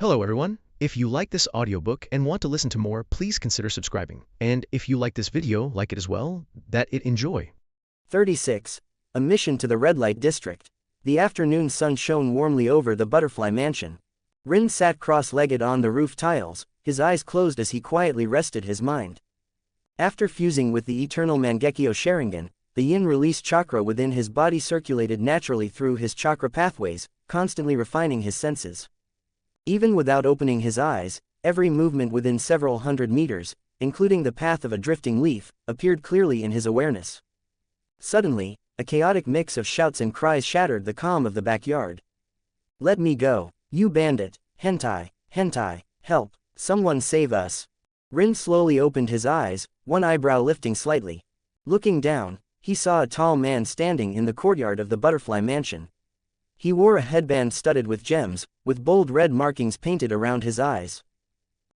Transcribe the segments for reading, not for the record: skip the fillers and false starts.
Hello everyone. If you like this audiobook and want to listen to more, please consider subscribing. And if you like this video, like it as well, that it enjoy. 36. A mission to the red light district. The afternoon sun shone warmly over the butterfly mansion. Rin sat cross-legged on the roof tiles, his eyes closed as he quietly rested his mind. After fusing with the eternal Mangekyo Sharingan, the yin-release chakra within his body circulated naturally through his chakra pathways, constantly refining his senses. Even without opening his eyes, every movement within several hundred meters, including the path of a drifting leaf, appeared clearly in his awareness. Suddenly, a chaotic mix of shouts and cries shattered the calm of the backyard. "Let me go, you bandit, hentai, hentai, help, someone save us." Rin slowly opened his eyes, one eyebrow lifting slightly. Looking down, he saw a tall man standing in the courtyard of the butterfly mansion. He wore a headband studded with gems, with bold red markings painted around his eyes.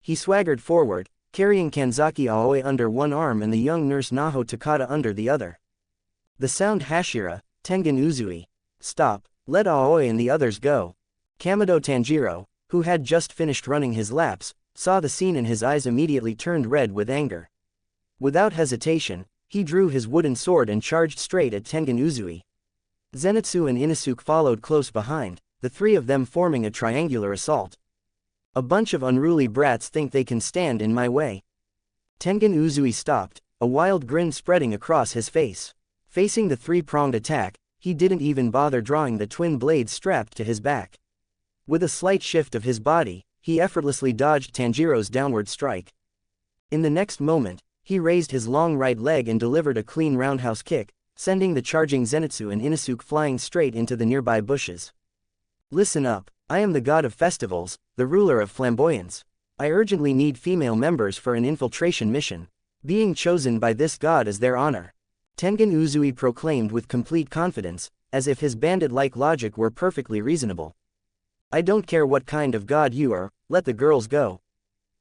He swaggered forward, carrying Kanzaki Aoi under one arm and the young nurse Naho Takada under the other. The sound Hashira, Tengen Uzui. "Stop, let Aoi and the others go." Kamado Tanjiro, who had just finished running his laps, saw the scene and his eyes immediately turned red with anger. Without hesitation, he drew his wooden sword and charged straight at Tengen Uzui. Zenitsu and Inosuke followed close behind, the three of them forming a triangular assault. "A bunch of unruly brats think they can stand in my way." Tengen Uzui stopped, a wild grin spreading across his face. Facing the three-pronged attack, he didn't even bother drawing the twin blades strapped to his back. With a slight shift of his body, he effortlessly dodged Tanjiro's downward strike. In the next moment, he raised his long right leg and delivered a clean roundhouse kick, sending the charging Zenitsu and Inosuke flying straight into the nearby bushes. "Listen up, I am the god of festivals, the ruler of flamboyance. I urgently need female members for an infiltration mission. Being chosen by this god is their honor," Tengen Uzui proclaimed with complete confidence, as if his bandit-like logic were perfectly reasonable. "I don't care what kind of god you are, let the girls go."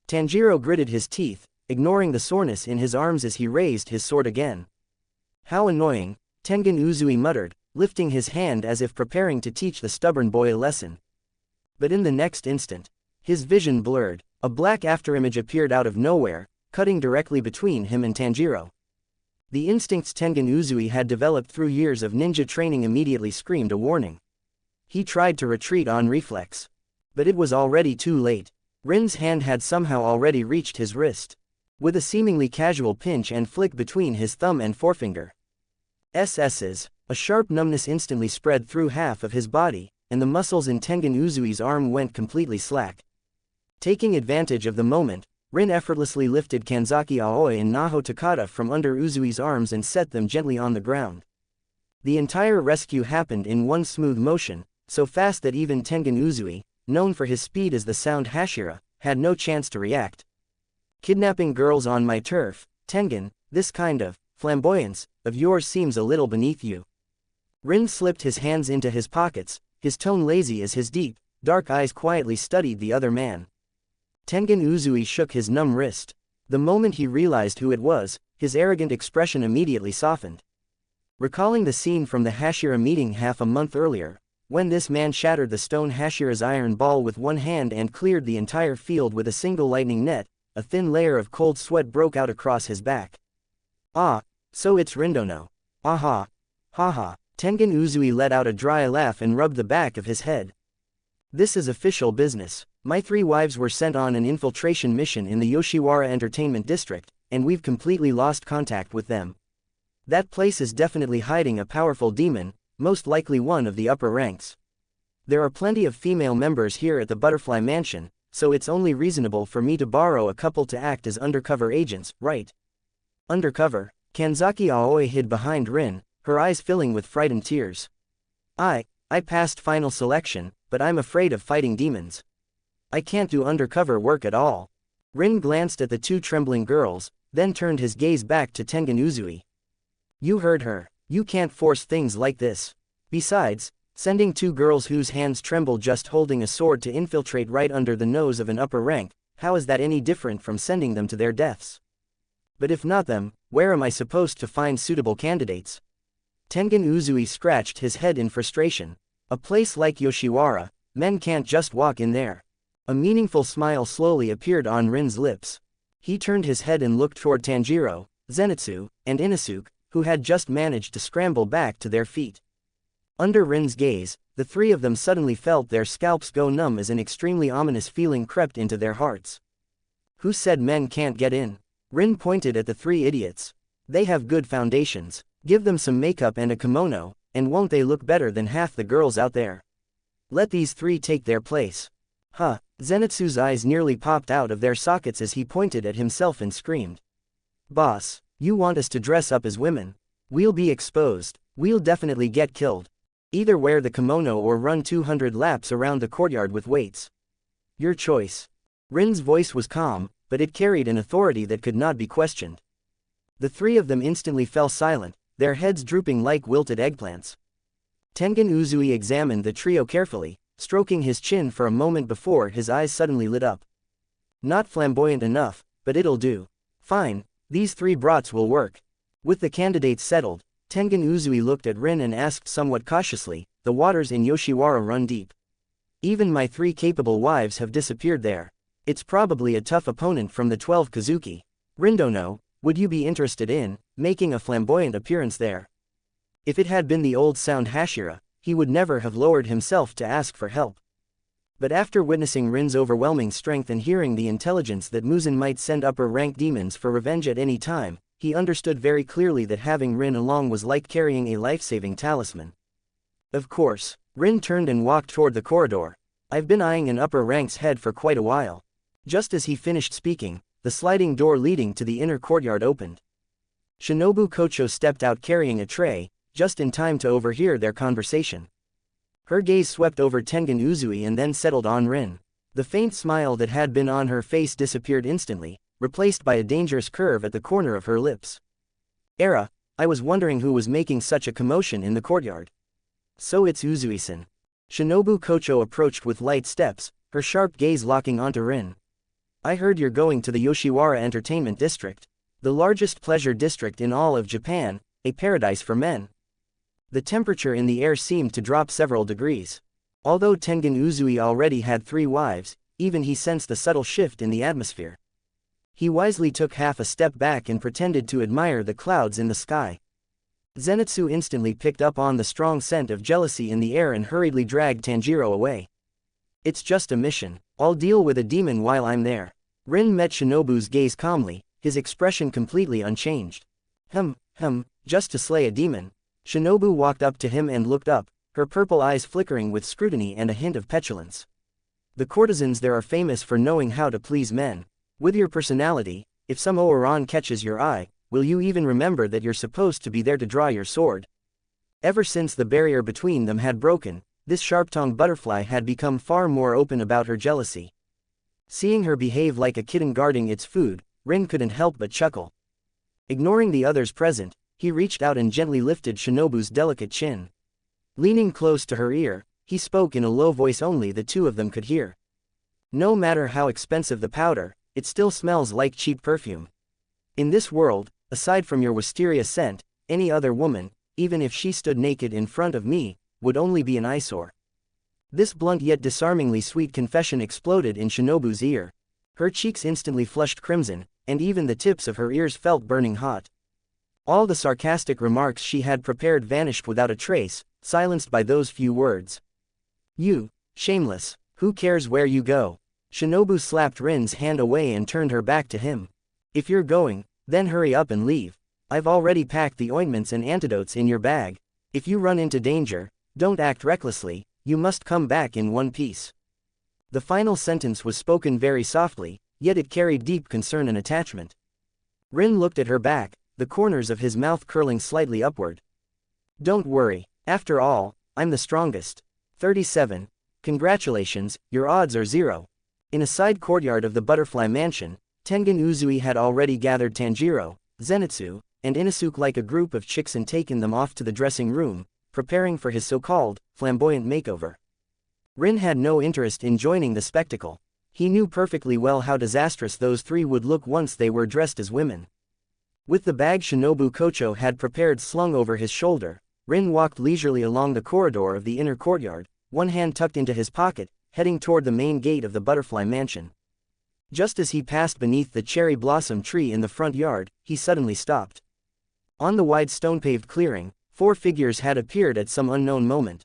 Tanjiro gritted his teeth, ignoring the soreness in his arms as he raised his sword again. "How annoying," Tengen Uzui muttered, lifting his hand as if preparing to teach the stubborn boy a lesson. But in the next instant, his vision blurred, a black afterimage appeared out of nowhere, cutting directly between him and Tanjiro. The instincts Tengen Uzui had developed through years of ninja training immediately screamed a warning. He tried to retreat on reflex. But it was already too late. Rin's hand had somehow already reached his wrist. With a seemingly casual pinch and flick between his thumb and forefinger. A sharp numbness instantly spread through half of his body, and the muscles in Tengen Uzui's arm went completely slack. Taking advantage of the moment, Rin effortlessly lifted Kanzaki Aoi and Naho Takada from under Uzui's arms and set them gently on the ground. The entire rescue happened in one smooth motion, so fast that even Tengen Uzui, known for his speed as the sound Hashira, had no chance to react. "Kidnapping girls on my turf, Tengen, this kind of flamboyance of yours seems a little beneath you." Rin slipped his hands into his pockets, his tone lazy as his deep, dark eyes quietly studied the other man. Tengen Uzui shook his numb wrist. The moment he realized who it was, his arrogant expression immediately softened. Recalling the scene from the Hashira meeting half a month earlier, when this man shattered the stone Hashira's iron ball with one hand and cleared the entire field with a single lightning net, a thin layer of cold sweat broke out across his back. "Ah, so it's Rindono. Aha. Haha." Tengen Uzui let out a dry laugh and rubbed the back of his head. "This is official business. My three wives were sent on an infiltration mission in the Yoshiwara Entertainment District, and we've completely lost contact with them. That place is definitely hiding a powerful demon, most likely one of the upper ranks. There are plenty of female members here at the Butterfly Mansion, so it's only reasonable for me to borrow a couple to act as undercover agents, right?" "Undercover?" Kanzaki Aoi hid behind Rin, her eyes filling with frightened tears. I passed final selection, but I'm afraid of fighting demons. I can't do undercover work at all." Rin glanced at the two trembling girls, then turned his gaze back to Tengen Uzui. "You heard her. You can't force things like this. Besides, sending two girls whose hands tremble just holding a sword to infiltrate right under the nose of an upper rank, how is that any different from sending them to their deaths? But if not them, where am I supposed to find suitable candidates?" Tengen Uzui scratched his head in frustration. "A place like Yoshiwara, men can't just walk in there. A meaningful smile slowly appeared on Rin's lips. He turned his head and looked toward Tanjiro, Zenitsu, and Inosuke, who had just managed to scramble back to their feet. Under Rin's gaze, the three of them suddenly felt their scalps go numb as an extremely ominous feeling crept into their hearts. Who said men can't get in? Rin pointed at the three idiots. They have good foundations. Give them some makeup and a kimono, and won't they look better than half the girls out there? Let these three take their place. Huh, Zenitsu's eyes nearly popped out of their sockets as he pointed at himself and screamed. Boss, you want us to dress up as women? We'll be exposed. We'll definitely get killed. Either wear the kimono or run 200 laps around the courtyard with weights. Your choice. Rin's voice was calm, but it carried an authority that could not be questioned. The three of them instantly fell silent, their heads drooping like wilted eggplants. Tengen Uzui examined the trio carefully, stroking his chin for a moment before his eyes suddenly lit up. Not flamboyant enough, but it'll do. Fine, these three brats will work. With the candidates settled, Tengen Uzui looked at Rin and asked somewhat cautiously, the waters in Yoshiwara run deep. Even my three capable wives have disappeared there. It's probably a tough opponent from the 12 Kazuki. Rindono, would you be interested in making a flamboyant appearance there? If it had been the old sound Hashira, he would never have lowered himself to ask for help. But after witnessing Rin's overwhelming strength and hearing the intelligence that Muzan might send upper-rank demons for revenge at any time, he understood very clearly that having Rin along was like carrying a life-saving talisman. Of course, Rin turned and walked toward the corridor. I've been eyeing an upper-rank's head for quite a while. Just as he finished speaking, the sliding door leading to the inner courtyard opened. Shinobu Kocho stepped out carrying a tray, just in time to overhear their conversation. Her gaze swept over Tengen Uzui and then settled on Rin. The faint smile that had been on her face disappeared instantly, replaced by a dangerous curve at the corner of her lips. I was wondering who was making such a commotion in the courtyard. So it's Uzui-san. Shinobu Kocho approached with light steps, her sharp gaze locking onto Rin. I heard you're going to the Yoshiwara Entertainment District. The largest pleasure district in all of Japan, a paradise for men. The temperature in the air seemed to drop several degrees. Although Tengen Uzui already had 3 wives, even he sensed a subtle shift in the atmosphere. He wisely took half a step back and pretended to admire the clouds in the sky. Zenitsu instantly picked up on the strong scent of jealousy in the air and hurriedly dragged Tanjiro away. It's just a mission. I'll deal with a demon while I'm there. Rin met Shinobu's gaze calmly, his expression completely unchanged. Just to slay a demon. Shinobu walked up to him and looked up, her purple eyes flickering with scrutiny and a hint of petulance. The courtesans there are famous for knowing how to please men. With your personality, if some Ouran catches your eye, will you even remember that you're supposed to be there to draw your sword? Ever since the barrier between them had broken, this sharp-tongued butterfly had become far more open about her jealousy. Seeing her behave like a kitten guarding its food, Rin couldn't help but chuckle. Ignoring the others present, he reached out and gently lifted Shinobu's delicate chin. Leaning close to her ear, he spoke in a low voice only the two of them could hear. No matter how expensive the powder, it still smells like cheap perfume. In this world, aside from your wisteria scent, any other woman, even if she stood naked in front of me, would only be an eyesore. This blunt yet disarmingly sweet confession exploded in Shinobu's ear. Her cheeks instantly flushed crimson, and even the tips of her ears felt burning hot. All the sarcastic remarks she had prepared vanished without a trace, silenced by those few words. You, shameless, who cares where you go? Shinobu slapped Rin's hand away and turned her back to him. If you're going, then hurry up and leave. I've already packed the ointments and antidotes in your bag. If you run into danger, don't act recklessly, you must come back in one piece. The final sentence was spoken very softly, yet it carried deep concern and attachment. Rin looked at her back, the corners of his mouth curling slightly upward. Don't worry, after all, I'm the strongest. 37. Congratulations, your odds are 0. In a side courtyard of the Butterfly Mansion, Tengen Uzui had already gathered Tanjiro, Zenitsu, and Inosuke like a group of chicks and taken them off to the dressing room, preparing for his so-called flamboyant makeover. Rin had no interest in joining the spectacle. He knew perfectly well how disastrous those three would look once they were dressed as women. With the bag Shinobu Kocho had prepared slung over his shoulder, Rin walked leisurely along the corridor of the inner courtyard, one hand tucked into his pocket, heading toward the main gate of the butterfly mansion. Just as he passed beneath the cherry blossom tree in the front yard, he suddenly stopped. On the wide stone-paved clearing, 4 figures had appeared at some unknown moment.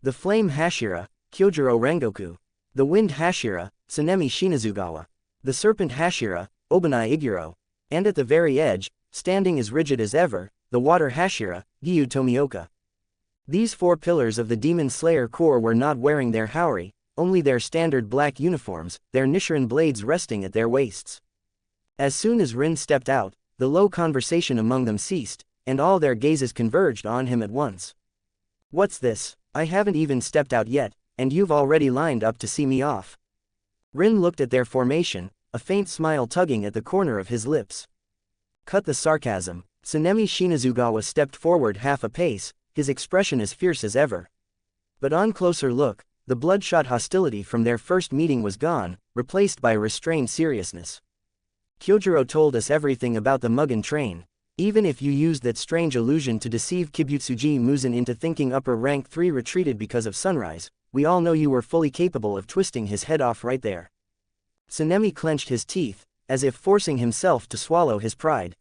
The flame Hashira, Kyojuro Rengoku. The wind Hashira, Tsunemi Shinazugawa. The serpent Hashira, Obanai Iguro. And at the very edge, standing as rigid as ever, the water Hashira, Gyu Tomioka. These 4 pillars of the Demon Slayer Corps were not wearing their haori, only their standard black uniforms, their nichirin blades resting at their waists. As soon as Rin stepped out, the low conversation among them ceased, and all their gazes converged on him at once. "What's this? I haven't even stepped out yet, and you've already lined up to see me off." Rin looked at their formation, a faint smile tugging at the corner of his lips. "Cut the sarcasm." Tsunemi Shinazugawa stepped forward half a pace, his expression as fierce as ever. But on closer look, the bloodshot hostility from their first meeting was gone, replaced by restrained seriousness. "Kyojuro told us everything about the Mugen train. Even if you used that strange illusion to deceive Kibutsuji Muzan into thinking upper rank 3 retreated because of Sunrise, we all know you were fully capable of twisting his head off right there." Tsunemi clenched his teeth, as if forcing himself to swallow his pride.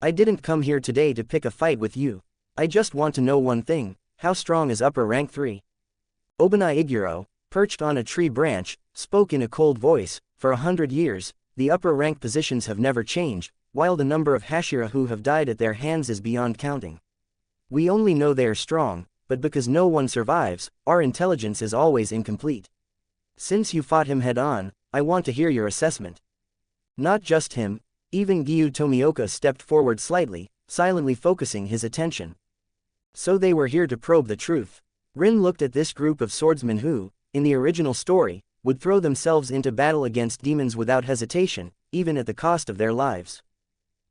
"I didn't come here today to pick a fight with you. I just want to know one thing: how strong is upper rank 3? Obanai Iguro, perched on a tree branch, spoke in a cold voice. "For 100 years, the upper rank positions have never changed, while the number of Hashira who have died at their hands is beyond counting. We only know they are strong, but because no one survives, our intelligence is always incomplete. Since you fought him head-on, I want to hear your assessment." Not just him, even Gyu Tomioka stepped forward slightly, silently focusing his attention. So they were here to probe the truth. Rin looked at this group of swordsmen who, in the original story, would throw themselves into battle against demons without hesitation, even at the cost of their lives.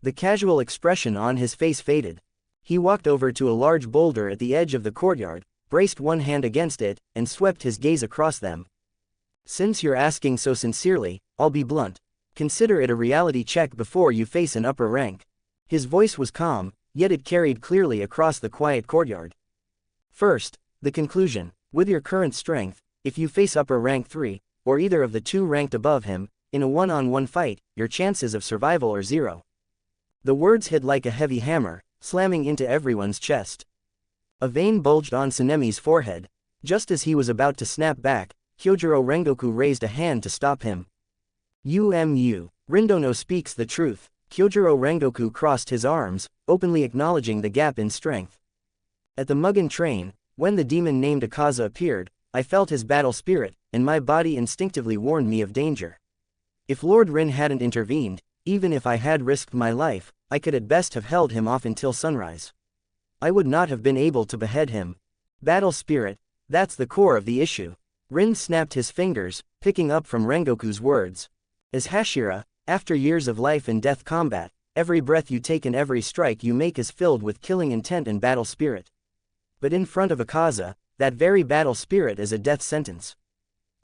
The casual expression on his face faded. He walked over to a large boulder at the edge of the courtyard, braced one hand against it, and swept his gaze across them. "Since you're asking so sincerely, I'll be blunt. Consider it a reality check before you face an upper rank." His voice was calm, yet it carried clearly across the quiet courtyard. "First, the conclusion: with your current strength, if you face upper rank 3, or either of the 2 ranked above him, in a one-on-one fight, your chances of survival are 0. The words hit like a heavy hammer, slamming into everyone's chest. A vein bulged on Tsunemi's forehead. Just as he was about to snap back, Kyojuro Rengoku raised a hand to stop him. Rindono speaks the truth." Kyojuro Rengoku crossed his arms, openly acknowledging the gap in strength. "At the Mugen train, when the demon named Akaza appeared, I felt his battle spirit, and my body instinctively warned me of danger. If Lord Rin hadn't intervened, even if I had risked my life, I could at best have held him off until sunrise. I would not have been able to behead him. Battle spirit, that's the core of the issue." Rin snapped his fingers, picking up from Rengoku's words. "As Hashira, after years of life and death combat, every breath you take and every strike you make is filled with killing intent and battle spirit. But in front of Akaza, that very battle spirit is a death sentence."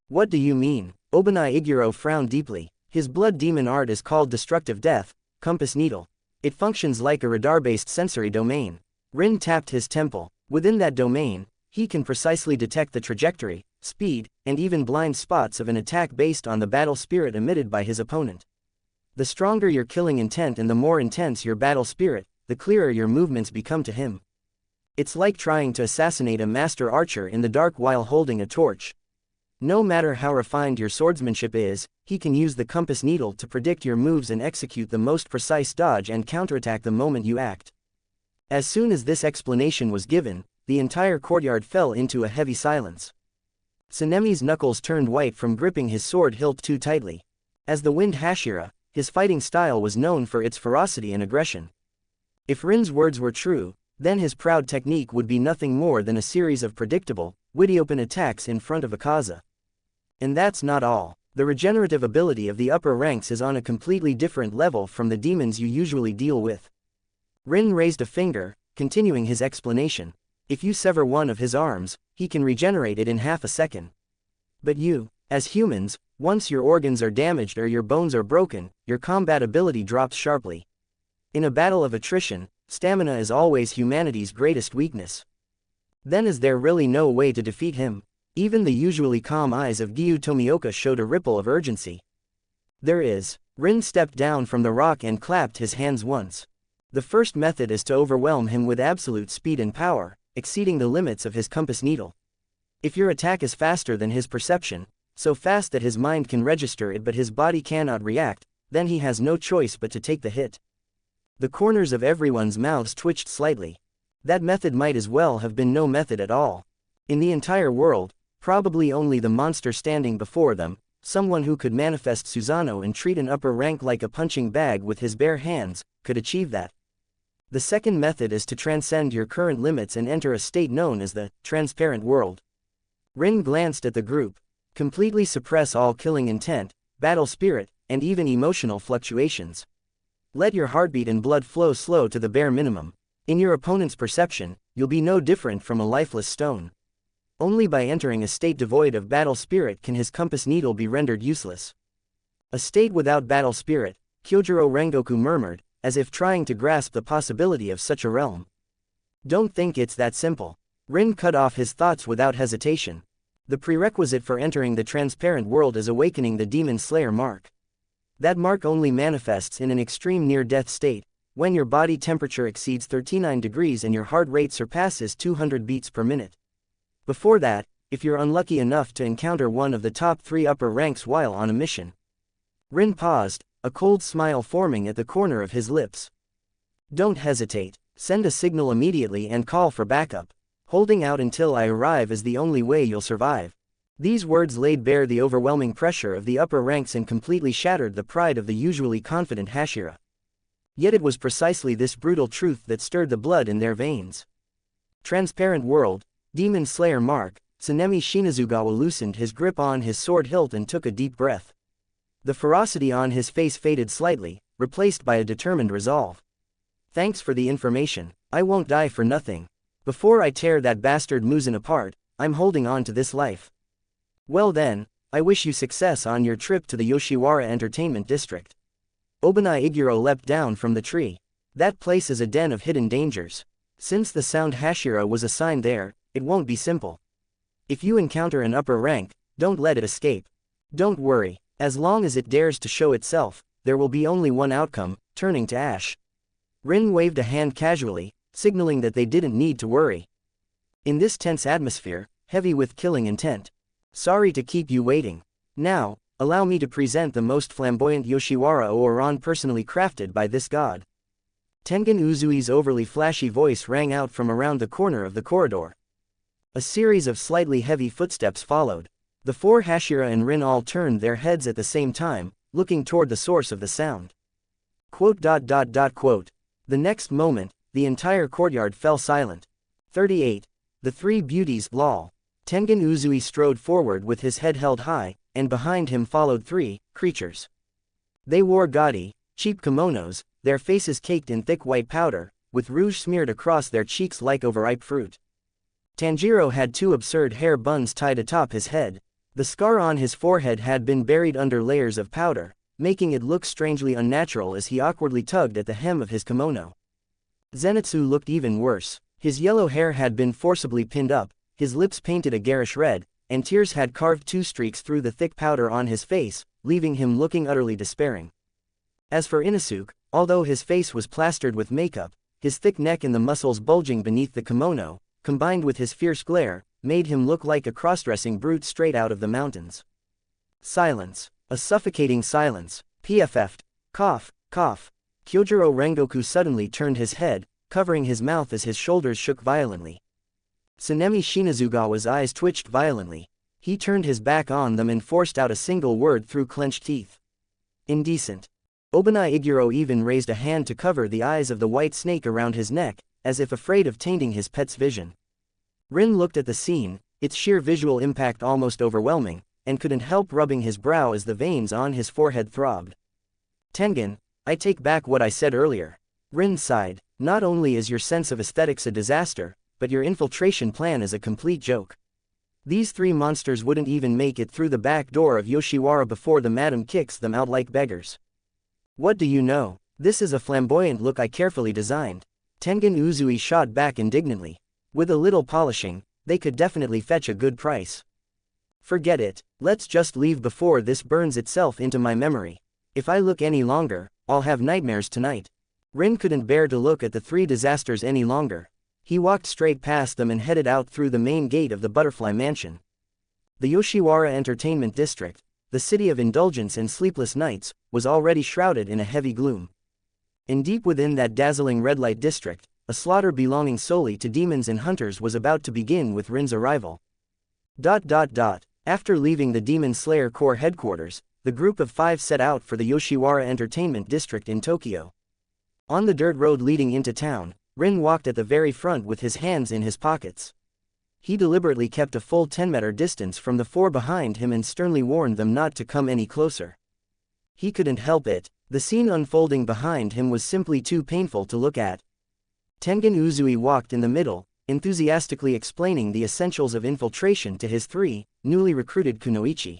"What do you mean?" Obanai Iguro frowned deeply. "His blood demon art is called Destructive Death, Compass Needle. It functions like a radar-based sensory domain." Rin tapped his temple. "Within that domain, he can precisely detect the trajectory, speed, and even blind spots of an attack based on the battle spirit emitted by his opponent. The stronger your killing intent and the more intense your battle spirit, the clearer your movements become to him. It's like trying to assassinate a master archer in the dark while holding a torch. No matter how refined your swordsmanship is, he can use the compass needle to predict your moves and execute the most precise dodge and counterattack the moment you act." As soon as this explanation was given, the entire courtyard fell into a heavy silence. Tsunemi's knuckles turned white from gripping his sword hilt too tightly. As the wind Hashira, his fighting style was known for its ferocity and aggression. If Rin's words were true, then his proud technique would be nothing more than a series of predictable, witty open attacks in front of Akaza. And that's not all. The regenerative ability of the upper ranks is on a completely different level from the demons you usually deal with. Rin raised a finger, continuing his explanation. "If you sever one of his arms, he can regenerate it in half a second. But you, as humans, once your organs are damaged or your bones are broken, your combat ability drops sharply. In a battle of attrition, stamina is always humanity's greatest weakness. Then is there really no way to defeat him?" Even the usually calm eyes of Gyu Tomioka showed a ripple of urgency. There is. Rin stepped down from the rock and clapped his hands once. The first method is to overwhelm him with absolute speed and power, exceeding the limits of his compass needle. If your attack is faster than his perception, so fast that his mind can register it but his body cannot react, then he has no choice but to take the hit. The corners of everyone's mouths twitched slightly. That method might as well have been no method at all. In the entire world, probably only the monster standing before them, someone who could manifest Susanoo and treat an upper rank like a punching bag with his bare hands, could achieve that. The second method is to transcend your current limits and enter a state known as the transparent world. Rin glanced at the group. Completely suppress all killing intent, battle spirit, and even emotional fluctuations. Let your heartbeat and blood flow slow to the bare minimum. In your opponent's perception, you'll be no different from a lifeless stone. Only by entering a state devoid of battle spirit can his compass needle be rendered useless. A state without battle spirit, Kyojuro Rengoku murmured, as if trying to grasp the possibility of such a realm. Don't think it's that simple. Rin cut off his thoughts without hesitation. The prerequisite for entering the transparent world is awakening the Demon Slayer mark. That mark only manifests in an extreme near-death state, when your body temperature exceeds 39 degrees and your heart rate surpasses 200 beats per minute. Before that, if you're unlucky enough to encounter one of the top 3 upper ranks while on a mission. Rin paused, a cold smile forming at the corner of his lips. Don't hesitate, send a signal immediately and call for backup. Holding out until I arrive is the only way you'll survive. These words laid bare the overwhelming pressure of the upper ranks and completely shattered the pride of the usually confident Hashira. Yet it was precisely this brutal truth that stirred the blood in their veins. Transparent world, Demon Slayer mark, Tsunemi Shinazugawa loosened his grip on his sword hilt and took a deep breath. The ferocity on his face faded slightly, replaced by a determined resolve. Thanks for the information, I won't die for nothing. Before I tear that bastard Muzan apart, I'm holding on to this life. Well then, I wish you success on your trip to the Yoshiwara Entertainment District. Obana Iguro leapt down from the tree. That place is a den of hidden dangers. Since the sound Hashira was assigned there, it won't be simple. If you encounter an upper rank, don't let it escape. Don't worry, as long as it dares to show itself, there will be only one outcome, turning to ash. Rin waved a hand casually, signaling that they didn't need to worry. In this tense atmosphere, heavy with killing intent. Sorry to keep you waiting. Now, allow me to present the most flamboyant Yoshiwara Ouran personally crafted by this god. Tengen Uzui's overly flashy voice rang out from around the corner of the corridor. A series of slightly heavy footsteps followed. The 4 Hashira and Rin all turned their heads at the same time, looking toward the source of the sound. The next moment, the entire courtyard fell silent. 38. The 3 beauties, lol. Tengen Uzui strode forward with his head held high, and behind him followed 3 creatures. They wore gaudy, cheap kimonos, their faces caked in thick white powder, with rouge smeared across their cheeks like overripe fruit. Tanjiro had 2 absurd hair buns tied atop his head. The scar on his forehead had been buried under layers of powder, making it look strangely unnatural as he awkwardly tugged at the hem of his kimono. Zenitsu looked even worse. His yellow hair had been forcibly pinned up, his lips painted a garish red, and tears had carved 2 streaks through the thick powder on his face, leaving him looking utterly despairing. As for Inosuke, although his face was plastered with makeup, his thick neck and the muscles bulging beneath the kimono, combined with his fierce glare, made him look like a cross-dressing brute straight out of the mountains. Silence. A suffocating silence. PFF'd. Cough, cough. Kyojuro Rengoku suddenly turned his head, covering his mouth as his shoulders shook violently. Tsunemi Shinazugawa's eyes twitched violently. He turned his back on them and forced out a single word through clenched teeth. Indecent. Obana Iguro even raised a hand to cover the eyes of the white snake around his neck, as if afraid of tainting his pet's vision. Rin looked at the scene, its sheer visual impact almost overwhelming, and couldn't help rubbing his brow as the veins on his forehead throbbed. Tengen, I take back what I said earlier. Rin sighed. Not only is your sense of aesthetics a disaster, but your infiltration plan is a complete joke. These 3 monsters wouldn't even make it through the back door of Yoshiwara before the madam kicks them out like beggars. What do you know? This is a flamboyant look I carefully designed. Tengen Uzui shot back indignantly. With a little polishing, they could definitely fetch a good price. Forget it, let's just leave before this burns itself into my memory. If I look any longer, I'll have nightmares tonight. Rin couldn't bear to look at the three disasters any longer. He walked straight past them and headed out through the main gate of the Butterfly Mansion. The Yoshiwara Entertainment District, the city of indulgence and sleepless nights, was already shrouded in a heavy gloom. And deep within that dazzling red light district, a slaughter belonging solely to demons and hunters was about to begin with Rin's arrival. After leaving the Demon Slayer Corps headquarters, the group of 5 set out for the Yoshiwara Entertainment District in Tokyo. On the dirt road leading into town, Rin walked at the very front with his hands in his pockets. He deliberately kept a full 10-meter distance from the 4 behind him and sternly warned them not to come any closer. He couldn't help it, the scene unfolding behind him was simply too painful to look at. Tengen Uzui walked in the middle, enthusiastically explaining the essentials of infiltration to his 3 newly recruited kunoichi.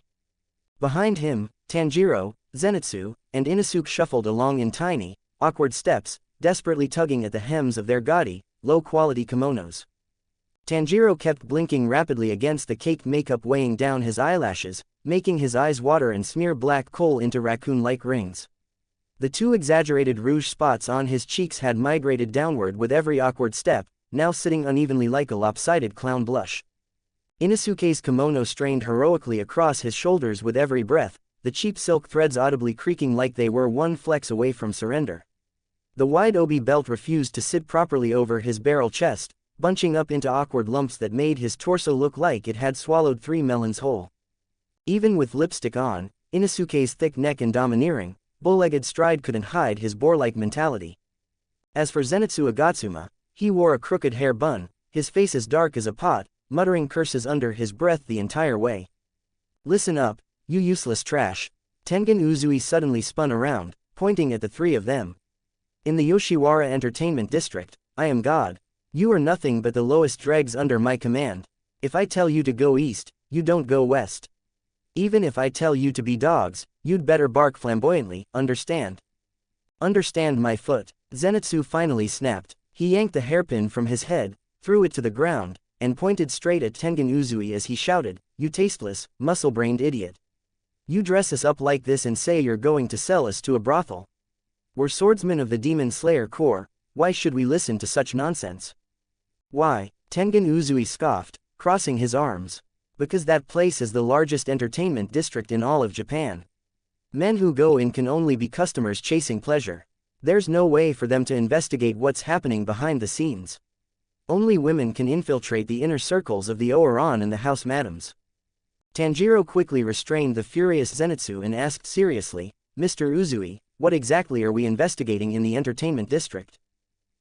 Behind him, Tanjiro, Zenitsu, and Inosuke shuffled along in tiny, awkward steps, desperately tugging at the hems of their gaudy, low-quality kimonos. Tanjiro kept blinking rapidly against the caked makeup weighing down his eyelashes, making his eyes water and smear black coal into raccoon-like rings. The 2 exaggerated rouge spots on his cheeks had migrated downward with every awkward step, now sitting unevenly like a lopsided clown blush. Inosuke's kimono strained heroically across his shoulders with every breath, the cheap silk threads audibly creaking like they were one flex away from surrender. The wide obi belt refused to sit properly over his barrel chest, bunching up into awkward lumps that made his torso look like it had swallowed 3 melons whole. Even with lipstick on, Inosuke's thick neck and domineering, bow-legged stride couldn't hide his boar-like mentality. As for Zenitsu Agatsuma, he wore a crooked hair bun, his face as dark as a pot, muttering curses under his breath the entire way. "Listen up, you useless trash." Tengen Uzui suddenly spun around, pointing at the 3 of them. "In the Yoshiwara Entertainment District, I am God. You are nothing but the lowest dregs under my command. If I tell you to go east, you don't go west. Even if I tell you to be dogs, you'd better bark flamboyantly, understand?" "Understand my foot," Zenitsu finally snapped. He yanked the hairpin from his head, threw it to the ground, and pointed straight at Tengen Uzui as he shouted, "You tasteless, muscle-brained idiot. You dress us up like this and say you're going to sell us to a brothel. We're swordsmen of the Demon Slayer Corps, why should we listen to such nonsense?" "Why?" Tengen Uzui scoffed, crossing his arms. "Because that place is the largest entertainment district in all of Japan. Men who go in can only be customers chasing pleasure. There's no way for them to investigate what's happening behind the scenes. Only women can infiltrate the inner circles of the Oiran and the house madams." Tanjiro quickly restrained the furious Zenitsu and asked seriously, "Mr. Uzui, what exactly are we investigating in the entertainment district?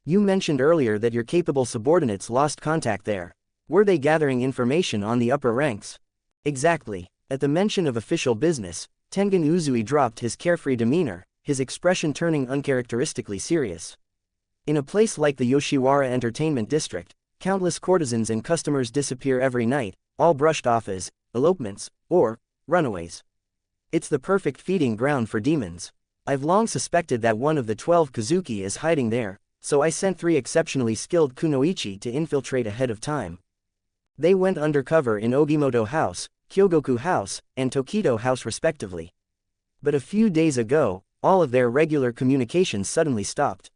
You mentioned earlier that your capable subordinates lost contact there. Were they gathering information on the upper ranks?" "Exactly." At the mention of official business, Tengen Uzui dropped his carefree demeanor, his expression turning uncharacteristically serious. "In a place like the Yoshiwara Entertainment District, countless courtesans and customers disappear every night, all brushed off as elopements or runaways. It's the perfect feeding ground for demons. I've long suspected that one of the 12 Kazuki is hiding there, so I sent 3 exceptionally skilled kunoichi to infiltrate ahead of time. They went undercover in Ogimoto House, Kyogoku House, and Tokido House respectively. But a few days ago, all of their regular communications suddenly stopped.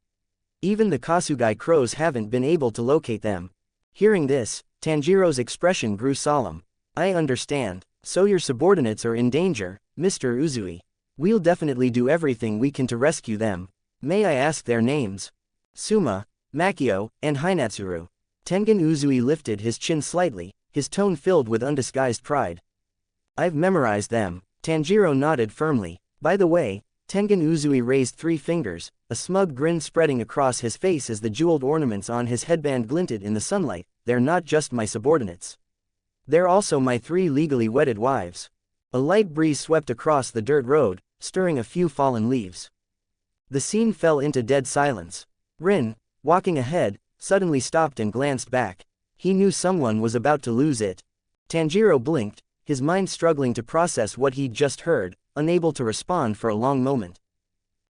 Even the Kasugai crows haven't been able to locate them." Hearing this, Tanjiro's expression grew solemn. "I understand, so your subordinates are in danger, Mr. Uzui. We'll definitely do everything we can to rescue them. May I ask their names?" "Suma, Makio, and Hinatsuru." Tengen Uzui lifted his chin slightly, his tone filled with undisguised pride. "I've memorized them." Tanjiro nodded firmly. "By the way," Tengen Uzui raised 3 fingers, a smug grin spreading across his face as the jeweled ornaments on his headband glinted in the sunlight, "they're not just my subordinates. They're also my 3 legally wedded wives." A light breeze swept across the dirt road, stirring a few fallen leaves. The scene fell into dead silence. Rin, walking ahead, suddenly stopped and glanced back. He knew someone was about to lose it. Tanjiro blinked, his mind struggling to process what he'd just heard, unable to respond for a long moment.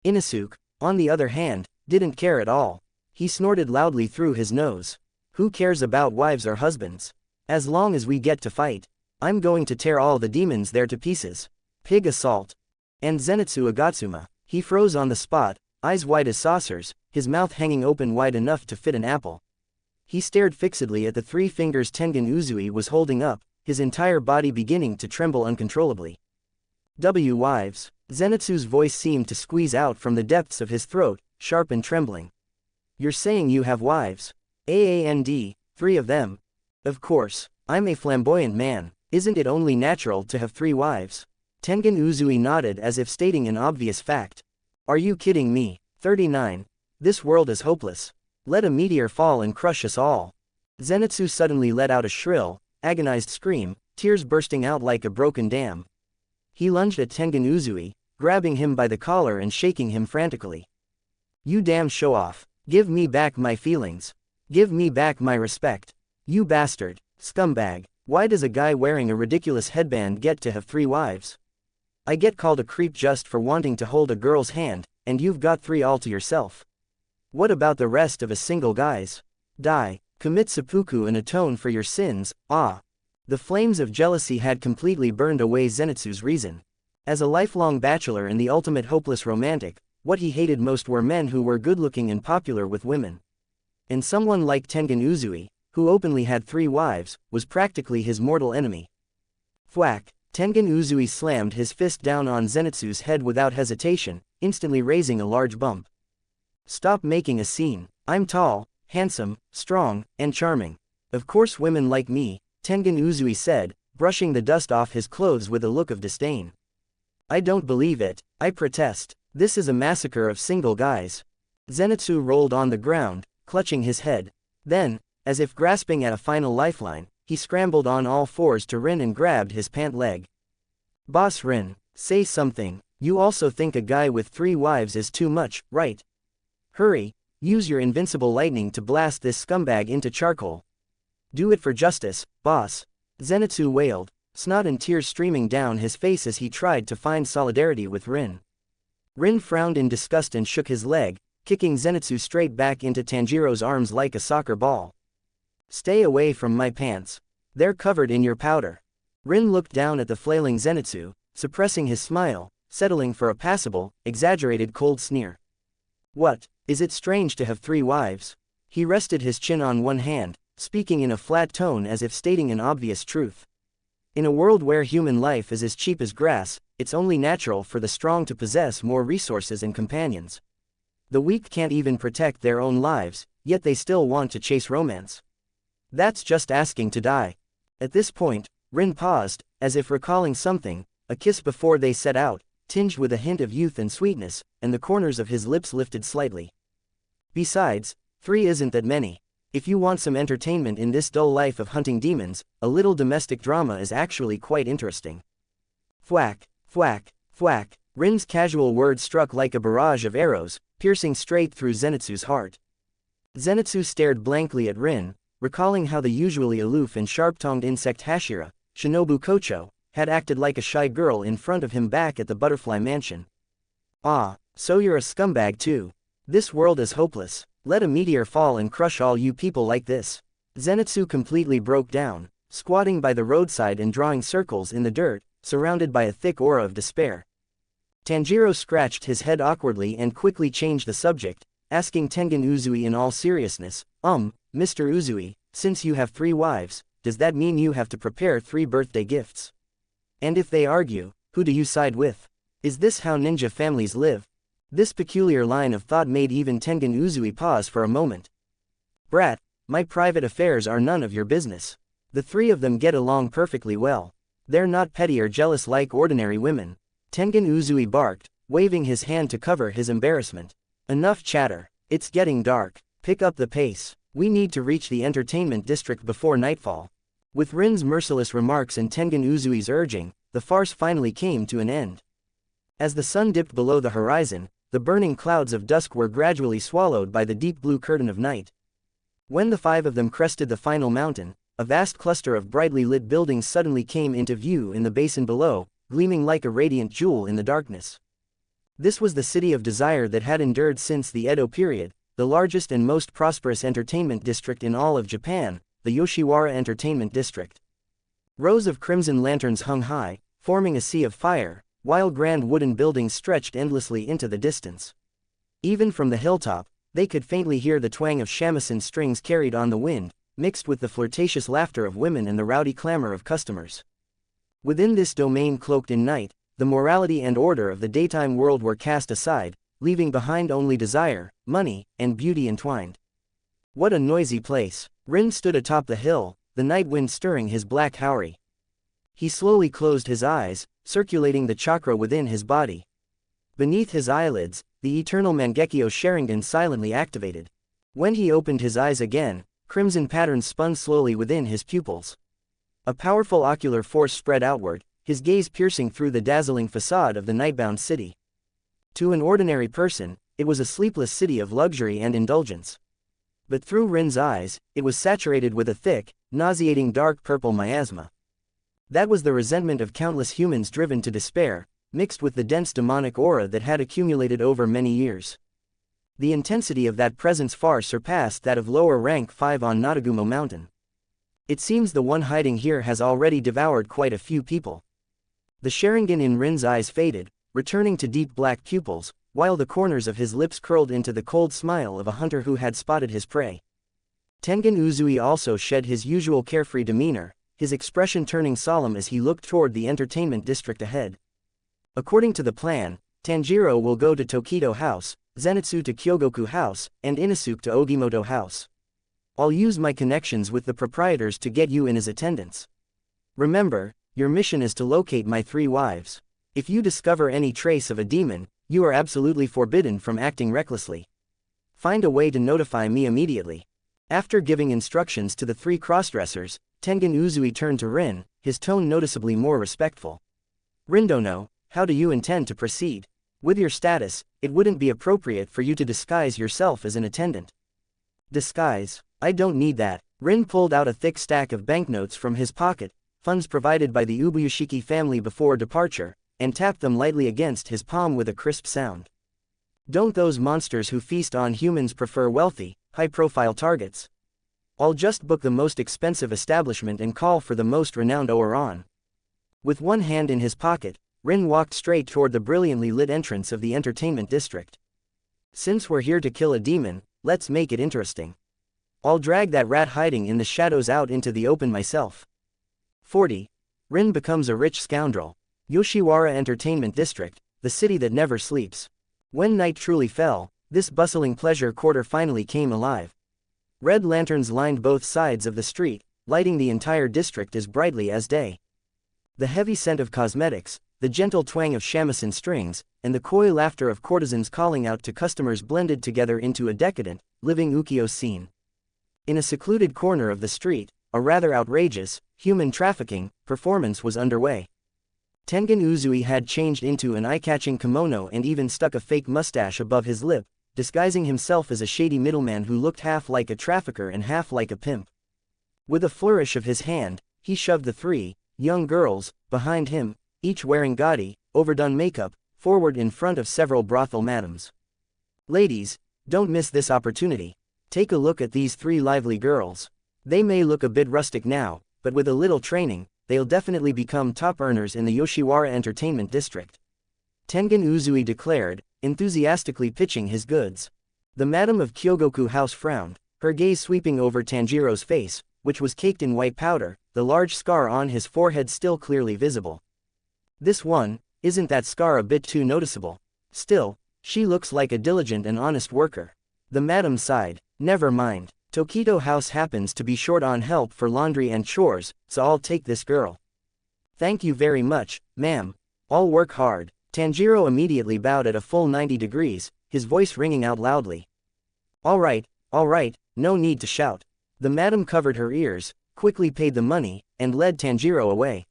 Inosuke, on the other hand, didn't care at all. He snorted loudly through his nose. "Who cares about wives or husbands? As long as we get to fight." I'm going to tear all the demons there to pieces. Pig assault. And Zenitsu Agatsuma. He froze on the spot, eyes wide as saucers, his mouth hanging open wide enough to fit an apple. He stared fixedly at the 3 fingers Tengen Uzui was holding up, his entire body beginning to tremble uncontrollably. Wives. Zenitsu's voice seemed to squeeze out from the depths of his throat, sharp and trembling. You're saying you have wives? And, 3 of them? Of course, I'm a flamboyant man, isn't it only natural to have 3 wives? Tengen Uzui nodded as if stating an obvious fact. Are you kidding me? 39. This world is hopeless. Let a meteor fall and crush us all. Zenitsu suddenly let out a shrill, agonized scream, tears bursting out like a broken dam. He lunged at Tengen Uzui, grabbing him by the collar and shaking him frantically. You damn show-off. Give me back my feelings. Give me back my respect. You bastard. Scumbag. Why does a guy wearing a ridiculous headband get to have 3 wives? I get called a creep just for wanting to hold a girl's hand, and you've got 3 all to yourself. What about the rest of us single guys? Die. Commit seppuku and atone for your sins, ah. The flames of jealousy had completely burned away Zenitsu's reason. As a lifelong bachelor and the ultimate hopeless romantic, what he hated most were men who were good-looking and popular with women. And someone like Tengen Uzui, who openly had 3 wives, was practically his mortal enemy. Thwack. Tengen Uzui slammed his fist down on Zenitsu's head without hesitation, instantly raising a large bump. Stop making a scene. I'm tall, handsome, strong, and charming. Of course women like me, Tengen Uzui said, brushing the dust off his clothes with a look of disdain. I don't believe it, I protest. This is a massacre of single guys. Zenitsu rolled on the ground, clutching his head. Then, as if grasping at a final lifeline, he scrambled on all 4s to Rin and grabbed his pant leg. Boss Rin, say something. You also think a guy with 3 wives is too much, right? Hurry, use your invincible lightning to blast this scumbag into charcoal. Do it for justice, boss. Zenitsu wailed, snot and tears streaming down his face as he tried to find solidarity with Rin. Rin frowned in disgust and shook his leg, kicking Zenitsu straight back into Tanjiro's arms like a soccer ball. Stay away from my pants. They're covered in your powder. Rin looked down at the flailing Zenitsu, suppressing his smile, settling for a passable, exaggerated cold sneer. What, is it strange to have 3 wives? He rested his chin on one hand, speaking in a flat tone as if stating an obvious truth. In a world where human life is as cheap as grass, it's only natural for the strong to possess more resources and companions. The weak can't even protect their own lives, yet they still want to chase romance. That's just asking to die. At this point, Rin paused, as if recalling something, a kiss before they set out, tinged with a hint of youth and sweetness, and the corners of his lips lifted slightly. Besides, 3 isn't that many. If you want some entertainment in this dull life of hunting demons, a little domestic drama is actually quite interesting. Thwack, thwack, thwack. Rin's casual words struck like a barrage of arrows, piercing straight through Zenitsu's heart. Zenitsu stared blankly at Rin, recalling how the usually aloof and sharp-tongued insect Hashira, Shinobu Kocho, had acted like a shy girl in front of him back at the Butterfly Mansion. Ah, so you're a scumbag too. This world is hopeless. Let a meteor fall and crush all you people like this. Zenitsu completely broke down, squatting by the roadside and drawing circles in the dirt, surrounded by a thick aura of despair. Tanjiro scratched his head awkwardly and quickly changed the subject, asking Tengen Uzui in all seriousness, Mr. Uzui, since you have 3 wives, does that mean you have to prepare 3 birthday gifts? And if they argue, who do you side with? Is this how ninja families live? This peculiar line of thought made even Tengen Uzui pause for a moment. Brat, my private affairs are none of your business. The 3 of them get along perfectly well. They're not petty or jealous like ordinary women. Tengen Uzui barked, waving his hand to cover his embarrassment. Enough chatter. It's getting dark. Pick up the pace. We need to reach the entertainment district before nightfall. With Rin's merciless remarks and Tengen Uzui's urging, the farce finally came to an end. As the sun dipped below the horizon, the burning clouds of dusk were gradually swallowed by the deep blue curtain of night. When the 5 of them crested the final mountain, a vast cluster of brightly lit buildings suddenly came into view in the basin below, gleaming like a radiant jewel in the darkness. This was the City of Desire that had endured since the Edo period, the largest and most prosperous entertainment district in all of Japan, the Yoshiwara Entertainment District. Rows of crimson lanterns hung high, forming a sea of fire, while grand wooden buildings stretched endlessly into the distance. Even from the hilltop, they could faintly hear the twang of shamisen strings carried on the wind, mixed with the flirtatious laughter of women and the rowdy clamor of customers. Within this domain cloaked in night, the morality and order of the daytime world were cast aside, leaving behind only desire, money, and beauty entwined. What a noisy place! Rin stood atop the hill, the night wind stirring his black haori. He slowly closed his eyes, circulating the chakra within his body. Beneath his eyelids, the eternal Mangekyo Sharingan silently activated. When he opened his eyes again, crimson patterns spun slowly within his pupils. A powerful ocular force spread outward, his gaze piercing through the dazzling facade of the nightbound city. To an ordinary person, it was a sleepless city of luxury and indulgence. But through Rin's eyes, it was saturated with a thick, nauseating dark purple miasma. That was the resentment of countless humans driven to despair, mixed with the dense demonic aura that had accumulated over many years. The intensity of that presence far surpassed that of lower rank 5 on Natagumo Mountain. It seems the one hiding here has already devoured quite a few people. The Sharingan in Rin's eyes faded, returning to deep black pupils, while the corners of his lips curled into the cold smile of a hunter who had spotted his prey. Tengen Uzui also shed his usual carefree demeanor, his expression turning solemn as he looked toward the entertainment district ahead. According to the plan, Tanjiro will go to Tokido House, Zenitsu to Kyogoku House, and Inosuke to Ogimoto House. I'll use my connections with the proprietors to get you in his attendance. Remember, your mission is to locate my 3 wives. If you discover any trace of a demon, you are absolutely forbidden from acting recklessly. Find a way to notify me immediately. After giving instructions to the 3 crossdressers, Tengen Uzui turned to Rin, his tone noticeably more respectful. Rindono, how do you intend to proceed? With your status, it wouldn't be appropriate for you to disguise yourself as an attendant. Disguise? I don't need that. Rin pulled out a thick stack of banknotes from his pocket, funds provided by the Ubuyashiki family before departure, and tapped them lightly against his palm with a crisp sound. Don't those monsters who feast on humans prefer wealthy, high-profile targets? I'll just book the most expensive establishment and call for the most renowned Oran. With one hand in his pocket, Rin walked straight toward the brilliantly lit entrance of the entertainment district. Since we're here to kill a demon, let's make it interesting. I'll drag that rat hiding in the shadows out into the open myself. 40. Rin becomes a rich scoundrel. Yoshiwara Entertainment District, the city that never sleeps. When night truly fell, this bustling pleasure quarter finally came alive. Red lanterns lined both sides of the street, lighting the entire district as brightly as day. The heavy scent of cosmetics, the gentle twang of shamisen strings, and the coy laughter of courtesans calling out to customers blended together into a decadent, living ukiyo scene. In a secluded corner of the street, a rather outrageous, human trafficking performance was underway. Tengen Uzui had changed into an eye-catching kimono and even stuck a fake mustache above his lip, disguising himself as a shady middleman who looked half like a trafficker and half like a pimp. With a flourish of his hand, he shoved the 3 young girls behind him, each wearing gaudy, overdone makeup, forward in front of several brothel madams. Ladies, don't miss this opportunity. Take a look at these 3 lively girls. They may look a bit rustic now, but with a little training, they'll definitely become top earners in the Yoshiwara Entertainment District. Tengen Uzui declared, enthusiastically pitching his goods. The madam of Kyogoku House frowned, her gaze sweeping over Tanjiro's face, which was caked in white powder, the large scar on his forehead still clearly visible. This one, isn't that scar a bit too noticeable? Still, she looks like a diligent and honest worker. The madam sighed, never mind, Tokido House happens to be short on help for laundry and chores, so I'll take this girl. Thank you very much, ma'am. I'll work hard. Tanjiro immediately bowed at a full 90 degrees, his voice ringing out loudly. All right, no need to shout. The madam covered her ears, quickly paid the money, and led Tanjiro away.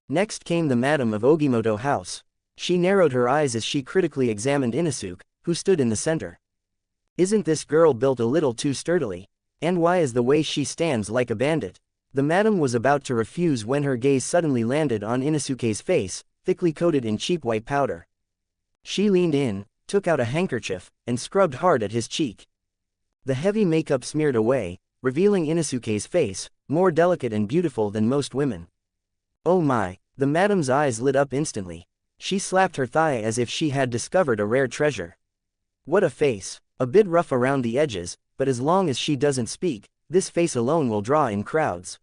Next came the madam of Ogimoto House. She narrowed her eyes as she critically examined Inosuke, who stood in the center. Isn't this girl built a little too sturdily? And why is the way she stands like a bandit? The madam was about to refuse when her gaze suddenly landed on Inosuke's face, thickly coated in cheap white powder. She leaned in, took out a handkerchief, and scrubbed hard at his cheek. The heavy makeup smeared away, revealing Inosuke's face, more delicate and beautiful than most women. Oh my, the madam's eyes lit up instantly. She slapped her thigh as if she had discovered a rare treasure. What a face, a bit rough around the edges, but as long as she doesn't speak, this face alone will draw in crowds.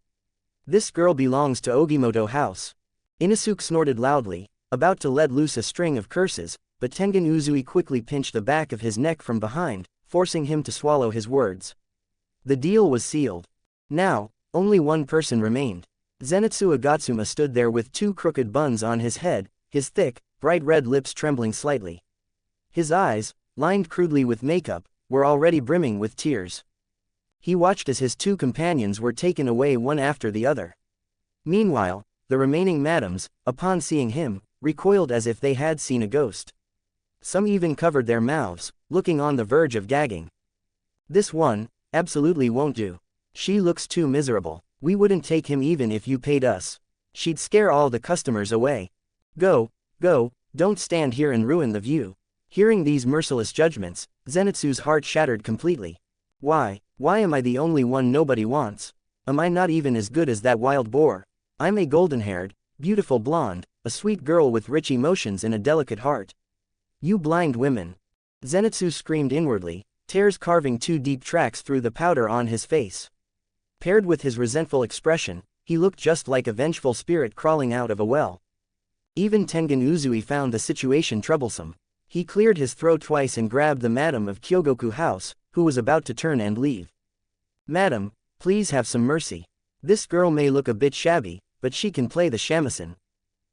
This girl belongs to Ogimoto House. Inosuke snorted loudly, about to let loose a string of curses, but Tengen Uzui quickly pinched the back of his neck from behind, forcing him to swallow his words. The deal was sealed. Now, only one person remained. Zenitsu Agatsuma stood there with two crooked buns on his head, his thick, bright red lips trembling slightly. His eyes, lined crudely with makeup, were already brimming with tears. He watched as his two companions were taken away one after the other. Meanwhile, the remaining madams, upon seeing him, recoiled as if they had seen a ghost. Some even covered their mouths, looking on the verge of gagging. This one, absolutely won't do. She looks too miserable. We wouldn't take him even if you paid us. She'd scare all the customers away. Go, go, don't stand here and ruin the view. Hearing these merciless judgments, Zenitsu's heart shattered completely. Why am I the only one nobody wants? Am I not even as good as that wild boar? I'm a golden-haired, beautiful blonde, a sweet girl with rich emotions and a delicate heart. You blind women! Zenitsu screamed inwardly, tears carving two deep tracks through the powder on his face. Paired with his resentful expression, he looked just like a vengeful spirit crawling out of a well. Even Tengen Uzui found the situation troublesome. He cleared his throat twice and grabbed the madam of Kyogoku House, who was about to turn and leave. Madam, please have some mercy. This girl may look a bit shabby, but she can play the shamisen.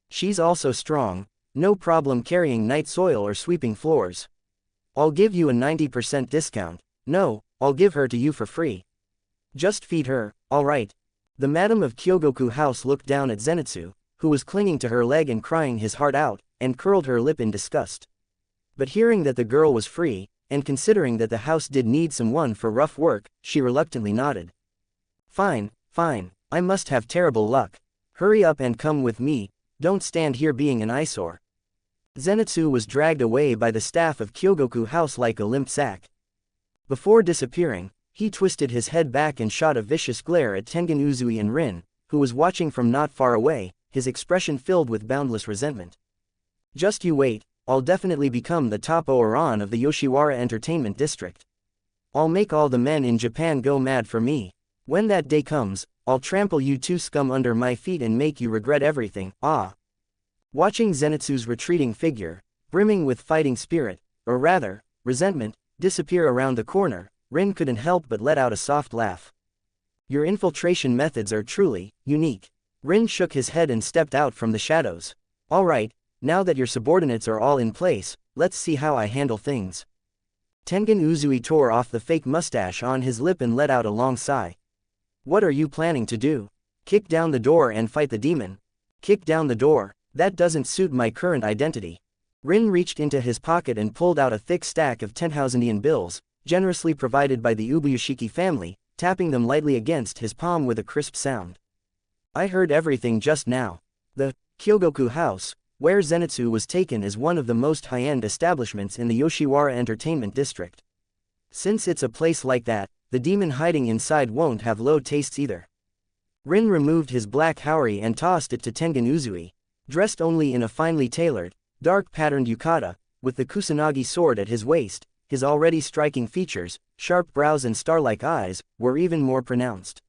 She's also strong, no problem carrying night soil or sweeping floors. I'll give you a 90% discount. No, I'll give her to you for free. Just feed her, alright. The madam of Kyogoku House looked down at Zenitsu, who was clinging to her leg and crying his heart out, and curled her lip in disgust. But hearing that the girl was free, and considering that the house did need someone for rough work, she reluctantly nodded. Fine, I must have terrible luck. Hurry up and come with me, don't stand here being an eyesore. Zenitsu was dragged away by the staff of Kyogoku House like a limp sack. Before disappearing, he twisted his head back and shot a vicious glare at Tengen Uzui and Rin, who was watching from not far away, his expression filled with boundless resentment. Just you wait, I'll definitely become the top Oran of the Yoshiwara Entertainment District. I'll make all the men in Japan go mad for me. When that day comes, I'll trample you two scum under my feet and make you regret everything. Ah! Watching Zenitsu's retreating figure, brimming with fighting spirit, or rather, resentment, disappear around the corner, Rin couldn't help but let out a soft laugh. Your infiltration methods are truly unique. Rin shook his head and stepped out from the shadows. Alright, now that your subordinates are all in place, let's see how I handle things. Tengen Uzui tore off the fake mustache on his lip and let out a long sigh. What are you planning to do? Kick down the door and fight the demon? Kick down the door, that doesn't suit my current identity. Rin reached into his pocket and pulled out a thick stack of 10,000 bills, generously provided by the Ubuyashiki family, tapping them lightly against his palm with a crisp sound. I heard everything just now. The Kyogoku House, where Zenitsu was taken, is one of the most high-end establishments in the Yoshiwara Entertainment District. Since it's a place like that, the demon hiding inside won't have low tastes either. Rin removed his black haori and tossed it to Tengen Uzui. Dressed only in a finely tailored, dark-patterned yukata, with the Kusanagi sword at his waist, his already striking features, sharp brows and star-like eyes, were even more pronounced.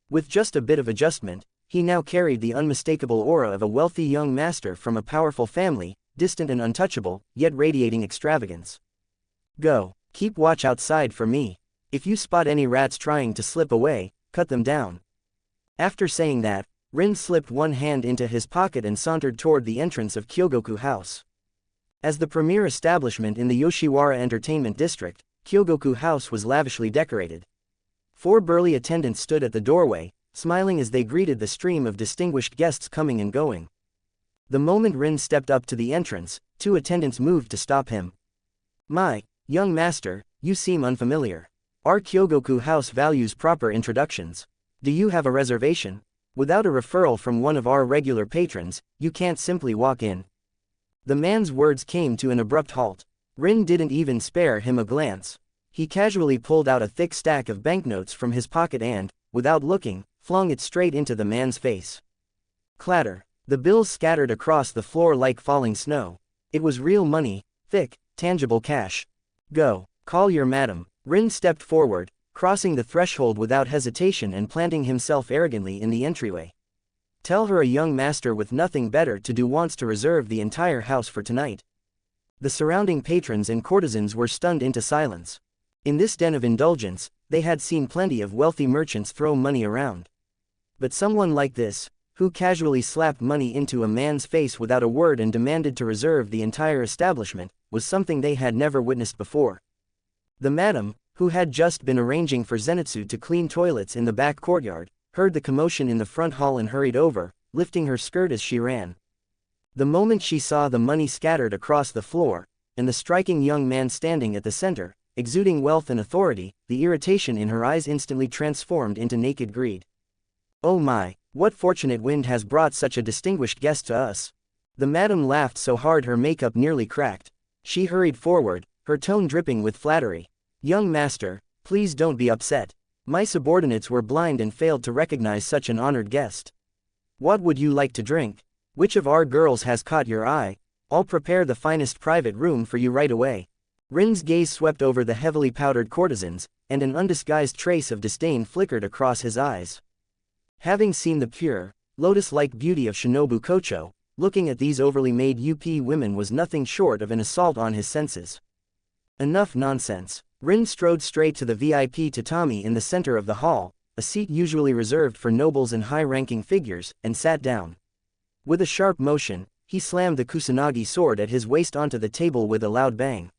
With just a bit of adjustment, he now carried the unmistakable aura of a wealthy young master from a powerful family, distant and untouchable, yet radiating extravagance. Go, keep watch outside for me. If you spot any rats trying to slip away, cut them down. After saying that, Rin slipped one hand into his pocket and sauntered toward the entrance of Kyogoku House. As the premier establishment in the Yoshiwara Entertainment District, Kyogoku House was lavishly decorated. 4 burly attendants stood at the doorway, smiling as they greeted the stream of distinguished guests coming and going. The moment Rin stepped up to the entrance, 2 attendants moved to stop him. My, young master, you seem unfamiliar. Our Kyogoku House values proper introductions. Do you have a reservation? Without a referral from one of our regular patrons, you can't simply walk in. The man's words came to an abrupt halt. Rin didn't even spare him a glance. He casually pulled out a thick stack of banknotes from his pocket and, without looking, flung it straight into the man's face. Clatter. The bills scattered across the floor like falling snow. It was real money, thick, tangible cash. Go. Call your madam. Rin stepped forward, crossing the threshold without hesitation and planting himself arrogantly in the entryway. Tell her a young master with nothing better to do wants to reserve the entire house for tonight. The surrounding patrons and courtesans were stunned into silence. In this den of indulgence, they had seen plenty of wealthy merchants throw money around. But someone like this, who casually slapped money into a man's face without a word and demanded to reserve the entire establishment, was something they had never witnessed before. The madam, who had just been arranging for Zenitsu to clean toilets in the back courtyard, heard the commotion in the front hall and hurried over, lifting her skirt as she ran. The moment she saw the money scattered across the floor, and the striking young man standing at the center, exuding wealth and authority, the irritation in her eyes instantly transformed into naked greed. Oh my, what fortunate wind has brought such a distinguished guest to us? The madam laughed so hard her makeup nearly cracked. She hurried forward, her tone dripping with flattery. Young master, please don't be upset. My subordinates were blind and failed to recognize such an honored guest. What would you like to drink? Which of our girls has caught your eye? I'll prepare the finest private room for you right away. Rin's gaze swept over the heavily powdered courtesans, and an undisguised trace of disdain flickered across his eyes. Having seen the pure, lotus-like beauty of Shinobu Kocho, looking at these overly made women was nothing short of an assault on his senses. Enough nonsense. Rin strode straight to the VIP tatami in the center of the hall, a seat usually reserved for nobles and high-ranking figures, and sat down. With a sharp motion, he slammed the Kusanagi sword at his waist onto the table with a loud bang.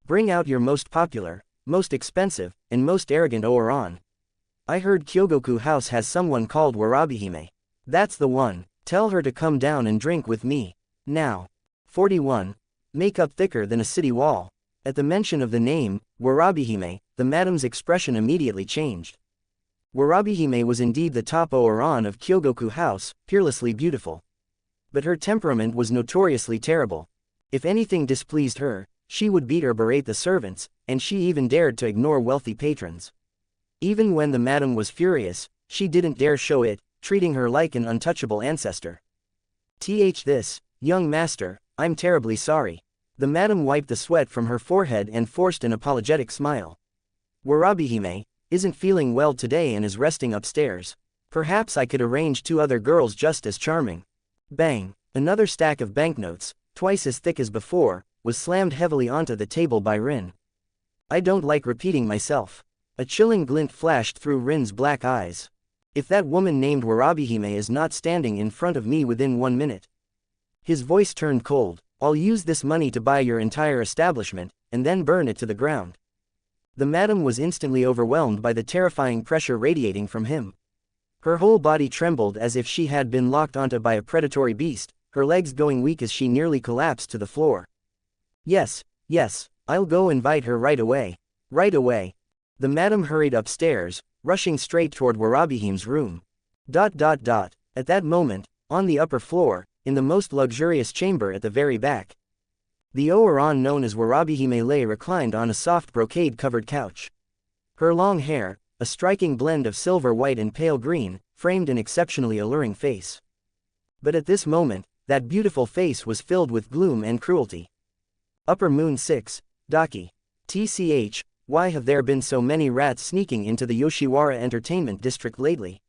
Bring out your most popular, most expensive, and most arrogant Ouran. I heard Kyogoku House has someone called Warabihime. That's the one. Tell her to come down and drink with me. Now. 41. Makeup thicker than a city wall. At the mention of the name, Warabihime, the madam's expression immediately changed. Warabihime was indeed the top Ouran of Kyogoku House, peerlessly beautiful. But her temperament was notoriously terrible. If anything displeased her, she would beat or berate the servants, and she even dared to ignore wealthy patrons. Even when the madam was furious, she didn't dare show it, treating her like an untouchable ancestor. This, young master, I'm terribly sorry. The madam wiped the sweat from her forehead and forced an apologetic smile. Warabihime isn't feeling well today and is resting upstairs. Perhaps I could arrange 2 other girls just as charming. Bang! Another stack of banknotes, twice as thick as before, was slammed heavily onto the table by Rin. I don't like repeating myself. A chilling glint flashed through Rin's black eyes. If that woman named Warabihime is not standing in front of me within 1 minute. His voice turned cold. I'll use this money to buy your entire establishment, and then burn it to the ground. The madam was instantly overwhelmed by the terrifying pressure radiating from him. Her whole body trembled as if she had been locked onto by a predatory beast, her legs going weak as she nearly collapsed to the floor. Yes, I'll go invite her right away. Right away. The madam hurried upstairs, rushing straight toward Warabihime's room. At that moment, on the upper floor, in the most luxurious chamber at the very back, the Ouran known as Warabihime lay reclined on a soft brocade-covered couch. Her long hair, a striking blend of silver white and pale green, framed an exceptionally alluring face. But at this moment, that beautiful face was filled with gloom and cruelty. Upper Moon 6, Daki. Why have there been so many rats sneaking into the Yoshiwara entertainment district lately?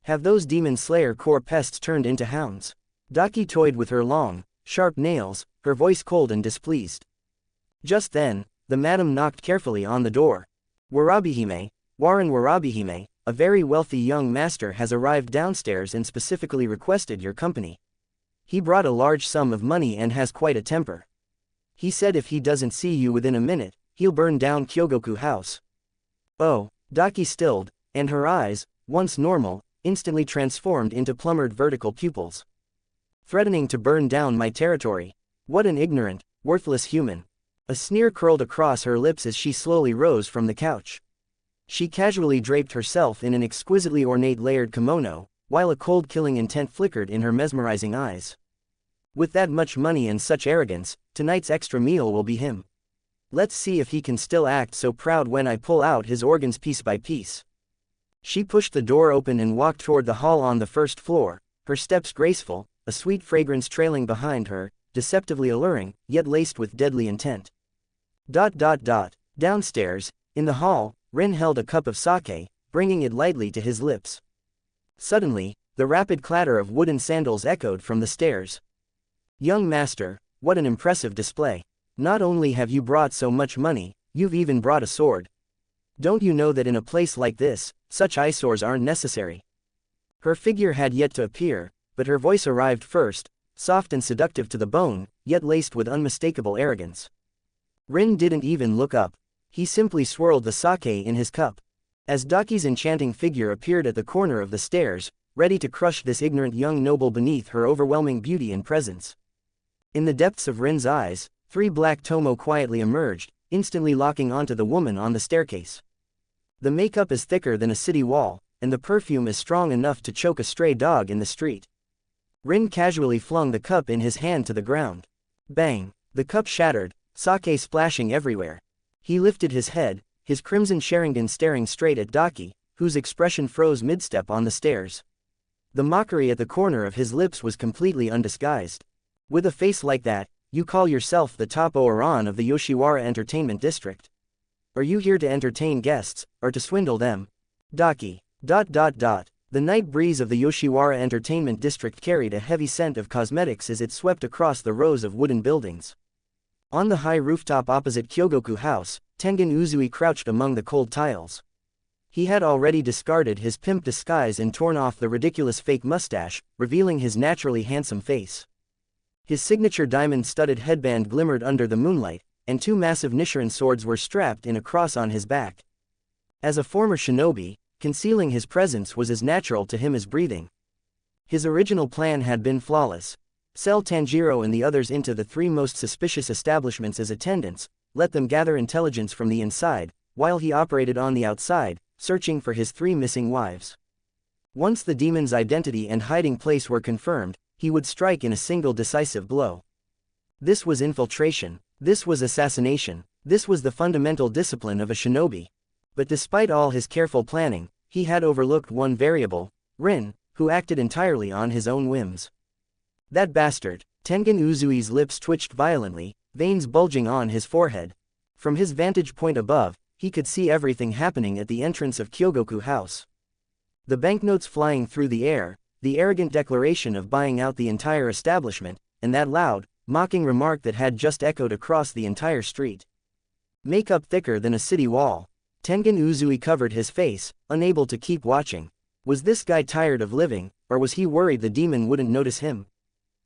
Have those demon slayer core pests turned into hounds? Daki toyed with her long, sharp nails, her voice cold and displeased. Just then, the madam knocked carefully on the door. Warabihime, Warren Warabihime, a very wealthy young master has arrived downstairs and specifically requested your company. He brought a large sum of money and has quite a temper. He said if he doesn't see you within a minute, he'll burn down Kyogoku House. Oh, Daki stilled, and her eyes, once normal, instantly transformed into plumbered vertical pupils. Threatening to burn down my territory. What an ignorant, worthless human. A sneer curled across her lips as she slowly rose from the couch. She casually draped herself in an exquisitely ornate layered kimono, while a cold killing intent flickered in her mesmerizing eyes. With that much money and such arrogance, tonight's extra meal will be him. Let's see if he can still act so proud when I pull out his organs piece by piece. She pushed the door open and walked toward the hall on the first floor, her steps graceful, a sweet fragrance trailing behind her, deceptively alluring, yet laced with deadly intent. Downstairs, in the hall, Rin held a cup of sake, bringing it lightly to his lips. Suddenly, the rapid clatter of wooden sandals echoed from the stairs. "Young master, what an impressive display. Not only have you brought so much money, you've even brought a sword. Don't you know that in a place like this, such eyesores aren't necessary?" Her figure had yet to appear, but her voice arrived first, soft and seductive to the bone, yet laced with unmistakable arrogance. Rin didn't even look up. He simply swirled the sake in his cup. As Daki's enchanting figure appeared at the corner of the stairs, ready to crush this ignorant young noble beneath her overwhelming beauty and presence. In the depths of Rin's eyes, 3 black tomo quietly emerged, instantly locking onto the woman on the staircase. The makeup is thicker than a city wall, and the perfume is strong enough to choke a stray dog in the street. Rin casually flung the cup in his hand to the ground. Bang! The cup shattered, sake splashing everywhere. He lifted his head, his crimson Sharingan staring straight at Daki, whose expression froze mid-step on the stairs. The mockery at the corner of his lips was completely undisguised. "With a face like that, you call yourself the top Oran of the Yoshiwara entertainment district? Are you here to entertain guests, or to swindle them?" Daki. The night breeze of the Yoshiwara entertainment district carried a heavy scent of cosmetics as it swept across the rows of wooden buildings. On the high rooftop opposite Kyogoku House, Tengen Uzui crouched among the cold tiles. He had already discarded his pimp disguise and torn off the ridiculous fake mustache, revealing his naturally handsome face. His signature diamond-studded headband glimmered under the moonlight, and 2 massive nichirin swords were strapped in a cross on his back. As a former shinobi, concealing his presence was as natural to him as breathing. His original plan had been flawless. Sell Tanjiro and the others into the 3 most suspicious establishments as attendants, let them gather intelligence from the inside, while he operated on the outside, searching for his 3 missing wives. Once the demon's identity and hiding place were confirmed, he would strike in a single decisive blow. This was infiltration. This was assassination. This was the fundamental discipline of a shinobi. But despite all his careful planning, he had overlooked one variable, Rin, who acted entirely on his own whims. That bastard. Tengen Uzui's lips twitched violently, veins bulging on his forehead. From his vantage point above, he could see everything happening at the entrance of Kyogoku House. The banknotes flying through the air, the arrogant declaration of buying out the entire establishment, and that loud, mocking remark that had just echoed across the entire street. Makeup thicker than a city wall. Tengen Uzui covered his face, unable to keep watching. Was this guy tired of living, or was he worried the demon wouldn't notice him?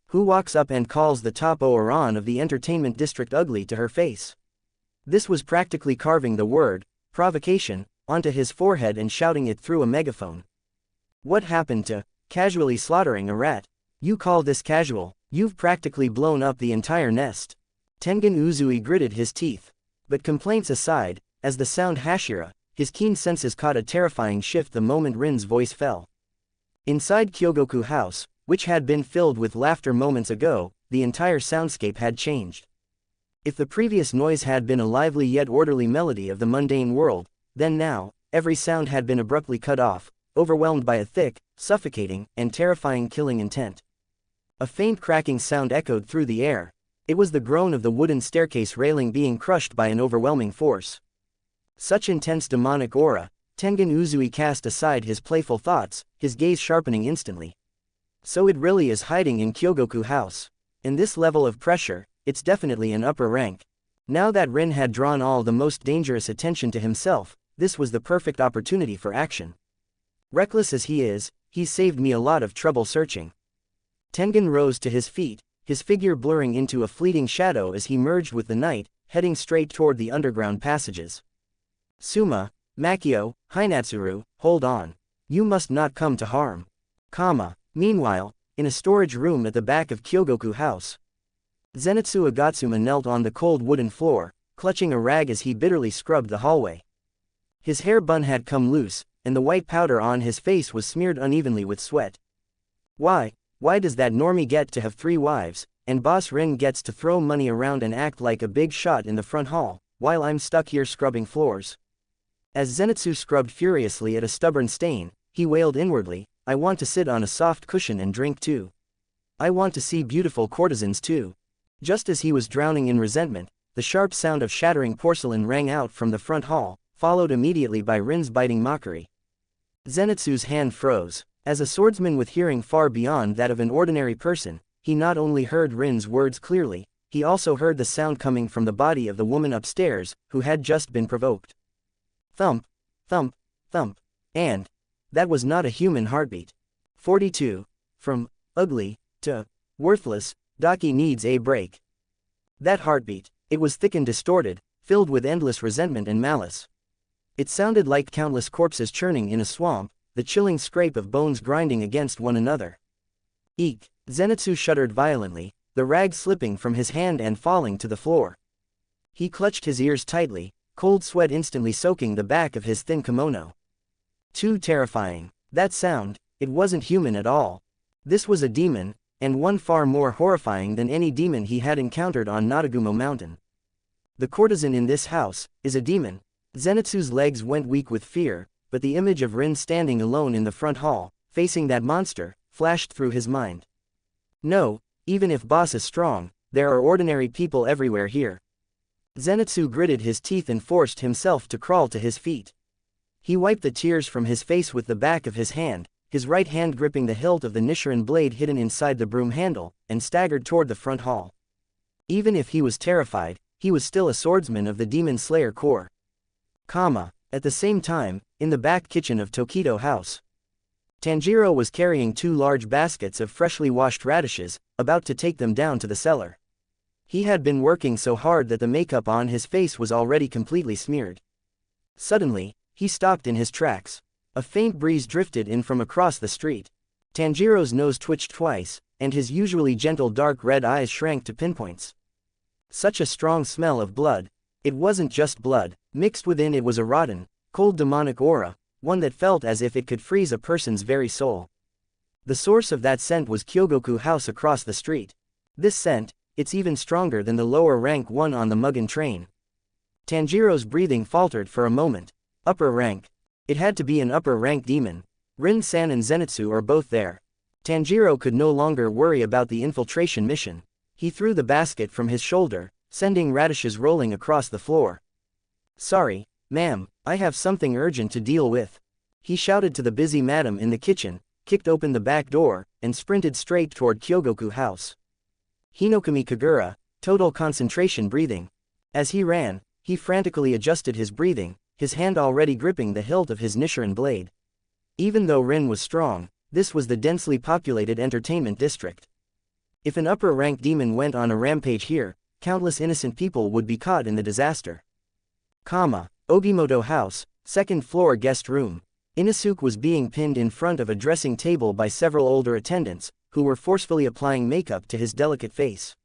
Who walks up and calls the top Oran of the entertainment district ugly to her face? This was practically carving the word, provocation, onto his forehead and shouting it through a megaphone. What happened to casually slaughtering a rat? You call this casual? You've practically blown up the entire nest. Tengen Uzui gritted his teeth. But complaints aside, as the sound Hashira, his keen senses caught a terrifying shift the moment Rin's voice fell. Inside Kyogoku House, which had been filled with laughter moments ago, the entire soundscape had changed. If the previous noise had been a lively yet orderly melody of the mundane world, then now, every sound had been abruptly cut off, overwhelmed by a thick, suffocating, and terrifying killing intent. A faint cracking sound echoed through the air. It was the groan of the wooden staircase railing being crushed by an overwhelming force. Such intense demonic aura, Tengen Uzui cast aside his playful thoughts, his gaze sharpening instantly. So it really is hiding in Kyogoku House. In this level of pressure, it's definitely an upper rank. Now that Rin had drawn all the most dangerous attention to himself, this was the perfect opportunity for action. Reckless as he is, he's saved me a lot of trouble searching. Tengen rose to his feet, his figure blurring into a fleeting shadow as he merged with the night, heading straight toward the underground passages. Suma, Makio, Hinatsuru, hold on. You must not come to harm. Meanwhile, in a storage room at the back of Kyogoku House, Zenitsu Agatsuma knelt on the cold wooden floor, clutching a rag as he bitterly scrubbed the hallway. His hair bun had come loose, and the white powder on his face was smeared unevenly with sweat. Why does that normie get to have 3 wives, and Boss Rin gets to throw money around and act like a big shot in the front hall, while I'm stuck here scrubbing floors? As Zenitsu scrubbed furiously at a stubborn stain, he wailed inwardly, I want to sit on a soft cushion and drink too. I want to see beautiful courtesans too. Just as he was drowning in resentment, the sharp sound of shattering porcelain rang out from the front hall, followed immediately by Rin's biting mockery. Zenitsu's hand froze. As a swordsman with hearing far beyond that of an ordinary person, he not only heard Rin's words clearly, he also heard the sound coming from the body of the woman upstairs, who had just been provoked. Thump, thump, thump. And that was not a human heartbeat. 42. From ugly to worthless, Daki needs a break. That heartbeat, it was thick and distorted, filled with endless resentment and malice. It sounded like countless corpses churning in a swamp, the chilling scrape of bones grinding against one another. Eek! Zenitsu shuddered violently, the rag slipping from his hand and falling to the floor. He clutched his ears tightly, cold sweat instantly soaking the back of his thin kimono. Too terrifying. That sound, it wasn't human at all. This was a demon, and one far more horrifying than any demon he had encountered on Nadagumo Mountain. The courtesan in this house is a demon. Zenitsu's legs went weak with fear, but the image of Rin standing alone in the front hall, facing that monster, flashed through his mind. No, even if boss is strong, there are ordinary people everywhere here. Zenitsu gritted his teeth and forced himself to crawl to his feet. He wiped the tears from his face with the back of his hand, his right hand gripping the hilt of the nichirin blade hidden inside the broom handle, and staggered toward the front hall. Even if he was terrified, he was still a swordsman of the Demon Slayer Corps. At the same time, in the back kitchen of Tokido House, Tanjiro was carrying 2 large baskets of freshly washed radishes, about to take them down to the cellar. He had been working so hard that the makeup on his face was already completely smeared. Suddenly, he stopped in his tracks. A faint breeze drifted in from across the street. Tanjiro's nose twitched twice, and his usually gentle dark red eyes shrank to pinpoints. Such a strong smell of blood. It wasn't just blood, mixed within it was a rotten, cold demonic aura, one that felt as if it could freeze a person's very soul. The source of that scent was Kyogoku House across the street. This scent, it's even stronger than the lower rank one on the Mugen train. Tanjiro's breathing faltered for a moment. Upper rank. It had to be an upper rank demon. Rin-san and Zenitsu are both there. Tanjiro could no longer worry about the infiltration mission. He threw the basket from his shoulder, sending radishes rolling across the floor. Sorry, ma'am, I have something urgent to deal with. He shouted to the busy madam in the kitchen, kicked open the back door, and sprinted straight toward Kyogoku House. Hinokami Kagura, total concentration breathing. As he ran, he frantically adjusted his breathing, his hand already gripping the hilt of his nichirin blade. Even though Rin was strong, this was the densely populated entertainment district. If an upper-rank demon went on a rampage here, countless innocent people would be caught in the disaster. Ogimoto House, 2nd floor guest room. Inosuke was being pinned in front of a dressing table by several older attendants, who were forcefully applying makeup to his delicate face.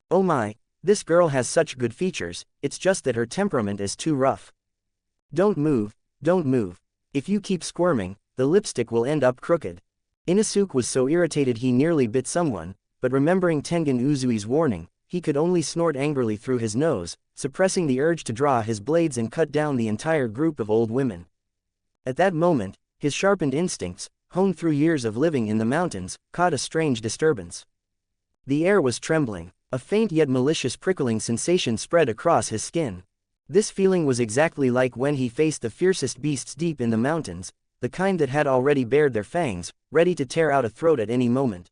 Oh my, this girl has such good features, it's just that her temperament is too rough. Don't move, don't move. If you keep squirming, the lipstick will end up crooked. Inosuke was so irritated he nearly bit someone, but remembering Tengen Uzui's warning, he could only snort angrily through his nose, suppressing the urge to draw his blades and cut down the entire group of old women. At that moment, his sharpened instincts, honed through years of living in the mountains, caught a strange disturbance. The air was trembling, a faint yet malicious prickling sensation spread across his skin. This feeling was exactly like when he faced the fiercest beasts deep in the mountains, the kind that had already bared their fangs, ready to tear out a throat at any moment.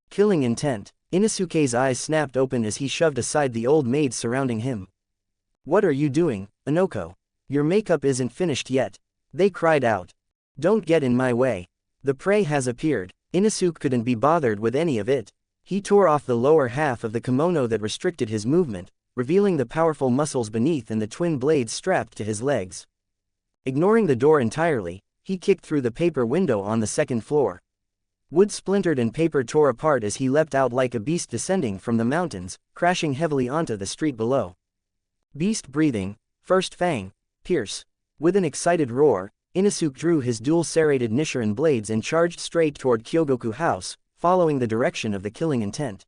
Killing intent. Inosuke's eyes snapped open as he shoved aside the old maids surrounding him. What are you doing, Inoko? Your makeup isn't finished yet. They cried out. Don't get in my way. The prey has appeared. Inosuke couldn't be bothered with any of it. He tore off the lower half of the kimono that restricted his movement, revealing the powerful muscles beneath and the twin blades strapped to his legs. Ignoring the door entirely, he kicked through the paper window on the 2nd floor. Wood splintered and paper tore apart as he leapt out like a beast descending from the mountains, crashing heavily onto the street below. Beast breathing, first fang, pierce. With an excited roar, Inosuke drew his dual serrated nichirin blades and charged straight toward Kyogoku House, following the direction of the killing intent.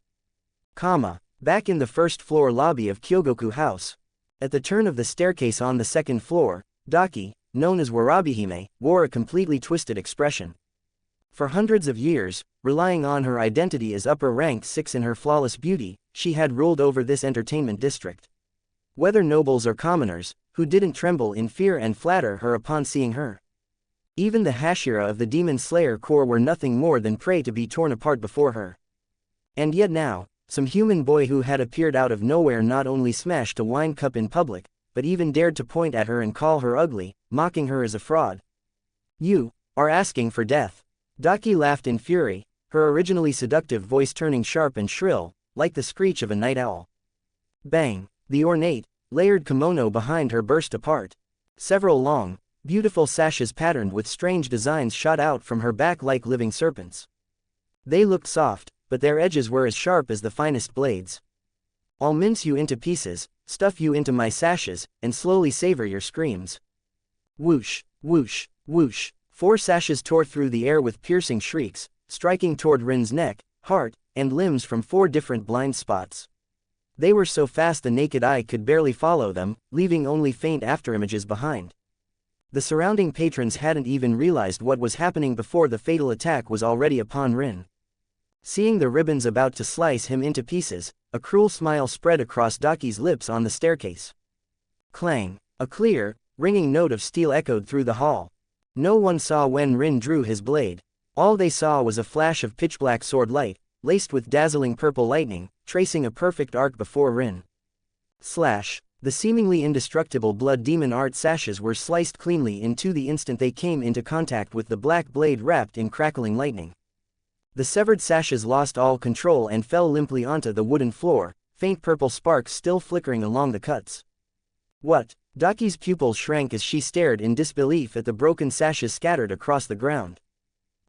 Back in the 1st floor lobby of Kyogoku House. At the turn of the staircase on the 2nd floor, Daki, known as Warabihime, wore a completely twisted expression. For hundreds of years, relying on her identity as upper rank 6 in her flawless beauty, she had ruled over this entertainment district. Whether nobles or commoners, who didn't tremble in fear and flatter her upon seeing her. Even the Hashira of the Demon Slayer Corps were nothing more than prey to be torn apart before her. And yet now, some human boy who had appeared out of nowhere not only smashed a wine cup in public, but even dared to point at her and call her ugly, mocking her as a fraud. You are asking for death. Daki laughed in fury, her originally seductive voice turning sharp and shrill, like the screech of a night owl. Bang! The ornate, layered kimono behind her burst apart. Several long, beautiful sashes patterned with strange designs shot out from her back like living serpents. They looked soft, but their edges were as sharp as the finest blades. I'll mince you into pieces, stuff you into my sashes, and slowly savor your screams. Whoosh, whoosh, whoosh. 4 sashes tore through the air with piercing shrieks, striking toward Rin's neck, heart, and limbs from 4 different blind spots. They were so fast the naked eye could barely follow them, leaving only faint afterimages behind. The surrounding patrons hadn't even realized what was happening before the fatal attack was already upon Rin. Seeing the ribbons about to slice him into pieces, a cruel smile spread across Daki's lips on the staircase. Clang! A clear, ringing note of steel echoed through the hall. No one saw when Rin drew his blade. All they saw was a flash of pitch-black sword light, laced with dazzling purple lightning, tracing a perfect arc before Rin. Slash! The seemingly indestructible blood demon art sashes were sliced cleanly into the instant they came into contact with the black blade wrapped in crackling lightning. The severed sashes lost all control and fell limply onto the wooden floor, faint purple sparks still flickering along the cuts. What? Daki's pupils shrank as she stared in disbelief at the broken sashes scattered across the ground.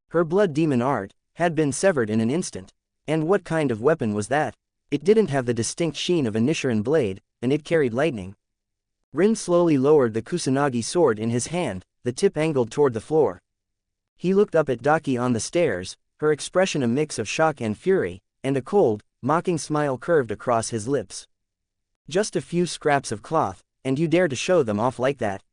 Her blood demon art had been severed in an instant. And what kind of weapon was that? It didn't have the distinct sheen of a nichirin blade, and it carried lightning. Rin slowly lowered the Kusanagi sword in his hand, the tip angled toward the floor. He looked up at Daki on the stairs, her expression a mix of shock and fury, and a cold, mocking smile curved across his lips. Just a few scraps of cloth, and you dare to show them off like that?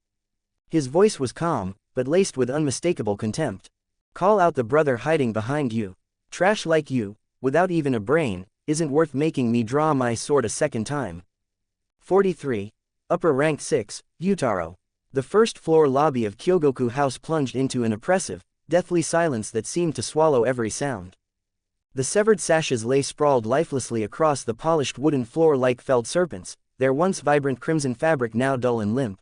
His voice was calm, but laced with unmistakable contempt. Call out the brother hiding behind you. Trash like you, without even a brain, isn't worth making me draw my sword a second time. 43. Upper Rank 6, Yutaro. The first-floor lobby of Kyogoku House plunged into an oppressive, deathly silence that seemed to swallow every sound. The severed sashes lay sprawled lifelessly across the polished wooden floor like felled serpents, their once vibrant crimson fabric now dull and limp.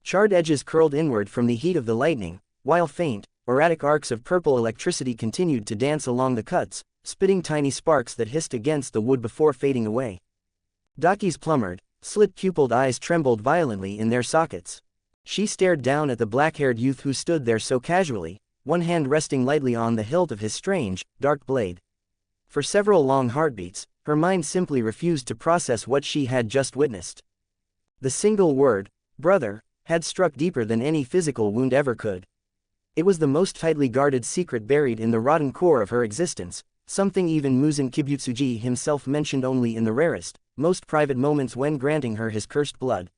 Charred edges curled inward from the heat of the lightning, while faint, erratic arcs of purple electricity continued to dance along the cuts, spitting tiny sparks that hissed against the wood before fading away. Daki's plumbered, slit-pupiled eyes trembled violently in their sockets. She stared down at the black-haired youth who stood there so casually, one hand resting lightly on the hilt of his strange, dark blade. For several long heartbeats, her mind simply refused to process what she had just witnessed. The single word, brother, had struck deeper than any physical wound ever could. It was the most tightly guarded secret buried in the rotten core of her existence, something even Muzan Kibutsuji himself mentioned only in the rarest, most private moments when granting her his cursed blood.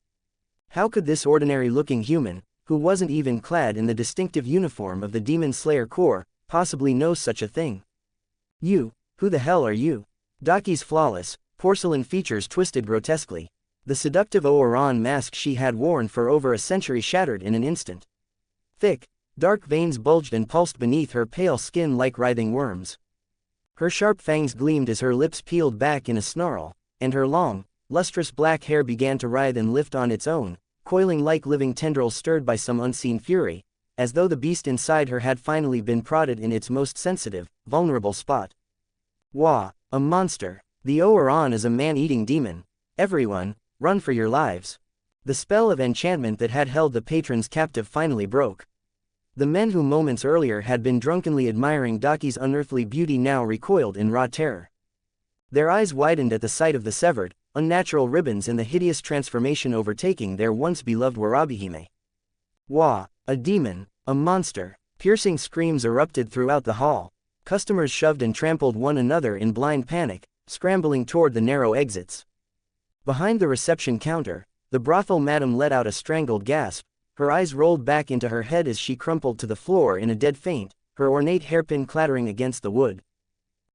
How could this ordinary-looking human, who wasn't even clad in the distinctive uniform of the Demon Slayer Corps, possibly know such a thing? You, who the hell are you? Daki's flawless, porcelain features twisted grotesquely. The seductive Oran mask she had worn for over a century shattered in an instant. Thick, dark veins bulged and pulsed beneath her pale skin like writhing worms. Her sharp fangs gleamed as her lips peeled back in a snarl, and her long, lustrous black hair began to writhe and lift on its own, coiling like living tendrils stirred by some unseen fury, as though the beast inside her had finally been prodded in its most sensitive, vulnerable spot. Wah! A monster! The Oran is a man-eating demon. Everyone, run for your lives. The spell of enchantment that had held the patrons captive finally broke. The men who moments earlier had been drunkenly admiring Daki's unearthly beauty now recoiled in raw terror. Their eyes widened at the sight of the severed, unnatural ribbons and the hideous transformation overtaking their once beloved Warabihime. Wah! A demon, a monster! Piercing screams erupted throughout the hall. Customers shoved and trampled one another in blind panic, scrambling toward the narrow exits. Behind the reception counter, the brothel madam let out a strangled gasp, her eyes rolled back into her head as she crumpled to the floor in a dead faint, her ornate hairpin clattering against the wood.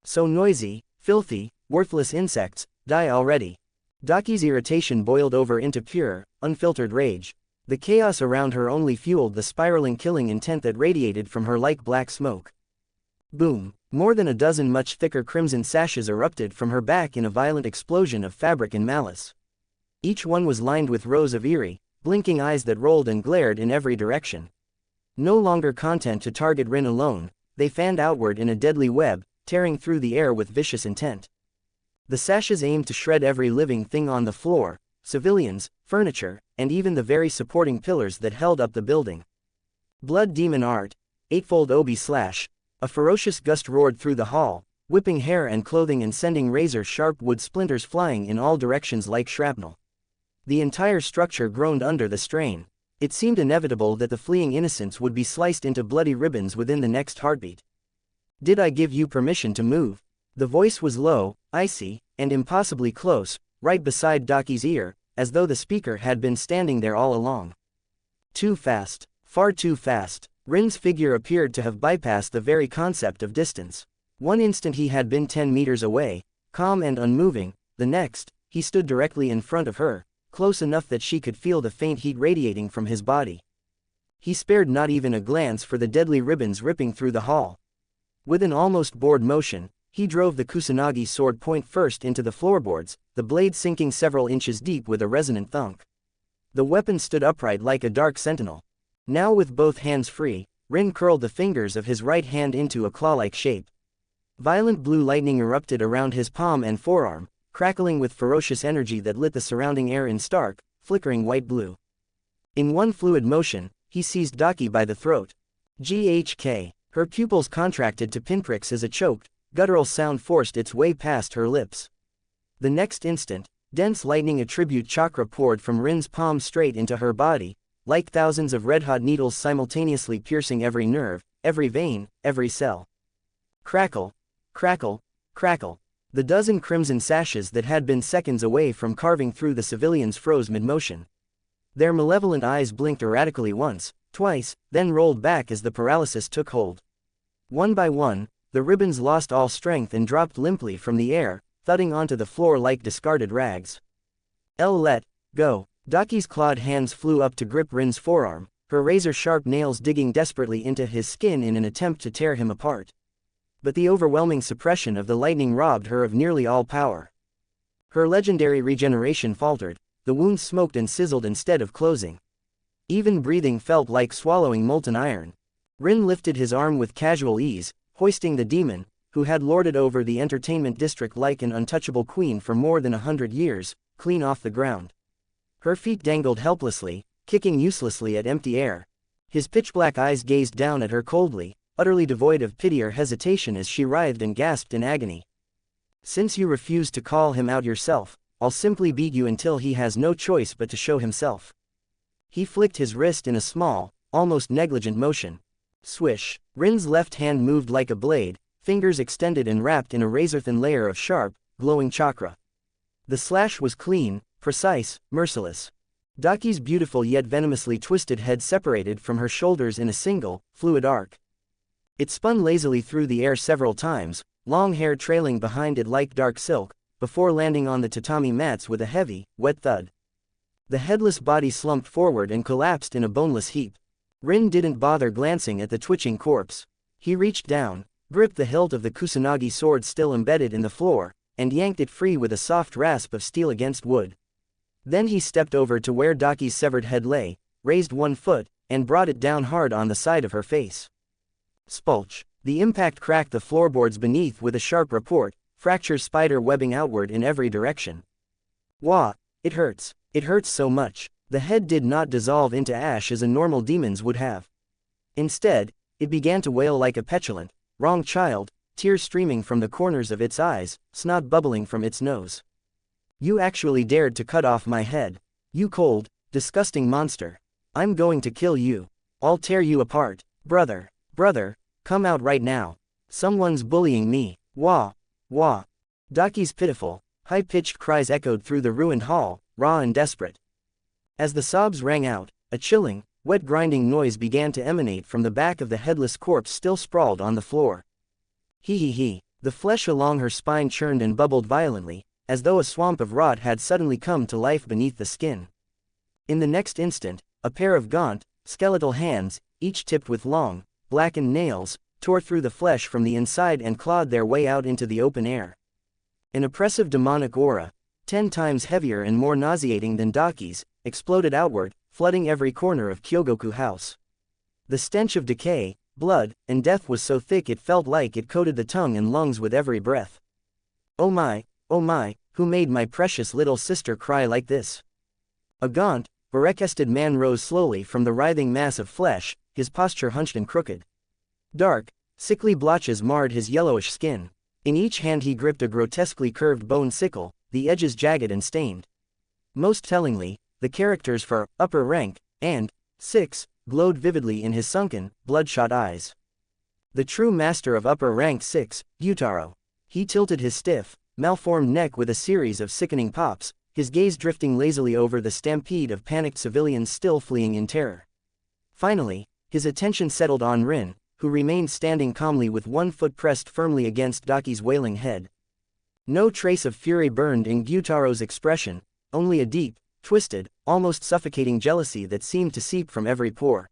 So noisy, filthy, worthless insects, die already. Daki's irritation boiled over into pure, unfiltered rage. The chaos around her only fueled the spiraling killing intent that radiated from her like black smoke. Boom! More than a dozen much thicker crimson sashes erupted from her back in a violent explosion of fabric and malice. Each one was lined with rows of eerie, blinking eyes that rolled and glared in every direction. No longer content to target Rin alone, they fanned outward in a deadly web, tearing through the air with vicious intent. The sashes aimed to shred every living thing on the floor, civilians, furniture, and even the very supporting pillars that held up the building. Blood demon art, eightfold obi slash. A ferocious gust roared through the hall, whipping hair and clothing and sending razor-sharp wood splinters flying in all directions like shrapnel. The entire structure groaned under the strain. It seemed inevitable that the fleeing innocents would be sliced into bloody ribbons within the next heartbeat. "Did I give you permission to move?" The voice was low, icy, and impossibly close, right beside Daki's ear, as though the speaker had been standing there all along. Too fast. Far too fast. Rin's figure appeared to have bypassed the very concept of distance. One instant he had been 10 meters away, calm and unmoving, the next, he stood directly in front of her, close enough that she could feel the faint heat radiating from his body. He spared not even a glance for the deadly ribbons ripping through the hall. With an almost bored motion, he drove the Kusanagi sword point first into the floorboards, the blade sinking several inches deep with a resonant thunk. The weapon stood upright like a dark sentinel. Now with both hands free, Rin curled the fingers of his right hand into a claw-like shape. Violent blue lightning erupted around his palm and forearm, crackling with ferocious energy that lit the surrounding air in stark, flickering white blue. In one fluid motion, he seized Daki by the throat. GHK. Her pupils contracted to pinpricks as a choked, guttural sound forced its way past her lips. The next instant, dense lightning attribute chakra poured from Rin's palm straight into her body, like thousands of red-hot needles simultaneously piercing every nerve, every vein, every cell. Crackle, crackle, crackle. The dozen crimson sashes that had been seconds away from carving through the civilians froze mid-motion. Their malevolent eyes blinked erratically once, twice, then rolled back as the paralysis took hold. One by one, the ribbons lost all strength and dropped limply from the air, thudding onto the floor like discarded rags. Let go. Daki's clawed hands flew up to grip Rin's forearm, her razor-sharp nails digging desperately into his skin in an attempt to tear him apart. But the overwhelming suppression of the lightning robbed her of nearly all power. Her legendary regeneration faltered, the wounds smoked and sizzled instead of closing. Even breathing felt like swallowing molten iron. Rin lifted his arm with casual ease, hoisting the demon, who had lorded over the entertainment district like an untouchable queen for more than 100 years, clean off the ground. Her feet dangled helplessly, kicking uselessly at empty air. His pitch-black eyes gazed down at her coldly, utterly devoid of pity or hesitation as she writhed and gasped in agony. "Since you refuse to call him out yourself, I'll simply beat you until he has no choice but to show himself." He flicked his wrist in a small, almost negligent motion. Swish. Rin's left hand moved like a blade, fingers extended and wrapped in a razor-thin layer of sharp, glowing chakra. The slash was clean, precise, merciless. Daki's beautiful yet venomously twisted head separated from her shoulders in a single, fluid arc. It spun lazily through the air several times, long hair trailing behind it like dark silk, before landing on the tatami mats with a heavy, wet thud. The headless body slumped forward and collapsed in a boneless heap. Rin didn't bother glancing at the twitching corpse. He reached down, gripped the hilt of the Kusanagi sword still embedded in the floor, and yanked it free with a soft rasp of steel against wood. Then he stepped over to where Daki's severed head lay, raised one foot, and brought it down hard on the side of her face. Spulch. The impact cracked the floorboards beneath with a sharp report, fracture spider webbing outward in every direction. Wah! It hurts. It hurts so much. The head did not dissolve into ash as a normal demon's would have. Instead, it began to wail like a petulant, wrong child, tears streaming from the corners of its eyes, snot bubbling from its nose. "You actually dared to cut off my head. You cold, disgusting monster. I'm going to kill you. I'll tear you apart. Brother, brother, come out right now. Someone's bullying me. Wah, wah." Daki's pitiful, high-pitched cries echoed through the ruined hall, raw and desperate. As the sobs rang out, a chilling, wet grinding noise began to emanate from the back of the headless corpse still sprawled on the floor. He. The flesh along her spine churned and bubbled violently, as though a swamp of rot had suddenly come to life beneath the skin. In the next instant, a pair of gaunt, skeletal hands, each tipped with long, blackened nails, tore through the flesh from the inside and clawed their way out into the open air. An oppressive demonic aura, 10 times heavier and more nauseating than Daki's, exploded outward, flooding every corner of Kyogoku House. The stench of decay, blood, and death was so thick it felt like it coated the tongue and lungs with every breath. Oh my, who made my precious little sister cry like this? A gaunt, bare-chested man rose slowly from the writhing mass of flesh, his posture hunched and crooked. Dark, sickly blotches marred his yellowish skin. In each hand he gripped a grotesquely curved bone sickle, the edges jagged and stained. Most tellingly, the characters for upper rank and 6 glowed vividly in his sunken, bloodshot eyes. The true master of upper rank 6, Gyutaro. He tilted his stiff, malformed neck with a series of sickening pops, his gaze drifting lazily over the stampede of panicked civilians still fleeing in terror. Finally, his attention settled on Rin, who remained standing calmly with one foot pressed firmly against Daki's wailing head. No trace of fury burned in Gyutaro's expression, only a deep, twisted, almost suffocating jealousy that seemed to seep from every pore.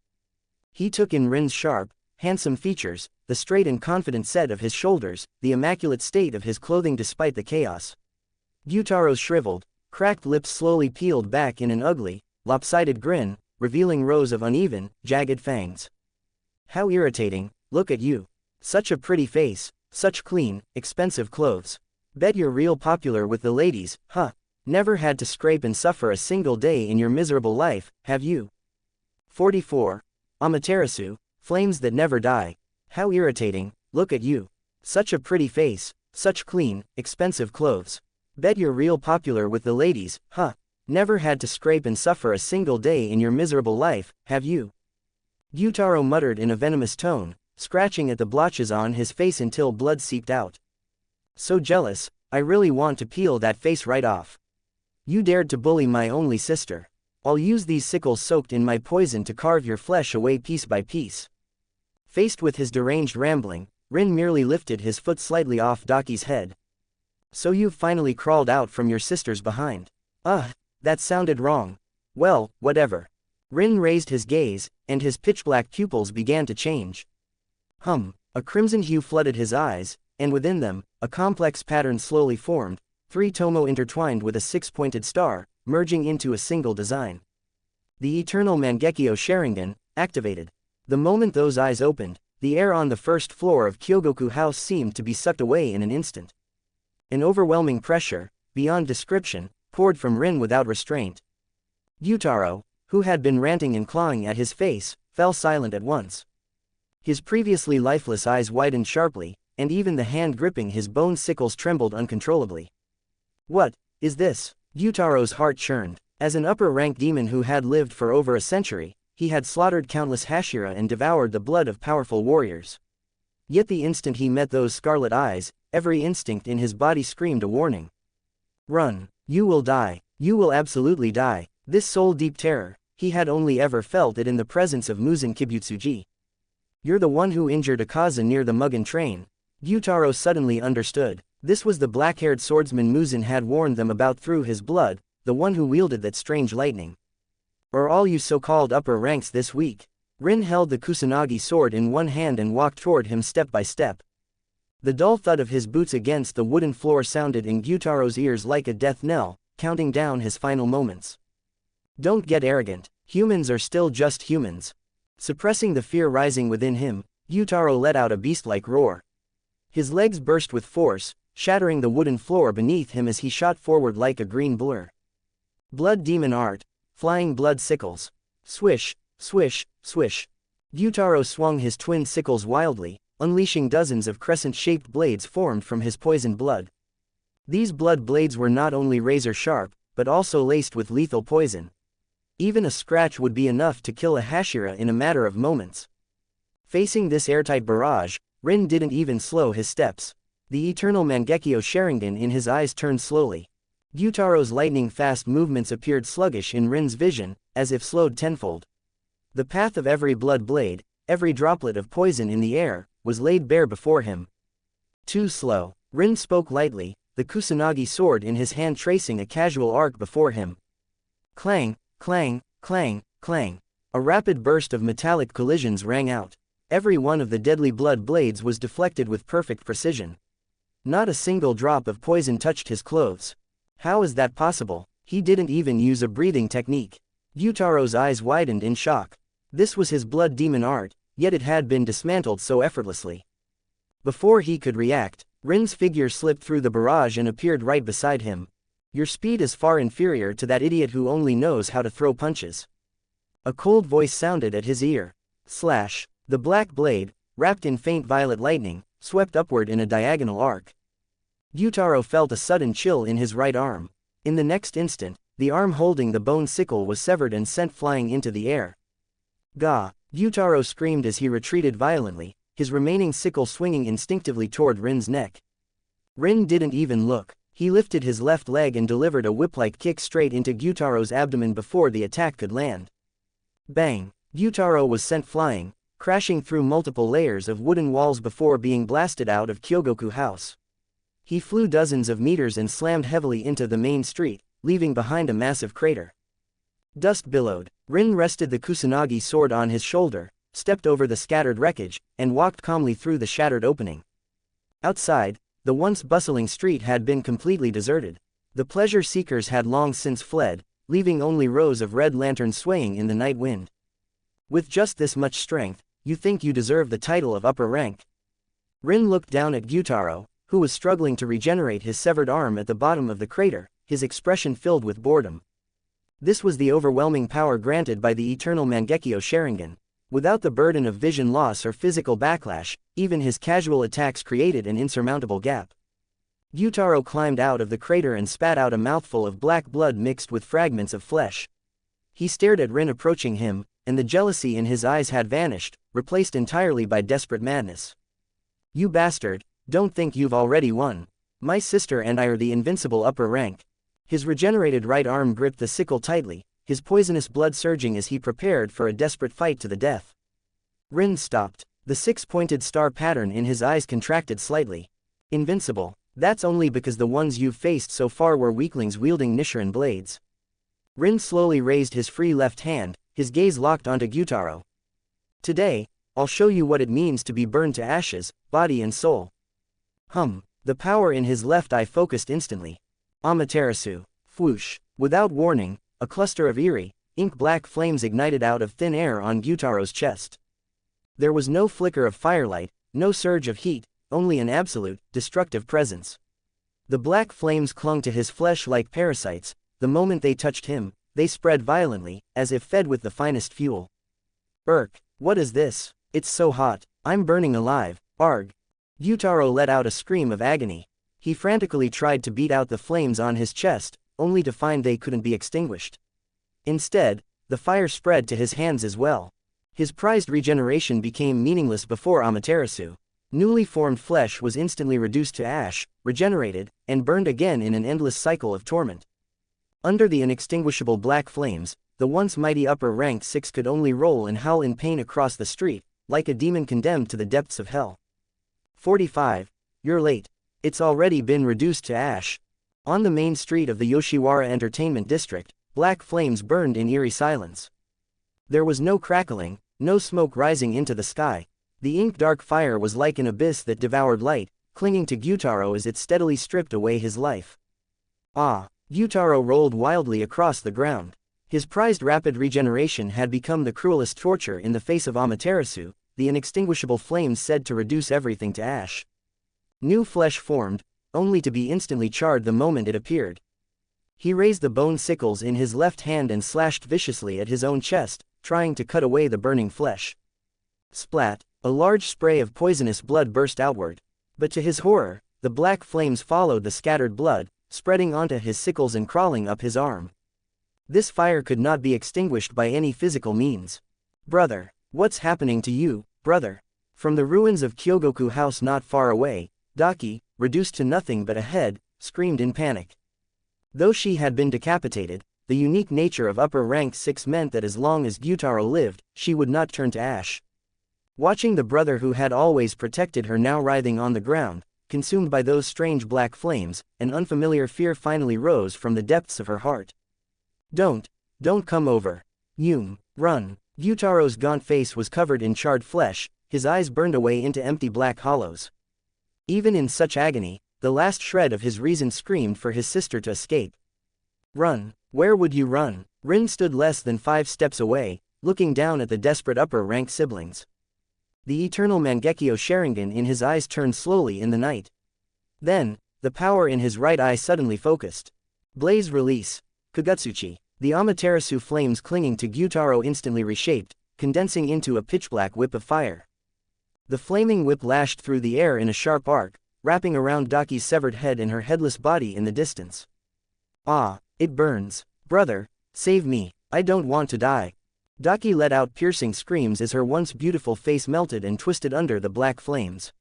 He took in Rin's sharp, handsome features, the straight and confident set of his shoulders, the immaculate state of his clothing despite the chaos. Gyutaro's shriveled, cracked lips slowly peeled back in an ugly, lopsided grin, revealing rows of uneven, jagged fangs. How irritating, look at you. Such a pretty face, such clean, expensive clothes. Bet you're real popular with the ladies, huh? Never had to scrape and suffer a single day in your miserable life, have you? 44. Amaterasu, flames that never die. How irritating, look at you. Such a pretty face, such clean, expensive clothes. Bet you're real popular with the ladies, huh? Never had to scrape and suffer a single day in your miserable life, have you? Gyutaro muttered in a venomous tone, scratching at the blotches on his face until blood seeped out. So jealous, I really want to peel that face right off. You dared to bully my only sister. I'll use these sickles soaked in my poison to carve your flesh away piece by piece. Faced with his deranged rambling, Rin merely lifted his foot slightly off Daki's head. So you've finally crawled out from your sister's behind. That sounded wrong. Well, whatever. Rin raised his gaze, and his pitch-black pupils began to change. A crimson hue flooded his eyes, and within them, a complex pattern slowly formed, 3 tomo intertwined with a 6-pointed star, merging into a single design. The eternal Mangekyo Sharingan, activated. The moment those eyes opened, the air on the first floor of Kyogoku House seemed to be sucked away in an instant. An overwhelming pressure, beyond description, poured from Rin without restraint. Gyutaro, who had been ranting and clawing at his face, fell silent at once. His previously lifeless eyes widened sharply, and even the hand gripping his bone sickles trembled uncontrollably. What is this? Gyutaro's heart churned. As an upper-rank demon who had lived for over a century, he had slaughtered countless Hashira and devoured the blood of powerful warriors. Yet the instant he met those scarlet eyes, every instinct in his body screamed a warning. Run, you will die, you will absolutely die. This soul-deep terror, he had only ever felt it in the presence of Muzan Kibutsuji. You're the one who injured Akaza near the Mugen train. Gyutaro suddenly understood. This was the black-haired swordsman Muzan had warned them about through his blood, the one who wielded that strange lightning. Or all you so-called upper ranks this week. Rin held the Kusanagi sword in one hand and walked toward him step by step. The dull thud of his boots against the wooden floor sounded in Gyutaro's ears like a death knell, counting down his final moments. Don't get arrogant, humans are still just humans. Suppressing the fear rising within him, Gyutaro let out a beast-like roar. His legs burst with force, shattering the wooden floor beneath him as he shot forward like a green blur. Blood demon art, flying blood sickles. Swish, swish, swish. Gyutaro swung his twin sickles wildly, unleashing dozens of crescent-shaped blades formed from his poisoned blood. These blood blades were not only razor-sharp, but also laced with lethal poison. Even a scratch would be enough to kill a Hashira in a matter of moments. Facing this airtight barrage, Rin didn't even slow his steps. The eternal Mangekyo Sharingan in his eyes turned slowly. Gyutaro's lightning-fast movements appeared sluggish in Rin's vision, as if slowed tenfold. The path of every blood blade, every droplet of poison in the air, was laid bare before him. Too slow. Rin spoke lightly, the Kusanagi sword in his hand tracing a casual arc before him. Clang, clang, clang, clang. A rapid burst of metallic collisions rang out. Every one of the deadly blood blades was deflected with perfect precision. Not a single drop of poison touched his clothes. How is that possible? He didn't even use a breathing technique. Gyutaro's eyes widened in shock. This was his blood demon art, yet it had been dismantled so effortlessly. Before he could react, Rin's figure slipped through the barrage and appeared right beside him. Your speed is far inferior to that idiot who only knows how to throw punches. A cold voice sounded at his ear. Slash. The black blade, wrapped in faint violet lightning, swept upward in a diagonal arc. Gyutaro felt a sudden chill in his right arm. In the next instant, the arm holding the bone sickle was severed and sent flying into the air. Gah! Gyutaro screamed as he retreated violently, his remaining sickle swinging instinctively toward Rin's neck. Rin didn't even look. He lifted his left leg and delivered a whip-like kick straight into Gyutaro's abdomen before the attack could land. Bang! Gyutaro was sent flying, crashing through multiple layers of wooden walls before being blasted out of Kyogoku House. He flew dozens of meters and slammed heavily into the main street, leaving behind a massive crater. Dust billowed. Rin rested the Kusanagi sword on his shoulder, stepped over the scattered wreckage, and walked calmly through the shattered opening. Outside, the once bustling street had been completely deserted. The pleasure seekers had long since fled, leaving only rows of red lanterns swaying in the night wind. With just this much strength, you think you deserve the title of upper rank? Rin looked down at Gyutaro, who was struggling to regenerate his severed arm at the bottom of the crater, his expression filled with boredom. This was the overwhelming power granted by the eternal Mangekyou Sharingan. Without the burden of vision loss or physical backlash, even his casual attacks created an insurmountable gap. Gyutaro climbed out of the crater and spat out a mouthful of black blood mixed with fragments of flesh. He stared at Rin approaching him, and the jealousy in his eyes had vanished, replaced entirely by desperate madness. You bastard, don't think you've already won. My sister and I are the invincible upper rank. His regenerated right arm gripped the sickle tightly, his poisonous blood surging as he prepared for a desperate fight to the death. Rin stopped. The six-pointed star pattern in his eyes contracted slightly. Invincible. That's only because the ones you've faced so far were weaklings wielding nichirin blades. Rin slowly raised his free left hand, his gaze locked onto Gyutaro. Today, I'll show you what it means to be burned to ashes, body and soul. The power in his left eye focused instantly. Amaterasu. Whoosh. Without warning, a cluster of eerie, ink-black flames ignited out of thin air on Gyutaro's chest. There was no flicker of firelight, no surge of heat, only an absolute, destructive presence. The black flames clung to his flesh like parasites. The moment they touched him, they spread violently, as if fed with the finest fuel. What is this? It's so hot, I'm burning alive, arg. Gyutaro let out a scream of agony. He frantically tried to beat out the flames on his chest, only to find they couldn't be extinguished. Instead, the fire spread to his hands as well. His prized regeneration became meaningless before Amaterasu. Newly formed flesh was instantly reduced to ash, regenerated, and burned again in an endless cycle of torment. Under the inextinguishable black flames, the once mighty upper rank six could only roll and howl in pain across the street, like a demon condemned to the depths of hell. 45. You're late. It's already been reduced to ash. On the main street of the Yoshiwara Entertainment District, black flames burned in eerie silence. There was no crackling, no smoke rising into the sky. The ink-dark fire was like an abyss that devoured light, clinging to Gyutaro as it steadily stripped away his life. Gyutaro rolled wildly across the ground. His prized rapid regeneration had become the cruelest torture in the face of Amaterasu, the inextinguishable flames said to reduce everything to ash. New flesh formed, only to be instantly charred the moment it appeared. He raised the bone sickles in his left hand and slashed viciously at his own chest, trying to cut away the burning flesh. Splat! A large spray of poisonous blood burst outward. But to his horror, the black flames followed the scattered blood, spreading onto his sickles and crawling up his arm. This fire could not be extinguished by any physical means. Brother, what's happening to you, brother? From the ruins of Kyogoku House not far away, Daki, reduced to nothing but a head, screamed in panic. Though she had been decapitated, the unique nature of upper rank 6 meant that as long as Gyutaro lived, she would not turn to ash. Watching the brother who had always protected her now writhing on the ground, consumed by those strange black flames, an unfamiliar fear finally rose from the depths of her heart. Don't come over. Run. Gyutaro's gaunt face was covered in charred flesh, his eyes burned away into empty black hollows. Even in such agony, the last shred of his reason screamed for his sister to escape. Run. Where would you run? Rin stood less than 5 steps away, looking down at the desperate upper-rank siblings. The eternal Mangekyo Sharingan in his eyes turned slowly in the night. Then, the power in his right eye suddenly focused. Blaze release. Kagutsuchi. The Amaterasu flames clinging to Gyutaro instantly reshaped, condensing into a pitch-black whip of fire. The flaming whip lashed through the air in a sharp arc, wrapping around Daki's severed head and her headless body in the distance. Ah, it burns. Brother, save me, I don't want to die. Daki let out piercing screams as her once beautiful face melted and twisted under the black flames.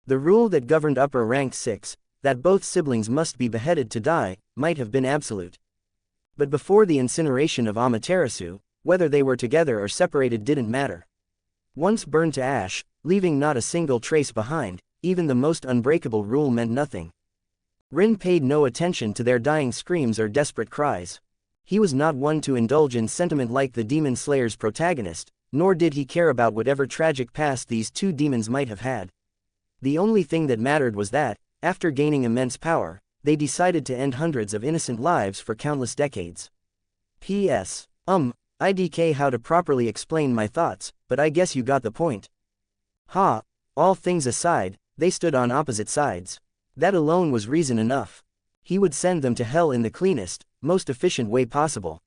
The rule that governed upper rank 6, that both siblings must be beheaded to die, might have been absolute. But before the incineration of Amaterasu, whether they were together or separated didn't matter. Once burned to ash, leaving not a single trace behind, even the most unbreakable rule meant nothing. Rin paid no attention to their dying screams or desperate cries. He was not one to indulge in sentiment like the Demon Slayer's protagonist, nor did he care about whatever tragic past these two demons might have had. The only thing that mattered was that, after gaining immense power, they decided to end hundreds of innocent lives for countless decades. P.S. IDK how to properly explain my thoughts, but I guess you got the point. Ha! All things aside, they stood on opposite sides. That alone was reason enough. He would send them to hell in the cleanest, most efficient way possible.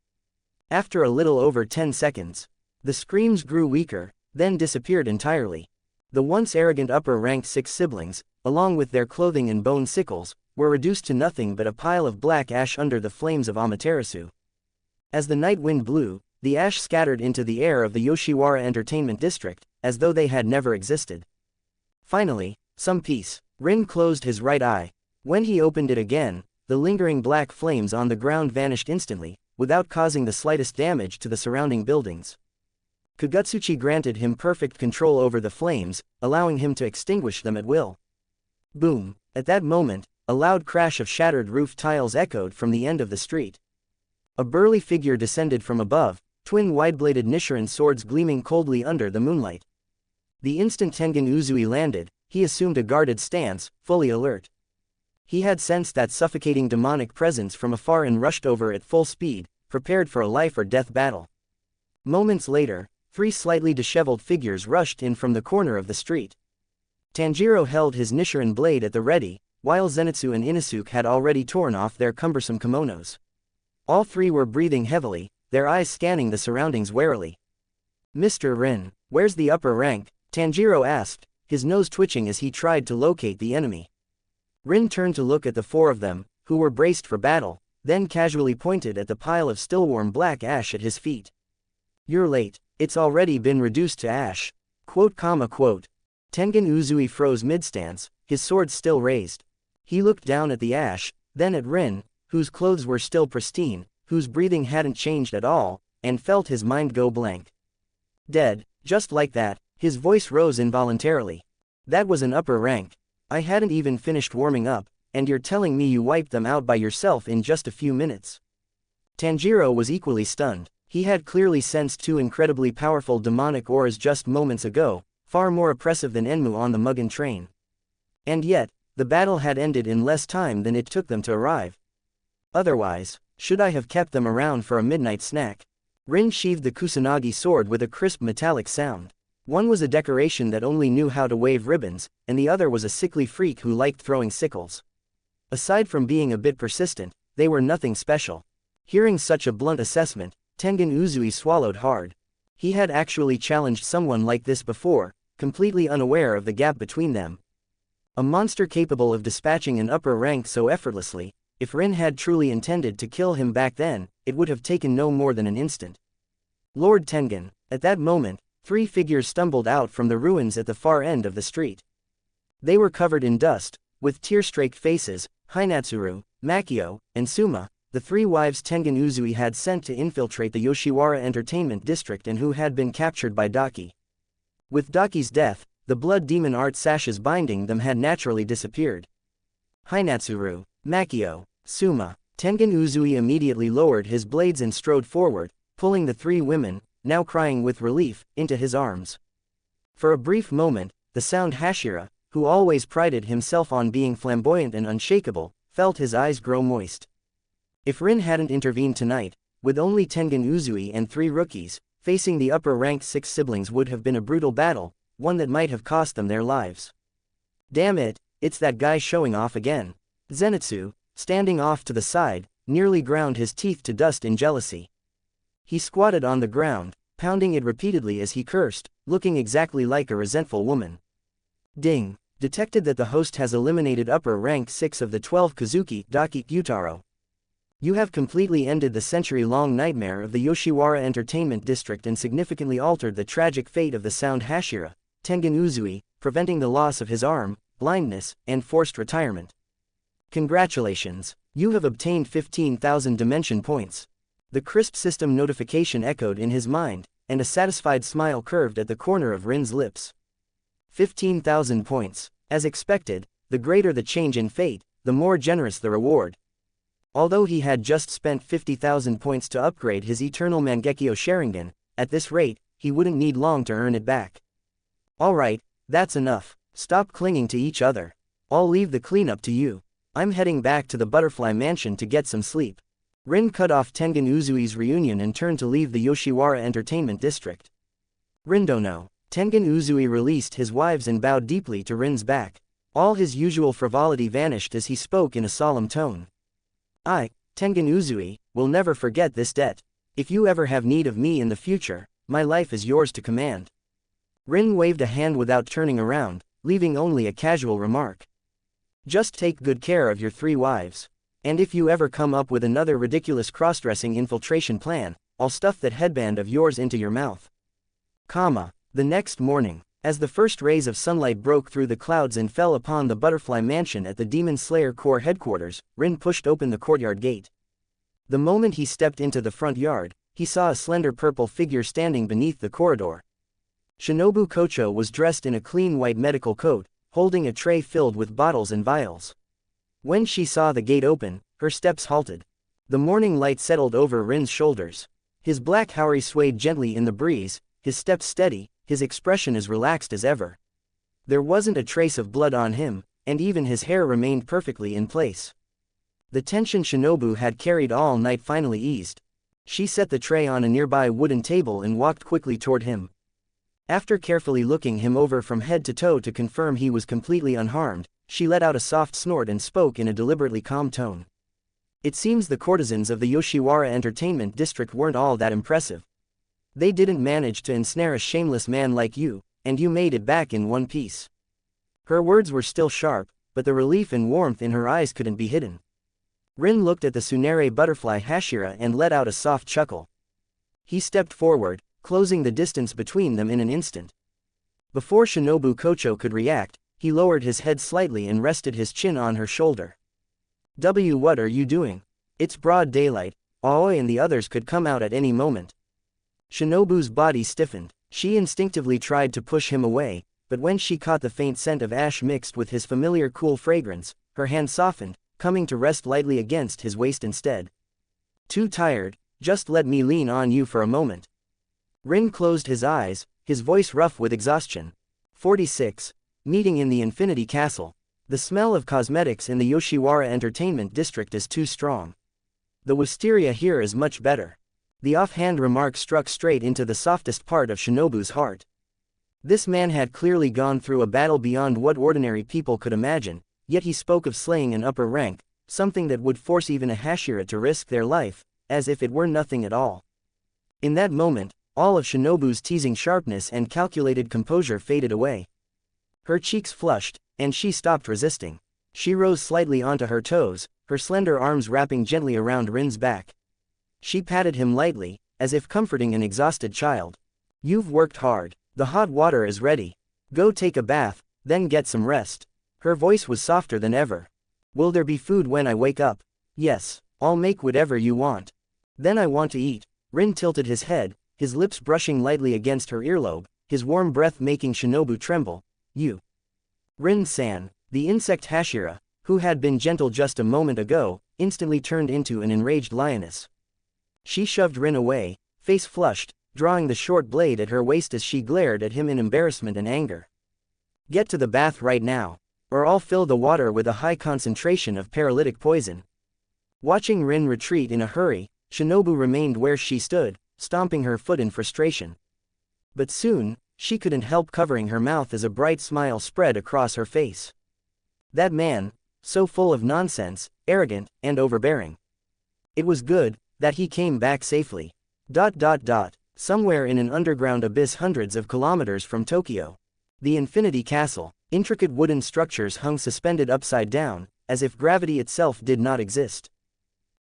After a little over 10 seconds, the screams grew weaker, then disappeared entirely. The once arrogant upper-ranked 6 siblings, along with their clothing and bone sickles, were reduced to nothing but a pile of black ash under the flames of Amaterasu. As the night wind blew, the ash scattered into the air of the Yoshiwara Entertainment District, as though they had never existed. Finally, some peace. Rin closed his right eye. When he opened it again, the lingering black flames on the ground vanished instantly, without causing the slightest damage to the surrounding buildings. Kagutsuchi granted him perfect control over the flames, allowing him to extinguish them at will. Boom! At that moment, a loud crash of shattered roof tiles echoed from the end of the street. A burly figure descended from above, twin wide-bladed nichirin swords gleaming coldly under the moonlight. The instant Tengen Uzui landed, he assumed a guarded stance, fully alert. He had sensed that suffocating demonic presence from afar and rushed over at full speed, prepared for a life-or-death battle. Moments later, 3 slightly disheveled figures rushed in from the corner of the street. Tanjiro held his nichirin blade at the ready, while Zenitsu and Inosuke had already torn off their cumbersome kimonos. All 3 were breathing heavily, their eyes scanning the surroundings warily. "Mr. Rin, where's the upper rank?" Tanjiro asked, his nose twitching as he tried to locate the enemy. Rin turned to look at the 4 of them, who were braced for battle, then casually pointed at the pile of still-warm black ash at his feet. "You're late, it's already been reduced to ash." Tengen Uzui froze mid-stance, his sword still raised. He looked down at the ash, then at Rin, whose clothes were still pristine, whose breathing hadn't changed at all, and felt his mind go blank. "Dead, just like that." His voice rose involuntarily. "That was an upper rank. I hadn't even finished warming up, and you're telling me you wiped them out by yourself in just a few minutes?" Tanjiro was equally stunned. He had clearly sensed 2 incredibly powerful demonic auras just moments ago, far more oppressive than Enmu on the Mugen train. And yet, the battle had ended in less time than it took them to arrive. Otherwise, should I have kept them around for a midnight snack? Rin sheathed the Kusanagi sword with a crisp metallic sound. One was a decoration that only knew how to wave ribbons, and the other was a sickly freak who liked throwing sickles. Aside from being a bit persistent, they were nothing special. Hearing such a blunt assessment, Tengen Uzui swallowed hard. He had actually challenged someone like this before, completely unaware of the gap between them. A monster capable of dispatching an upper rank so effortlessly. If Rin had truly intended to kill him back then, it would have taken no more than an instant. Lord Tengen. At that moment, 3 figures stumbled out from the ruins at the far end of the street. They were covered in dust, with tear-streaked faces. Hinatsuru, Makio, and Suma, the three wives Tengen Uzui had sent to infiltrate the Yoshiwara entertainment district and who had been captured by Daki. With Daki's death, the blood demon art sashes binding them had naturally disappeared. Hinatsuru, Makio, Suma, Tengen Uzui immediately lowered his blades and strode forward, pulling the three women, now crying with relief, into his arms. For a brief moment, the sound Hashira, who always prided himself on being flamboyant and unshakable, felt his eyes grow moist. If Rin hadn't intervened tonight, with only Tengen Uzui and three rookies, facing the upper-ranked 6 siblings would have been a brutal battle, one that might have cost them their lives. Damn it, it's that guy showing off again. Zenitsu, standing off to the side, nearly ground his teeth to dust in jealousy. He squatted on the ground, pounding it repeatedly as he cursed, looking exactly like a resentful woman. Ding. Detected that the host has eliminated upper-ranked 6 of the 12 Kazuki Daki Gyutaro. You have completely ended the century-long nightmare of the Yoshiwara Entertainment District and significantly altered the tragic fate of the sound Hashira, Tengen Uzui, preventing the loss of his arm, blindness, and forced retirement. Congratulations. You have obtained 15,000 dimension points. The crisp system notification echoed in his mind, and a satisfied smile curved at the corner of Rin's lips. 15,000 points. As expected, the greater the change in fate, the more generous the reward. Although he had just spent 50,000 points to upgrade his eternal Mangekyo Sharingan, at this rate, he wouldn't need long to earn it back. Alright, that's enough. Stop clinging to each other. I'll leave the cleanup to you. I'm heading back to the Butterfly Mansion to get some sleep. Rin cut off Tengen Uzui's reunion and turned to leave the Yoshiwara Entertainment District. Rindono. Tengen Uzui released his wives and bowed deeply to Rin's back. All his usual frivolity vanished as he spoke in a solemn tone. I, Tengen Uzui, will never forget this debt. If you ever have need of me in the future, my life is yours to command. Rin waved a hand without turning around, leaving only a casual remark. Just take good care of your three wives. And if you ever come up with another ridiculous cross-dressing infiltration plan, I'll stuff that headband of yours into your mouth. The next morning, as the first rays of sunlight broke through the clouds and fell upon the Butterfly Mansion at the Demon Slayer Corps headquarters, Rin pushed open the courtyard gate. The moment he stepped into the front yard, he saw a slender purple figure standing beneath the corridor. Shinobu Kocho was dressed in a clean white medical coat, holding a tray filled with bottles and vials. When she saw the gate open, her steps halted. The morning light settled over Rin's shoulders. His black haori swayed gently in the breeze, his steps steady, his expression as relaxed as ever. There wasn't a trace of blood on him, and even his hair remained perfectly in place. The tension Shinobu had carried all night finally eased. She set the tray on a nearby wooden table and walked quickly toward him. After carefully looking him over from head to toe to confirm he was completely unharmed, she let out a soft snort and spoke in a deliberately calm tone. It seems the courtesans of the Yoshiwara Entertainment District weren't all that impressive. They didn't manage to ensnare a shameless man like you, and you made it back in one piece. Her words were still sharp, but the relief and warmth in her eyes couldn't be hidden. Rin looked at the Tsunere butterfly Hashira and let out a soft chuckle. He stepped forward, closing the distance between them in an instant. Before Shinobu Kocho could react, he lowered his head slightly and rested his chin on her shoulder. What are you doing? It's broad daylight, Aoi and the others could come out at any moment. Shinobu's body stiffened. She instinctively tried to push him away, but when she caught the faint scent of ash mixed with his familiar cool fragrance, her hand softened, coming to rest lightly against his waist instead. Too tired, just let me lean on you for a moment. Rin closed his eyes, his voice rough with exhaustion. 46. Meeting in the Infinity Castle. The smell of cosmetics in the Yoshiwara Entertainment District is too strong. The wisteria here is much better. The offhand remark struck straight into the softest part of Shinobu's heart. This man had clearly gone through a battle beyond what ordinary people could imagine, yet he spoke of slaying an upper rank, something that would force even a Hashira to risk their life, as if it were nothing at all. In that moment, all of Shinobu's teasing sharpness and calculated composure faded away. Her cheeks flushed, and she stopped resisting. She rose slightly onto her toes, her slender arms wrapping gently around Rin's back. She patted him lightly, as if comforting an exhausted child. You've worked hard. The hot water is ready. Go take a bath, then get some rest. Her voice was softer than ever. Will there be food when I wake up? Yes. I'll make whatever you want. Then I want to eat. Rin tilted his head, his lips brushing lightly against her earlobe, his warm breath making Shinobu tremble. You. Rin-san, the insect Hashira, who had been gentle just a moment ago, instantly turned into an enraged lioness. She shoved Rin away, face flushed, drawing the short blade at her waist as she glared at him in embarrassment and anger. Get to the bath right now, or I'll fill the water with a high concentration of paralytic poison. Watching Rin retreat in a hurry, Shinobu remained where she stood, stomping her foot in frustration. But soon, she couldn't help covering her mouth as a bright smile spread across her face. That man, so full of nonsense, arrogant, and overbearing. It was good that he came back safely. Somewhere in an underground abyss hundreds of kilometers from Tokyo. The Infinity Castle, intricate wooden structures hung suspended upside down, as if gravity itself did not exist.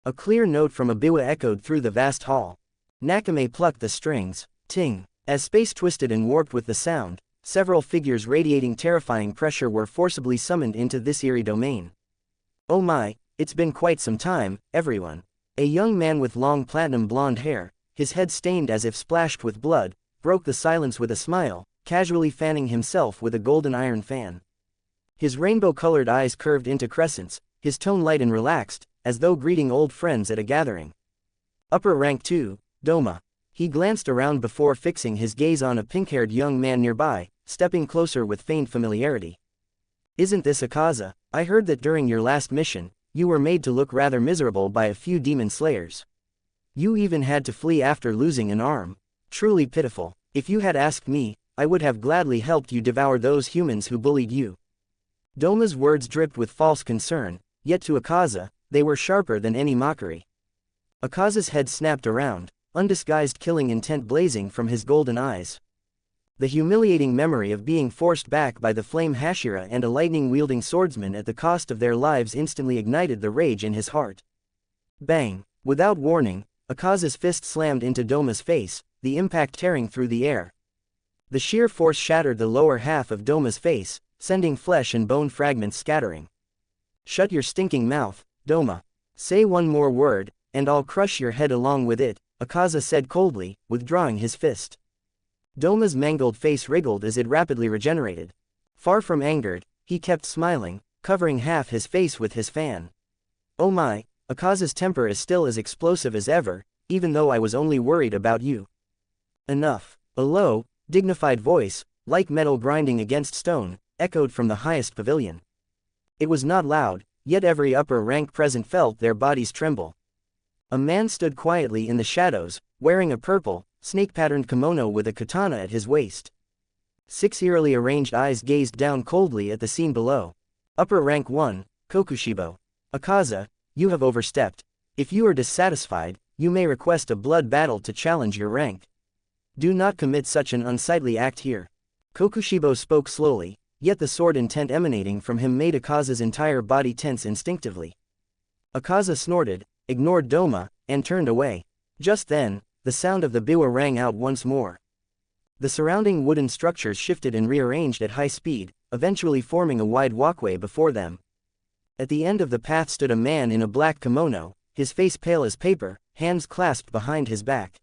A clear note from a biwa echoed through the vast hall. Nakame plucked the strings, ting. As space twisted and warped with the sound, several figures radiating terrifying pressure were forcibly summoned into this eerie domain. Oh my, it's been quite some time, everyone. A young man with long platinum blonde hair, his head stained as if splashed with blood, broke the silence with a smile, casually fanning himself with a golden iron fan. His rainbow-colored eyes curved into crescents, his tone light and relaxed, as though greeting old friends at a gathering. Upper rank 2, Doma. He glanced around before fixing his gaze on a pink-haired young man nearby, stepping closer with feigned familiarity. Isn't this Akaza? I heard that during your last mission, you were made to look rather miserable by a few demon slayers. You even had to flee after losing an arm. Truly pitiful. If you had asked me, I would have gladly helped you devour those humans who bullied you. Doma's words dripped with false concern, yet to Akaza, they were sharper than any mockery. Akaza's head snapped around, undisguised killing intent blazing from his golden eyes. The humiliating memory of being forced back by the flame Hashira and a lightning-wielding swordsman at the cost of their lives instantly ignited the rage in his heart. Bang! Without warning, Akaza's fist slammed into Doma's face, the impact tearing through the air. The sheer force shattered the lower half of Doma's face, sending flesh and bone fragments scattering. Shut your stinking mouth, Doma. Say one more word, and I'll crush your head along with it, Akaza said coldly, withdrawing his fist. Doma's mangled face wriggled as it rapidly regenerated. Far from angered, he kept smiling, covering half his face with his fan. Oh my, Akaza's temper is still as explosive as ever, even though I was only worried about you. Enough. A low, dignified voice, like metal grinding against stone, echoed from the highest pavilion. It was not loud, yet every upper rank present felt their bodies tremble. A man stood quietly in the shadows, wearing a purple, snake-patterned kimono with a katana at his waist. 6 eerily arranged eyes gazed down coldly at the scene below. Upper rank 1, Kokushibo. Akaza, you have overstepped. If you are dissatisfied, you may request a blood battle to challenge your rank. Do not commit such an unsightly act here. Kokushibo spoke slowly, yet the sword intent emanating from him made Akaza's entire body tense instinctively. Akaza snorted, ignored Doma, and turned away. Just then, the sound of the biwa rang out once more. The surrounding wooden structures shifted and rearranged at high speed, eventually forming a wide walkway before them. At the end of the path stood a man in a black kimono, his face pale as paper, hands clasped behind his back.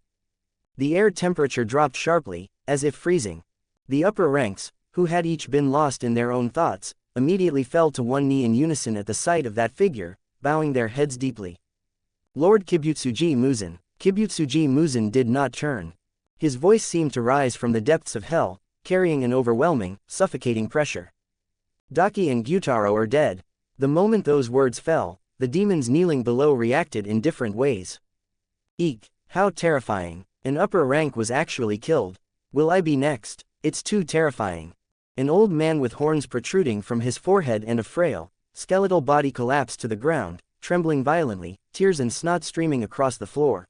The air temperature dropped sharply, as if freezing. The upper ranks, who had each been lost in their own thoughts, immediately fell to one knee in unison at the sight of that figure, bowing their heads deeply. Lord Kibutsuji Muzan. Kibutsuji Muzan did not turn. His voice seemed to rise from the depths of hell, carrying an overwhelming, suffocating pressure. Daki and Gyutaro are dead. The moment those words fell, the demons kneeling below reacted in different ways. Eek, how terrifying. An upper rank was actually killed. Will I be next? It's too terrifying. An old man with horns protruding from his forehead and a frail, skeletal body collapsed to the ground, trembling violently, tears and snot streaming across the floor.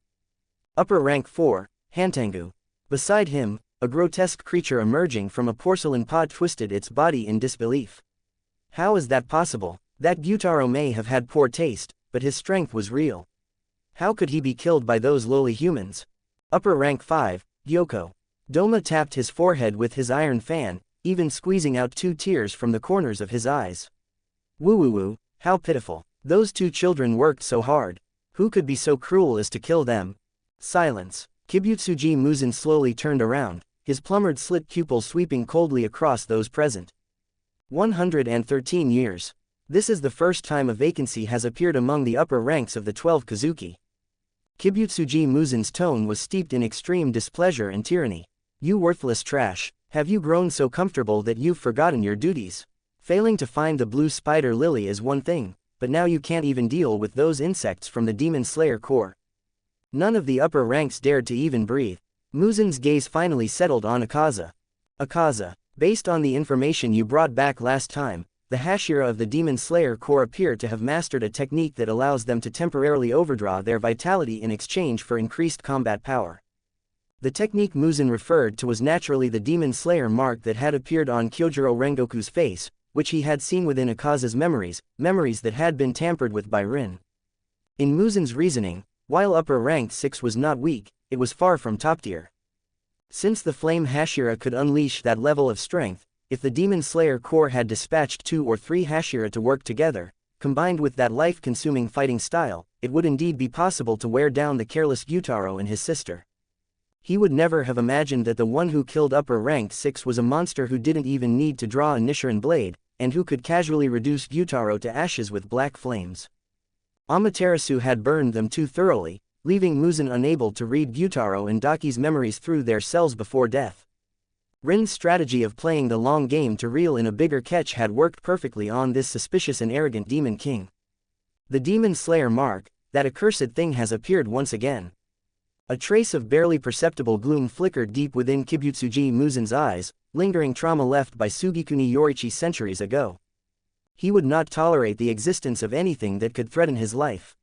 Upper rank 4, Hantangu. Beside him, a grotesque creature emerging from a porcelain pot twisted its body in disbelief. How is that possible? That Gyutaro may have had poor taste, but his strength was real. How could he be killed by those lowly humans? Upper rank 5, Gyoko. Doma tapped his forehead with his iron fan, even squeezing out 2 tears from the corners of his eyes. Woo, how pitiful. Those 2 children worked so hard. Who could be so cruel as to kill them? Silence. Kibutsuji Muzan slowly turned around, his plumbered slit pupils sweeping coldly across those present. 113 years. This is the first time a vacancy has appeared among the upper ranks of the 12 Kazuki. Kibutsuji Muzan's tone was steeped in extreme displeasure and tyranny. You worthless trash, have you grown so comfortable that you've forgotten your duties? Failing to find the blue spider lily is one thing, but now you can't even deal with those insects from the Demon Slayer Corps. None of the upper ranks dared to even breathe. Muzan's gaze finally settled on Akaza. Akaza, based on the information you brought back last time, the Hashira of the Demon Slayer Corps appear to have mastered a technique that allows them to temporarily overdraw their vitality in exchange for increased combat power. The technique Muzan referred to was naturally the Demon Slayer mark that had appeared on Kyojuro Rengoku's face, which he had seen within Akaza's memories that had been tampered with by Rin. In Muzan's reasoning, while upper rank 6 was not weak, it was far from top tier. Since the Flame Hashira could unleash that level of strength, if the Demon Slayer Corps had dispatched 2 or 3 Hashira to work together, combined with that life-consuming fighting style, it would indeed be possible to wear down the careless Gyutaro and his sister. He would never have imagined that the one who killed upper rank 6 was a monster who didn't even need to draw a nichirin blade, and who could casually reduce Gyutaro to ashes with black flames. Amaterasu had burned them too thoroughly, leaving Muzan unable to read Gyutaro and Daki's memories through their cells before death. Rin's strategy of playing the long game to reel in a bigger catch had worked perfectly on this suspicious and arrogant Demon King. The Demon Slayer mark, that accursed thing has appeared once again. A trace of barely perceptible gloom flickered deep within Kibutsuji Muzan's eyes, lingering trauma left by Sugikuni Yorichi centuries ago. He would not tolerate the existence of anything that could threaten his life.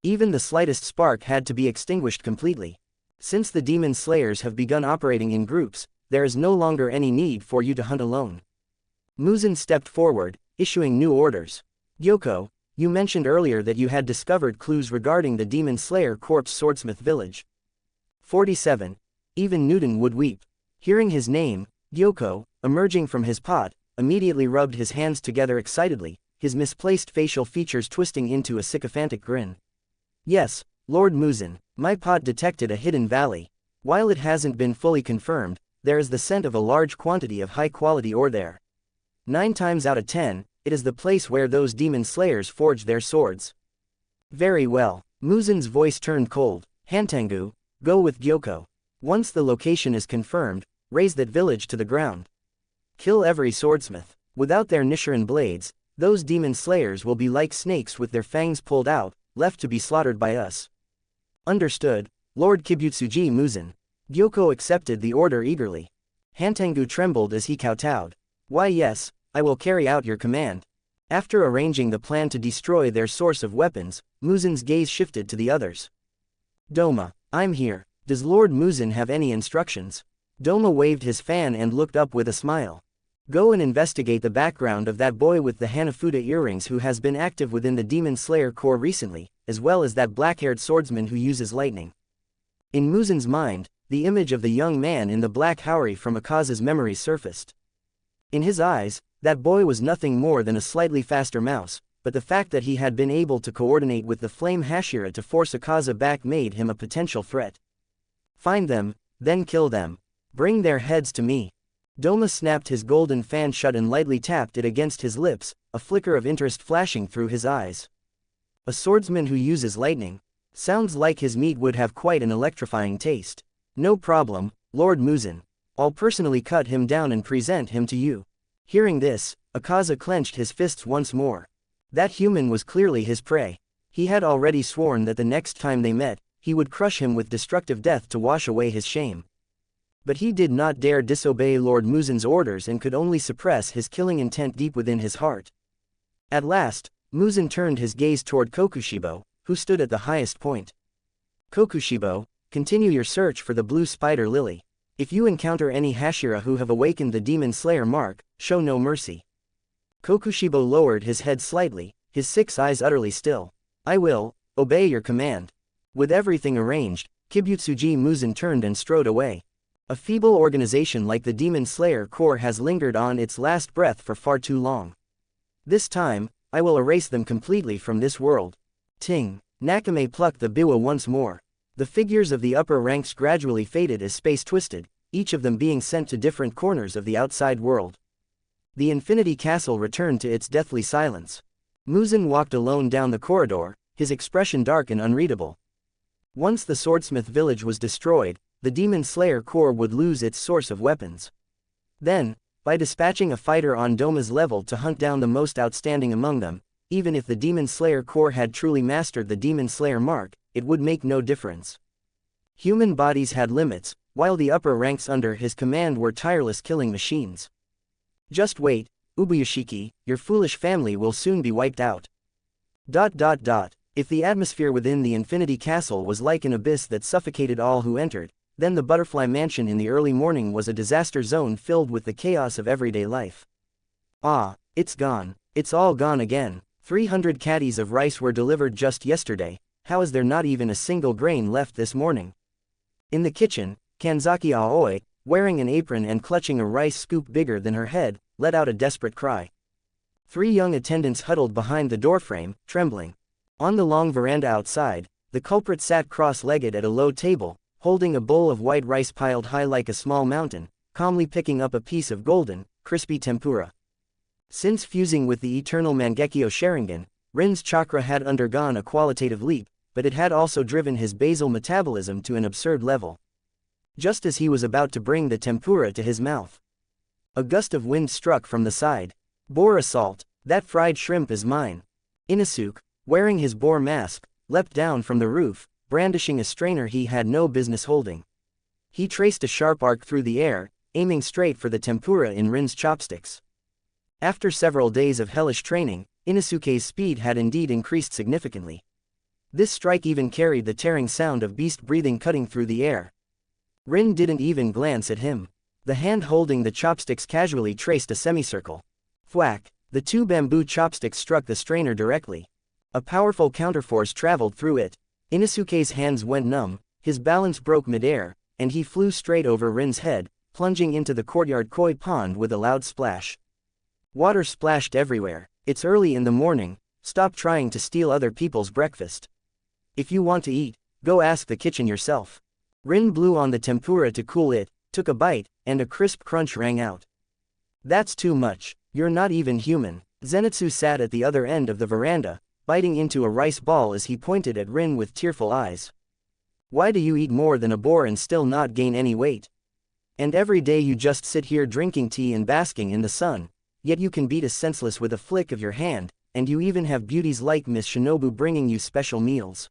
Even the slightest spark had to be extinguished completely. Since the Demon Slayers have begun operating in groups, there is no longer any need for you to hunt alone. Muzan stepped forward, issuing new orders. Gyoko, you mentioned earlier that you had discovered clues regarding the Demon Slayer Corps Swordsmith Village. 47. Even Newton would weep. Hearing his name, Gyoko, emerging from his pot, immediately rubbed his hands together excitedly, his misplaced facial features twisting into a sycophantic grin. Yes, Lord Muzan, my pot detected a hidden valley. While it hasn't been fully confirmed, there is the scent of a large quantity of high-quality ore there. 9 times out of 10, it is the place where those demon slayers forged their swords. Very well. Muzan's voice turned cold. Hantengu, go with Gyoko. Once the location is confirmed, raze that village to the ground. Kill every swordsmith. Without their nichirin blades, those demon slayers will be like snakes with their fangs pulled out, left to be slaughtered by us. Understood, Lord Kibutsuji Muzan. Gyoko accepted the order eagerly. Hantengu trembled as he kowtowed. Why yes, I will carry out your command. After arranging the plan to destroy their source of weapons, Muzan's gaze shifted to the others. Doma, I'm here. Does Lord Muzan have any instructions? Doma waved his fan and looked up with a smile. Go and investigate the background of that boy with the Hanafuda earrings who has been active within the Demon Slayer Corps recently, as well as that black-haired swordsman who uses lightning. In Muzan's mind, the image of the young man in the black houri from Akaza's memories surfaced. In his eyes, that boy was nothing more than a slightly faster mouse, but the fact that he had been able to coordinate with the Flame Hashira to force Akaza back made him a potential threat. Find them, then kill them. Bring their heads to me. Doma snapped his golden fan shut and lightly tapped it against his lips, a flicker of interest flashing through his eyes. A swordsman who uses lightning. Sounds like his meat would have quite an electrifying taste. No problem, Lord Muzan. I'll personally cut him down and present him to you. Hearing this, Akaza clenched his fists once more. That human was clearly his prey. He had already sworn that the next time they met, he would crush him with destructive death to wash away his shame. But he did not dare disobey Lord Muzan's orders and could only suppress his killing intent deep within his heart. At last, Muzan turned his gaze toward Kokushibo, who stood at the highest point. Kokushibo, continue your search for the blue spider lily. If you encounter any Hashira who have awakened the Demon Slayer mark, show no mercy. Kokushibo lowered his head slightly, his 6 eyes utterly still. I will obey your command. With everything arranged, Kibutsuji Muzan turned and strode away. A feeble organization like the Demon Slayer Corps has lingered on its last breath for far too long. This time, I will erase them completely from this world. Ting. Nakame plucked the biwa once more. The figures of the upper ranks gradually faded as space twisted, each of them being sent to different corners of the outside world. The Infinity Castle returned to its deathly silence. Muzan walked alone down the corridor, his expression dark and unreadable. Once the Swordsmith village was destroyed, the Demon Slayer Corps would lose its source of weapons. Then, by dispatching a fighter on Doma's level to hunt down the most outstanding among them, even if the Demon Slayer Corps had truly mastered the Demon Slayer mark, it would make no difference. Human bodies had limits, while the upper ranks under his command were tireless killing machines. Just wait, Ubuyashiki, your foolish family will soon be wiped out. If the atmosphere within the Infinity Castle was like an abyss that suffocated all who entered, then the Butterfly Mansion in the early morning was a disaster zone filled with the chaos of everyday life. Ah, it's gone. It's all gone again. 300 caddies of rice were delivered just yesterday. How is there not even a single grain left this morning? In the kitchen, Kanzaki Aoi, wearing an apron and clutching a rice scoop bigger than her head, let out a desperate cry. 3 young attendants huddled behind the doorframe, trembling. On the long veranda outside, the culprit sat cross-legged at a low table, holding a bowl of white rice piled high like a small mountain, calmly picking up a piece of golden, crispy tempura. Since fusing with the eternal Mangekyo Sharingan, Rin's chakra had undergone a qualitative leap, but it had also driven his basal metabolism to an absurd level. Just as he was about to bring the tempura to his mouth, a gust of wind struck from the side. Boar assault, that fried shrimp is mine. Inosuke, wearing his boar mask, leapt down from the roof, brandishing a strainer he had no business holding. He traced a sharp arc through the air, aiming straight for the tempura in Rin's chopsticks. After several days of hellish training, Inosuke's speed had indeed increased significantly. This strike even carried the tearing sound of beast breathing cutting through the air. Rin didn't even glance at him. The hand holding the chopsticks casually traced a semicircle. Thwack! The 2 bamboo chopsticks struck the strainer directly. A powerful counterforce traveled through it. Inosuke's hands went numb, his balance broke midair, and he flew straight over Rin's head, plunging into the courtyard koi pond with a loud splash. Water splashed everywhere. It's early in the morning, stop trying to steal other people's breakfast. If you want to eat, go ask the kitchen yourself. Rin blew on the tempura to cool it, took a bite, and a crisp crunch rang out. That's too much, you're not even human. Zenitsu sat at the other end of the veranda, biting into a rice ball as he pointed at Rin with tearful eyes. Why do you eat more than a boar and still not gain any weight? And every day you just sit here drinking tea and basking in the sun, yet you can beat us senseless with a flick of your hand, and you even have beauties like Miss Shinobu bringing you special meals.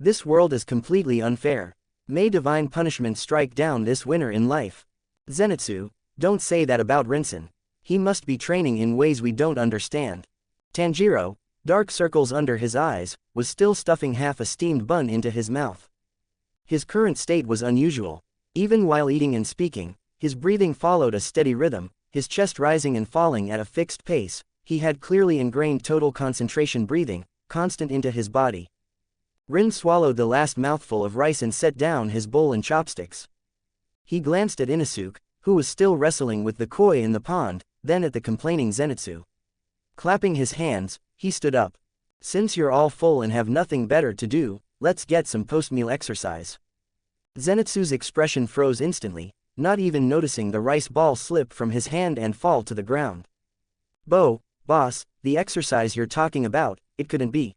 This world is completely unfair. May divine punishment strike down this winner in life. Zenitsu, don't say that about Rinsen. He must be training in ways we don't understand. Tanjiro, dark circles under his eyes, was still stuffing half a steamed bun into his mouth. His current state was unusual. Even while eating and speaking, his breathing followed a steady rhythm, his chest rising and falling at a fixed pace. He had clearly ingrained total concentration breathing, constant into his body. Rin swallowed the last mouthful of rice and set down his bowl and chopsticks. He glanced at Inosuke, who was still wrestling with the koi in the pond, then at the complaining Zenitsu. Clapping his hands, he stood up. Since you're all full and have nothing better to do, let's get some post-meal exercise. Zenitsu's expression froze instantly, not even noticing the rice ball slip from his hand and fall to the ground. Boss, the exercise you're talking about, it couldn't be.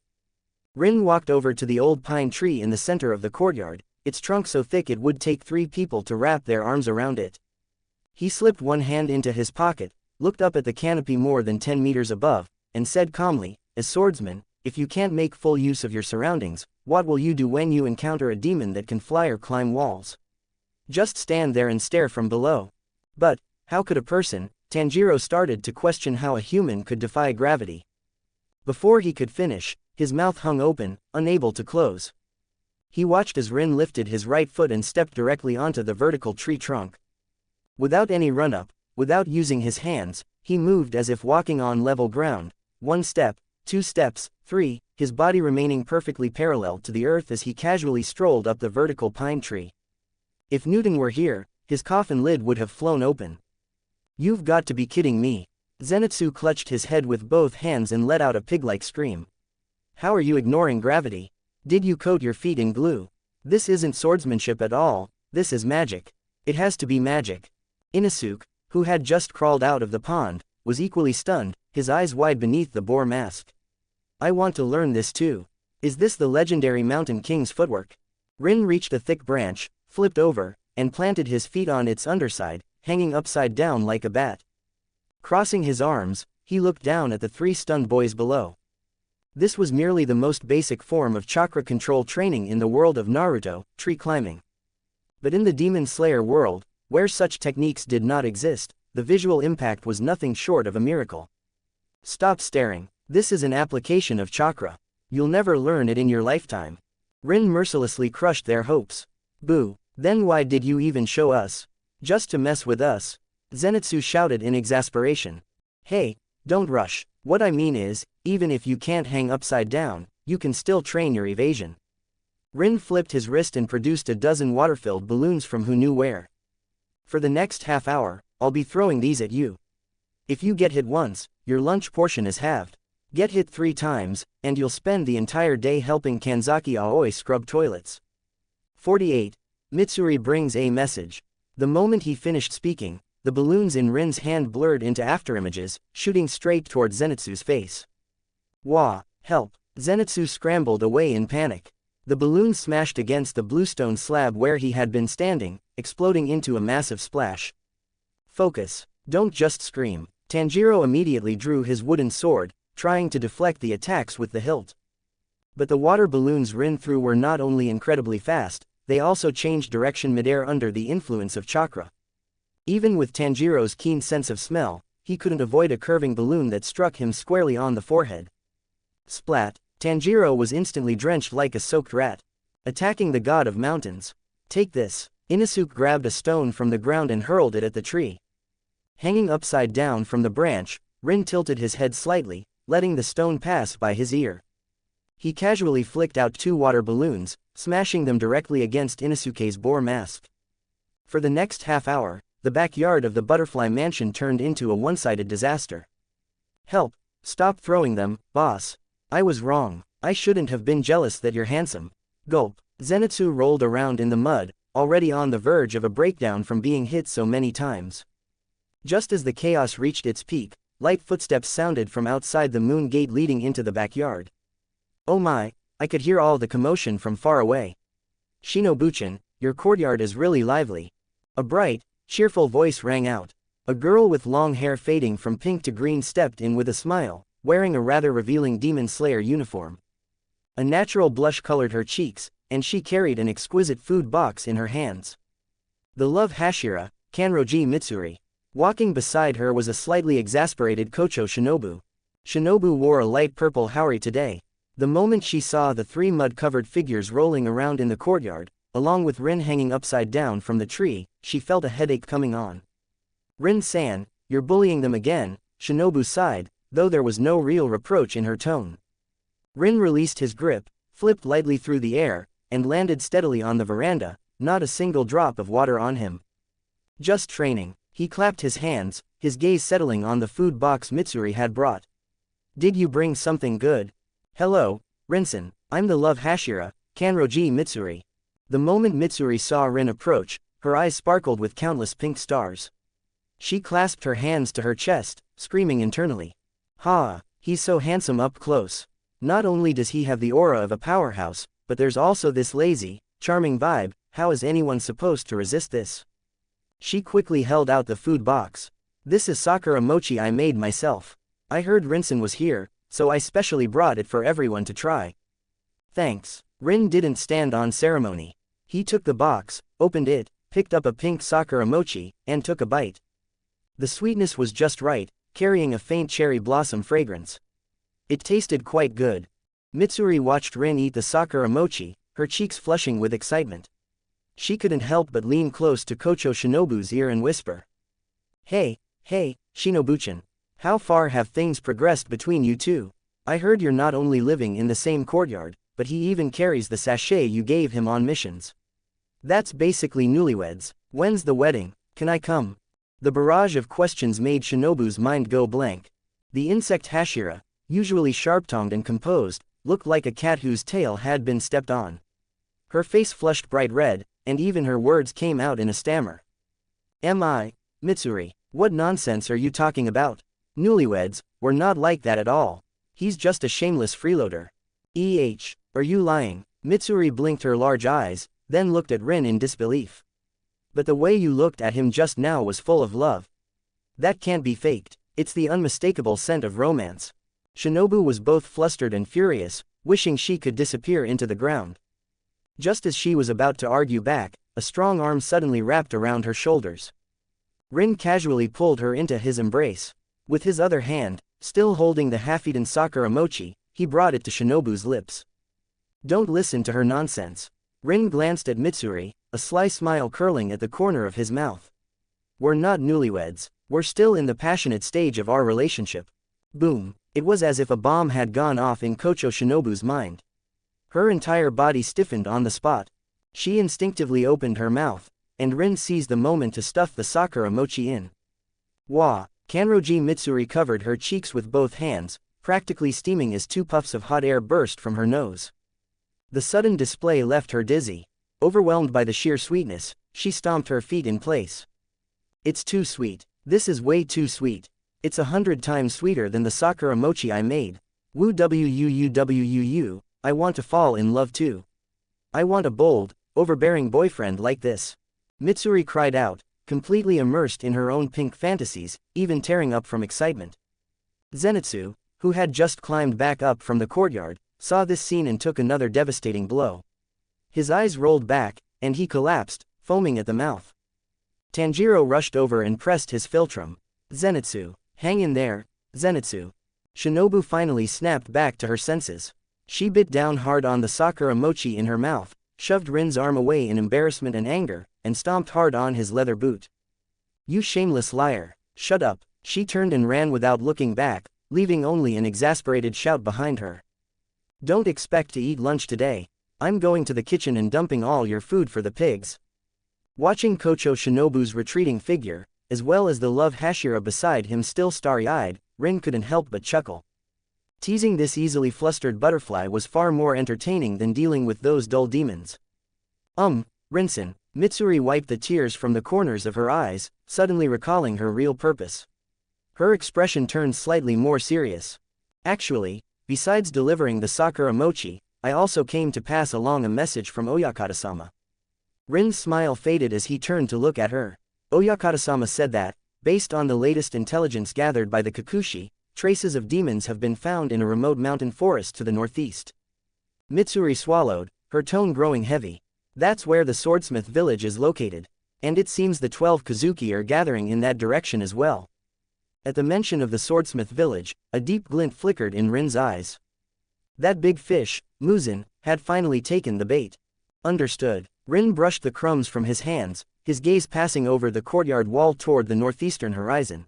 Rin walked over to the old pine tree in the center of the courtyard, its trunk so thick it would take 3 people to wrap their arms around it. He slipped one hand into his pocket, looked up at the canopy more than 10 meters above, and said calmly, as swordsman, if you can't make full use of your surroundings, what will you do when you encounter a demon that can fly or climb walls? Just stand there and stare from below. But, how could a person? Tanjiro started to question how a human could defy gravity. Before he could finish, his mouth hung open, unable to close. He watched as Rin lifted his right foot and stepped directly onto the vertical tree trunk. Without any run-up, without using his hands, he moved as if walking on level ground. 1 step, 2 steps, 3, his body remaining perfectly parallel to the earth as he casually strolled up the vertical pine tree. If Newton were here, his coffin lid would have flown open. You've got to be kidding me. Zenitsu clutched his head with both hands and let out a pig-like scream. How are you ignoring gravity? Did you coat your feet in glue? This isn't swordsmanship at all, this is magic. It has to be magic. Inosuke, who had just crawled out of the pond, was equally stunned, his eyes wide beneath the boar mask. I want to learn this too. Is this the legendary Mountain King's footwork? Rin reached a thick branch, flipped over, and planted his feet on its underside, hanging upside down like a bat. Crossing his arms, he looked down at the 3 stunned boys below. This was merely the most basic form of chakra control training in the world of Naruto, tree climbing. But in the Demon Slayer world, where such techniques did not exist, the visual impact was nothing short of a miracle. Stop staring. This is an application of chakra. You'll never learn it in your lifetime. Rin mercilessly crushed their hopes. Boo. Then why did you even show us? Just to mess with us? Zenitsu shouted in exasperation. Hey, don't rush. What I mean is, even if you can't hang upside down, you can still train your evasion. Rin flipped his wrist and produced a dozen water-filled balloons from who knew where. For the next half hour, I'll be throwing these at you. If you get hit once, your lunch portion is halved. Get hit 3 times, and you'll spend the entire day helping Kanzaki Aoi scrub toilets. 48. Mitsuri brings a message. The moment he finished speaking, the balloons in Rin's hand blurred into afterimages, shooting straight toward Zenitsu's face. Wah, help! Zenitsu scrambled away in panic. The balloon smashed against the bluestone slab where he had been standing, exploding into a massive splash. Focus. Don't just scream. Tanjiro immediately drew his wooden sword, trying to deflect the attacks with the hilt. But the water balloons Rin threw were not only incredibly fast, they also changed direction midair under the influence of chakra. Even with Tanjiro's keen sense of smell, he couldn't avoid a curving balloon that struck him squarely on the forehead. Splat! Tanjiro was instantly drenched like a soaked rat. Attacking the god of mountains. Take this. Inosuke grabbed a stone from the ground and hurled it at the tree. Hanging upside down from the branch, Rin tilted his head slightly, letting the stone pass by his ear. He casually flicked out 2 water balloons, smashing them directly against Inosuke's boar mask. For the next half hour, the backyard of the butterfly mansion turned into a one-sided disaster. Help! Stop throwing them, boss. I was wrong. I shouldn't have been jealous that you're handsome. Gulp. Zenitsu rolled around in the mud, already on the verge of a breakdown from being hit so many times. Just as the chaos reached its peak, light footsteps sounded from outside the moon gate leading into the backyard. Oh my, I could hear all the commotion from far away. Shinobu-chan, your courtyard is really lively. A bright, cheerful voice rang out. A girl with long hair fading from pink to green stepped in with a smile, wearing a rather revealing Demon Slayer uniform. A natural blush colored her cheeks, and she carried an exquisite food box in her hands. The love Hashira, Kanroji Mitsuri. Walking beside her was a slightly exasperated Kocho Shinobu. Shinobu wore a light purple haori today. The moment she saw the 3 mud-covered figures rolling around in the courtyard, along with Rin hanging upside down from the tree, she felt a headache coming on. Rin-san, you're bullying them again, Shinobu sighed, though there was no real reproach in her tone. Rin released his grip, flipped lightly through the air, and landed steadily on the veranda, not a single drop of water on him. Just training. He clapped his hands, his gaze settling on the food box Mitsuri had brought. Did you bring something good? Hello, Rin-san, I'm the love Hashira, Kanroji Mitsuri. The moment Mitsuri saw Rin approach, her eyes sparkled with countless pink stars. She clasped her hands to her chest, screaming internally. Ha, he's so handsome up close. Not only does he have the aura of a powerhouse, but there's also this lazy, charming vibe. How is anyone supposed to resist this? She quickly held out the food box. This is sakura mochi I made myself. I heard Rin-san was here, so I specially brought it for everyone to try. Thanks. Rin didn't stand on ceremony. He took the box, opened it, picked up a pink sakura mochi, and took a bite. The sweetness was just right, carrying a faint cherry blossom fragrance. It tasted quite good. Mitsuri watched Rin eat the sakura mochi, her cheeks flushing with excitement. She couldn't help but lean close to Kocho Shinobu's ear and whisper. Hey, Shinobu-chan. How far have things progressed between you two? I heard you're not only living in the same courtyard, but he even carries the sachet you gave him on missions. That's basically newlyweds. When's the wedding? Can I come? The barrage of questions made Shinobu's mind go blank. The insect Hashira, usually sharp-tongued and composed, looked like a cat whose tail had been stepped on. Her face flushed bright red, and even her words came out in a stammer. Mitsuri, what nonsense are you talking about? Newlyweds, we're not like that at all. He's just a shameless freeloader. Are you lying? Mitsuri blinked her large eyes, then looked at Rin in disbelief. But the way you looked at him just now was full of love. That can't be faked, it's the unmistakable scent of romance. Shinobu was both flustered and furious, wishing she could disappear into the ground. Just as she was about to argue back, a strong arm suddenly wrapped around her shoulders. Rin casually pulled her into his embrace. With his other hand, still holding the half-eaten sakura mochi, he brought it to Shinobu's lips. Don't listen to her nonsense. Rin glanced at Mitsuri, a sly smile curling at the corner of his mouth. We're not newlyweds, we're still in the passionate stage of our relationship. Boom, it was as if a bomb had gone off in Kocho Shinobu's mind. Her entire body stiffened on the spot. She instinctively opened her mouth, and Rin seized the moment to stuff the sakura mochi in. Wah! Kanroji Mitsuri covered her cheeks with both hands, practically steaming as 2 puffs of hot air burst from her nose. The sudden display left her dizzy. Overwhelmed by the sheer sweetness, she stomped her feet in place. It's too sweet. This is way too sweet. It's 100 times sweeter than the sakura mochi I made. Woo wuu, I want to fall in love too. I want a bold, overbearing boyfriend like this. Mitsuri cried out, completely immersed in her own pink fantasies, even tearing up from excitement. Zenitsu, who had just climbed back up from the courtyard, saw this scene and took another devastating blow. His eyes rolled back, and he collapsed, foaming at the mouth. Tanjiro rushed over and pressed his philtrum. Zenitsu, hang in there, Zenitsu. Shinobu finally snapped back to her senses. She bit down hard on the sakura mochi in her mouth, shoved Rin's arm away in embarrassment and anger, and stomped hard on his leather boot. You shameless liar, shut up. She turned and ran without looking back, leaving only an exasperated shout behind her. Don't expect to eat lunch today. I'm going to the kitchen and dumping all your food for the pigs. Watching Kocho Shinobu's retreating figure, as well as the love Hashira beside him still starry-eyed, Rin couldn't help but chuckle. Teasing this easily flustered butterfly was far more entertaining than dealing with those dull demons. Rinsen, Mitsuri wiped the tears from the corners of her eyes, suddenly recalling her real purpose. Her expression turned slightly more serious. Actually, besides delivering the sakura mochi, I also came to pass along a message from Oyakata-sama. Rin's smile faded as he turned to look at her. Oyakata-sama said that, based on the latest intelligence gathered by the Kikushi, traces of demons have been found in a remote mountain forest to the northeast. Mitsuri swallowed, her tone growing heavy. That's where the swordsmith village is located. And it seems the 12 Kazuki are gathering in that direction as well. At the mention of the swordsmith village, a deep glint flickered in Rin's eyes. That big fish, Muzan, had finally taken the bait. Understood. Rin brushed the crumbs from his hands, his gaze passing over the courtyard wall toward the northeastern horizon.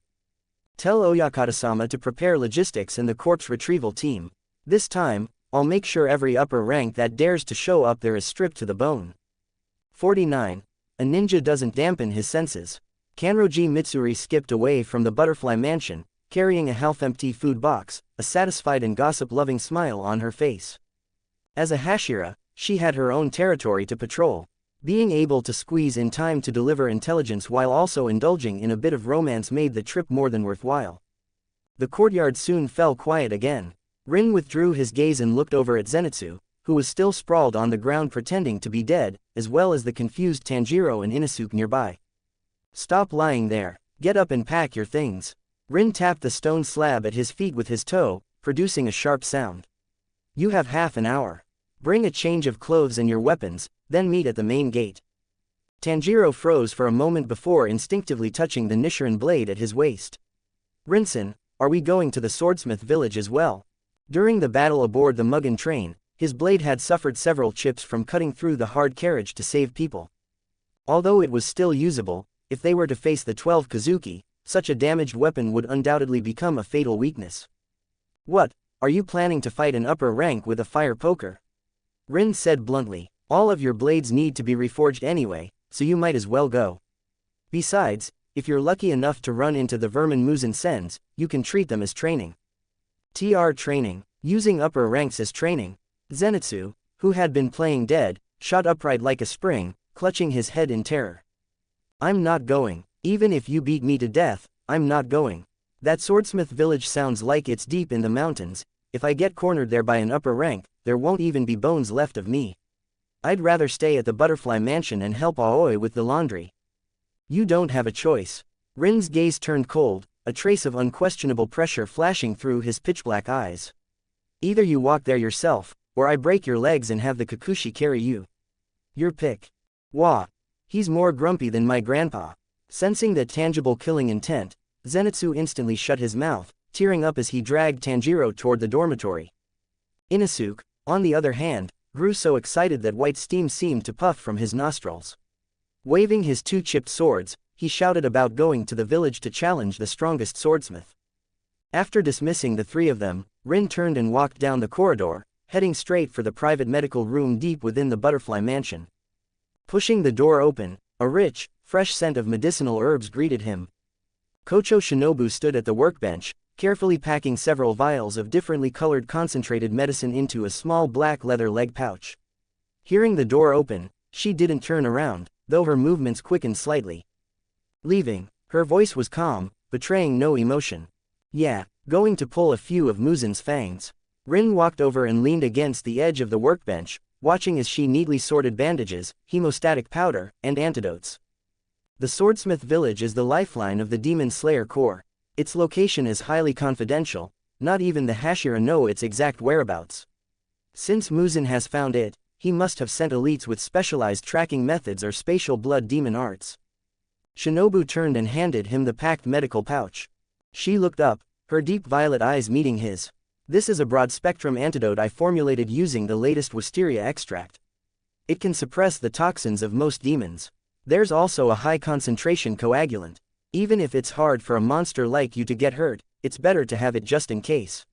Tell Oyakata-sama to prepare logistics and the corpse retrieval team. This time, I'll make sure every upper rank that dares to show up there is stripped to the bone. 49. A ninja doesn't dampen his senses. Kanroji Mitsuri skipped away from the butterfly mansion, carrying a half-empty food box, a satisfied and gossip-loving smile on her face. As a Hashira, she had her own territory to patrol. Being able to squeeze in time to deliver intelligence while also indulging in a bit of romance made the trip more than worthwhile. The courtyard soon fell quiet again. Rin withdrew his gaze and looked over at Zenitsu, who was still sprawled on the ground pretending to be dead, as well as the confused Tanjiro and Inosuke nearby. Stop lying there. Get up and pack your things. Rin tapped the stone slab at his feet with his toe, producing a sharp sound. You have half an hour. Bring a change of clothes and your weapons, then meet at the main gate. Tanjiro froze for a moment before instinctively touching the nichirin blade at his waist. Rinsen, are we going to the swordsmith village as well? During the battle aboard the Mugen train, his blade had suffered several chips from cutting through the hard carriage to save people. Although it was still usable, if they were to face the 12 Kazuki, such a damaged weapon would undoubtedly become a fatal weakness. What, are you planning to fight an upper rank with a fire poker? Rin said bluntly, all of your blades need to be reforged anyway, so you might as well go. Besides, if you're lucky enough to run into the vermin Muzan sends, you can treat them as training. TR training, Using upper ranks as training, Zenitsu, who had been playing dead, shot upright like a spring, clutching his head in terror. I'm not going. Even if you beat me to death, I'm not going. That swordsmith village sounds like it's deep in the mountains. If I get cornered there by an upper rank, there won't even be bones left of me. I'd rather stay at the butterfly mansion and help Aoi with the laundry. You don't have a choice. Rin's gaze turned cold, a trace of unquestionable pressure flashing through his pitch-black eyes. Either you walk there yourself, or I break your legs and have the Kikuchi carry you. Your pick. Wah. He's more grumpy than my grandpa. Sensing that tangible killing intent, Zenitsu instantly shut his mouth, tearing up as he dragged Tanjiro toward the dormitory. Inosuke, on the other hand, grew so excited that white steam seemed to puff from his nostrils. Waving his two chipped swords, he shouted about going to the village to challenge the strongest swordsmith. After dismissing the three of them, Rin turned and walked down the corridor, heading straight for the private medical room deep within the butterfly mansion. Pushing the door open, a rich, fresh scent of medicinal herbs greeted him. Kocho Shinobu stood at the workbench, carefully packing several vials of differently colored concentrated medicine into a small black leather leg pouch. Hearing the door open, she didn't turn around, though her movements quickened slightly. Leaving, her voice was calm, betraying no emotion. Yeah, going to pull a few of Muzan's fangs. Rin walked over and leaned against the edge of the workbench, watching as she neatly sorted bandages, hemostatic powder, and antidotes. The Swordsmith Village is the lifeline of the Demon Slayer Corps. Its location is highly confidential, not even the Hashira know its exact whereabouts. Since Muzan has found it, he must have sent elites with specialized tracking methods or spatial blood demon arts. Shinobu turned and handed him the packed medical pouch. She looked up, her deep violet eyes meeting his. This is a broad-spectrum antidote I formulated using the latest wisteria extract. It can suppress the toxins of most demons. There's also a high-concentration coagulant. Even if it's hard for a monster like you to get hurt, it's better to have it just in case.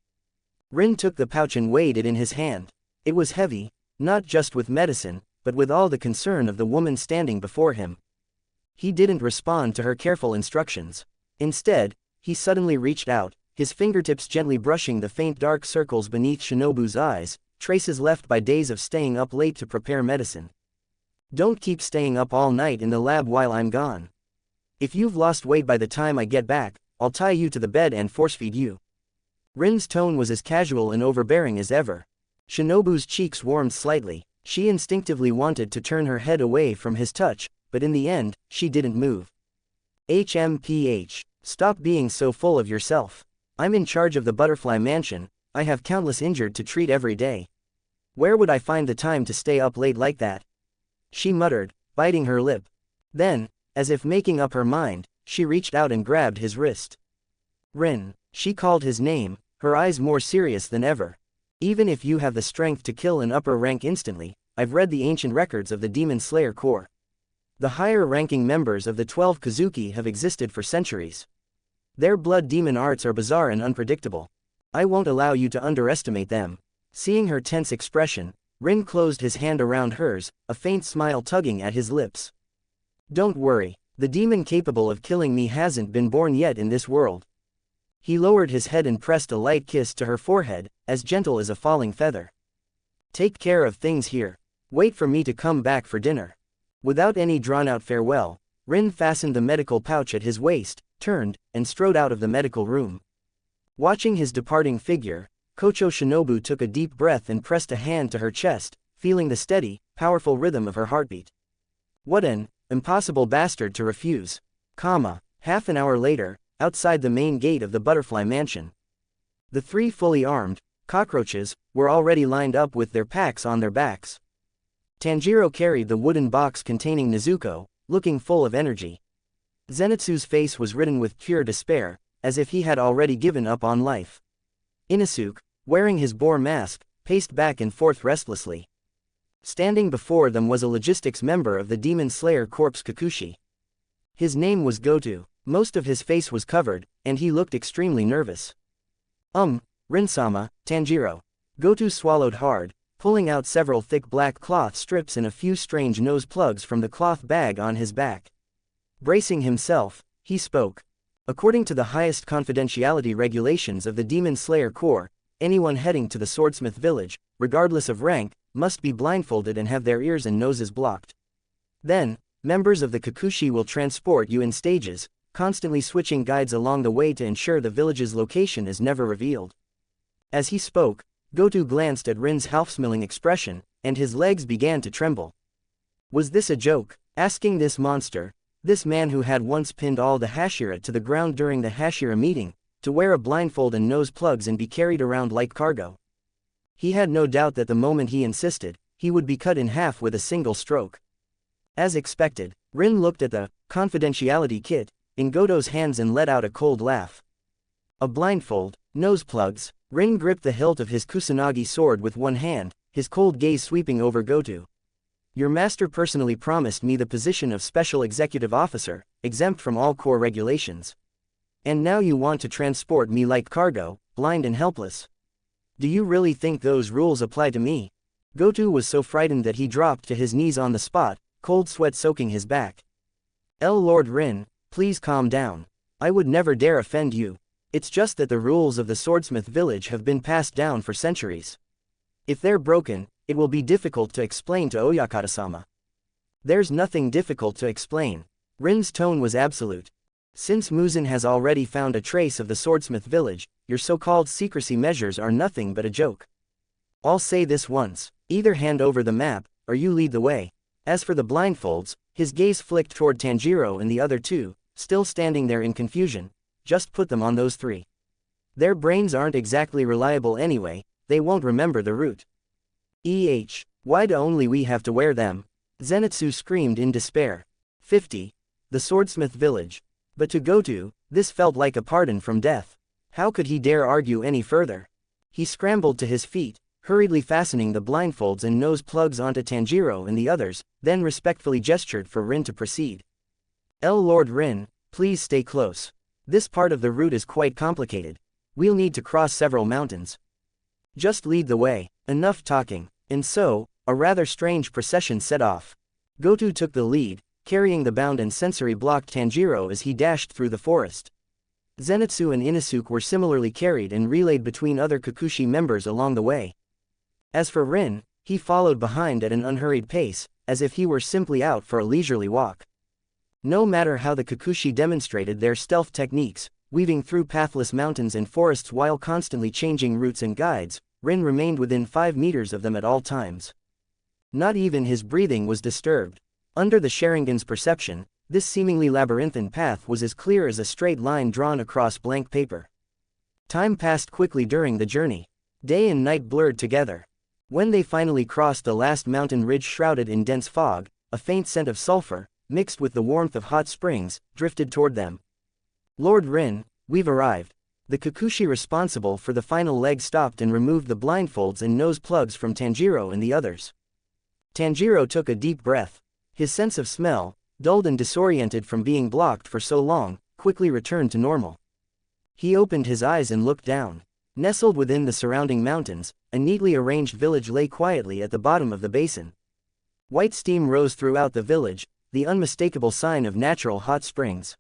Rin took the pouch and weighed it in his hand. It was heavy, not just with medicine, but with all the concern of the woman standing before him. He didn't respond to her careful instructions. Instead, he suddenly reached out, his fingertips gently brushing the faint dark circles beneath Shinobu's eyes, traces left by days of staying up late to prepare medicine. Don't keep staying up all night in the lab while I'm gone. If you've lost weight by the time I get back, I'll tie you to the bed and force-feed you. Rin's tone was as casual and overbearing as ever. Shinobu's cheeks warmed slightly. She instinctively wanted to turn her head away from his touch, but in the end, she didn't move. HMPH. Stop being so full of yourself. I'm in charge of the butterfly mansion, I have countless injured to treat every day. Where would I find the time to stay up late like that? She muttered, biting her lip. Then, as if making up her mind, she reached out and grabbed his wrist. Rin. She called his name, her eyes more serious than ever. Even if you have the strength to kill an upper rank instantly, I've read the ancient records of the Demon Slayer Corps. The higher-ranking members of the 12 Kazuki have existed for centuries. Their blood demon arts are bizarre and unpredictable. I won't allow you to underestimate them. Seeing her tense expression, Rin closed his hand around hers, a faint smile tugging at his lips. Don't worry, the demon capable of killing me hasn't been born yet in this world. He lowered his head and pressed a light kiss to her forehead, as gentle as a falling feather. Take care of things here. Wait for me to come back for dinner. Without any drawn-out farewell, Rin fastened the medical pouch at his waist, turned, and strode out of the medical room. Watching his departing figure, Kocho Shinobu took a deep breath and pressed a hand to her chest, feeling the steady, powerful rhythm of her heartbeat. What an impossible bastard to refuse. Half an hour later, outside the main gate of the butterfly mansion. The three fully armed cockroaches were already lined up with their packs on their backs. Tanjiro carried the wooden box containing Nezuko, looking full of energy. Zenitsu's face was written with pure despair, as if he had already given up on life. Inosuke, wearing his boar mask, paced back and forth restlessly. Standing before them was a logistics member of the Demon Slayer Corps Kikuchi. His name was Goto. Most of his face was covered, and he looked extremely nervous. Rin-sama, Tanjiro. Goto swallowed hard, pulling out several thick black cloth strips and a few strange nose plugs from the cloth bag on his back. Bracing himself, he spoke. According to the highest confidentiality regulations of the Demon Slayer Corps, anyone heading to the swordsmith village, regardless of rank, must be blindfolded and have their ears and noses blocked. Then, members of the Kikushi will transport you in stages, constantly switching guides along the way to ensure the village's location is never revealed. As he spoke, Goto glanced at Rin's half-smiling expression, and his legs began to tremble. Was this a joke? Asking this monster, this man who had once pinned all the Hashira to the ground during the Hashira meeting, to wear a blindfold and nose plugs and be carried around like cargo? He had no doubt that the moment he insisted, he would be cut in half with a single stroke. As expected, Rin looked at the confidentiality kit in Goto's hands and let out a cold laugh. A blindfold, nose plugs. Rin gripped the hilt of his Kusanagi sword with one hand, his cold gaze sweeping over Goto. Your master personally promised me the position of Special Executive Officer, exempt from all core regulations. And now you want to transport me like cargo, blind and helpless. Do you really think those rules apply to me? Goto was so frightened that he dropped to his knees on the spot, cold sweat soaking his back. Lord Rin, please calm down. I would never dare offend you. It's just that the rules of the swordsmith village have been passed down for centuries. If they're broken, it will be difficult to explain to Oyakata-sama. There's nothing difficult to explain. Rin's tone was absolute. Since Muzan has already found a trace of the swordsmith village, your so-called secrecy measures are nothing but a joke. I'll say this once, either hand over the map, or you lead the way. As for the blindfolds, his gaze flicked toward Tanjiro and the other two, still standing there in confusion. Just put them on those three. Their brains aren't exactly reliable anyway, they won't remember the route. Why do only we have to wear them? Zenitsu screamed in despair. 50. The swordsmith village. But to Goto, this felt like a pardon from death. How could he dare argue any further? He scrambled to his feet, hurriedly fastening the blindfolds and nose plugs onto Tanjiro and the others, then respectfully gestured for Rin to proceed. Lord Rin, please stay close. This part of the route is quite complicated. We'll need to cross several mountains. Just lead the way. Enough talking. And so, a rather strange procession set off. Goto took the lead, carrying the bound and sensory-blocked Tanjiro as he dashed through the forest. Zenitsu and Inosuke were similarly carried and relayed between other Kikushi members along the way. As for Rin, he followed behind at an unhurried pace, as if he were simply out for a leisurely walk. No matter how the Kikushi demonstrated their stealth techniques, weaving through pathless mountains and forests while constantly changing routes and guides, Rin remained within 5 meters of them at all times. Not even his breathing was disturbed. Under the Sharingan's perception, this seemingly labyrinthine path was as clear as a straight line drawn across blank paper. Time passed quickly during the journey. Day and night blurred together. When they finally crossed the last mountain ridge shrouded in dense fog, a faint scent of sulfur, mixed with the warmth of hot springs, drifted toward them. Lord Rin, we've arrived. The Kikushi responsible for the final leg stopped and removed the blindfolds and nose plugs from Tanjiro and the others. Tanjiro took a deep breath. His sense of smell, dulled and disoriented from being blocked for so long, quickly returned to normal. He opened his eyes and looked down. Nestled within the surrounding mountains, a neatly arranged village lay quietly at the bottom of the basin. White steam rose throughout the village, the unmistakable sign of natural hot springs.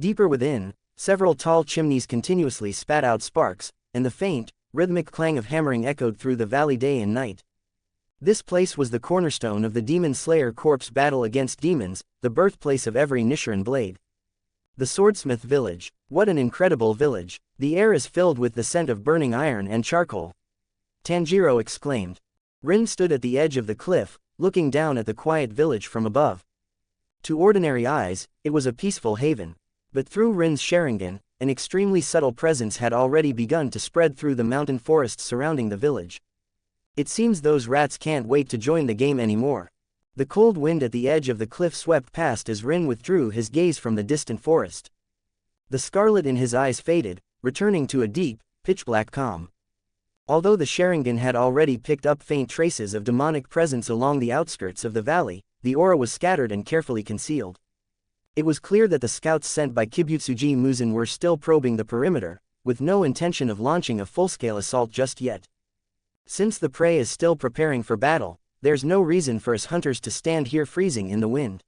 Deeper within, several tall chimneys continuously spat out sparks, and the faint, rhythmic clang of hammering echoed through the valley day and night. This place was the cornerstone of the Demon Slayer Corps battle against demons, the birthplace of every nichirin blade. The Swordsmith Village. What an incredible village. The air is filled with the scent of burning iron and charcoal. Tanjiro exclaimed. Rin stood at the edge of the cliff, looking down at the quiet village from above. To ordinary eyes, it was a peaceful haven. But through Rin's Sharingan, an extremely subtle presence had already begun to spread through the mountain forests surrounding the village. It seems those rats can't wait to join the game anymore. The cold wind at the edge of the cliff swept past as Rin withdrew his gaze from the distant forest. The scarlet in his eyes faded, returning to a deep, pitch-black calm. Although the Sharingan had already picked up faint traces of demonic presence along the outskirts of the valley, the aura was scattered and carefully concealed. It was clear that the scouts sent by Kibutsuji Muzan were still probing the perimeter, with no intention of launching a full-scale assault just yet. Since the prey is still preparing for battle, there's no reason for us hunters to stand here freezing in the wind.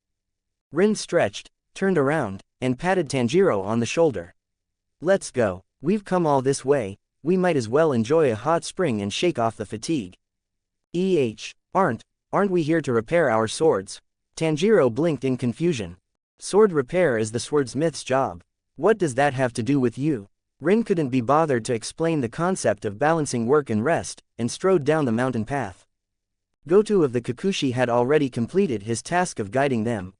Rin stretched, turned around, and patted Tanjiro on the shoulder. Let's go. We've come all this way, we might as well enjoy a hot spring and shake off the fatigue. Aren't we here to repair our swords? Tanjiro blinked in confusion. Sword repair is the swordsmith's job. What does that have to do with you? Rin couldn't be bothered to explain the concept of balancing work and rest, and strode down the mountain path. Goto of the Kikuchi had already completed his task of guiding them.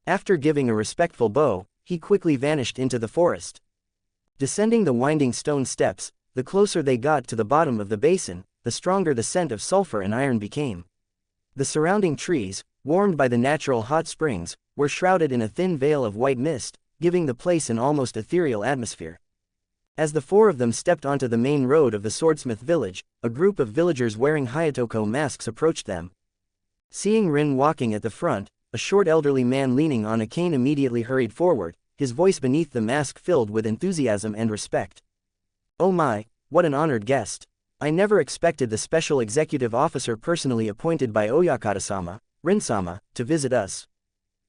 After giving a respectful bow, he quickly vanished into the forest. Descending the winding stone steps, the closer they got to the bottom of the basin, the stronger the scent of sulfur and iron became. The surrounding trees, warmed by the natural hot springs, were shrouded in a thin veil of white mist, giving the place an almost ethereal atmosphere. As the four of them stepped onto the main road of the swordsmith village, a group of villagers wearing Hayatoko masks approached them. Seeing Rin walking at the front, a short elderly man leaning on a cane immediately hurried forward, his voice beneath the mask filled with enthusiasm and respect. "Oh my, what an honored guest. I never expected the special executive officer personally appointed by Oyakata-sama, Rin-sama, to visit us.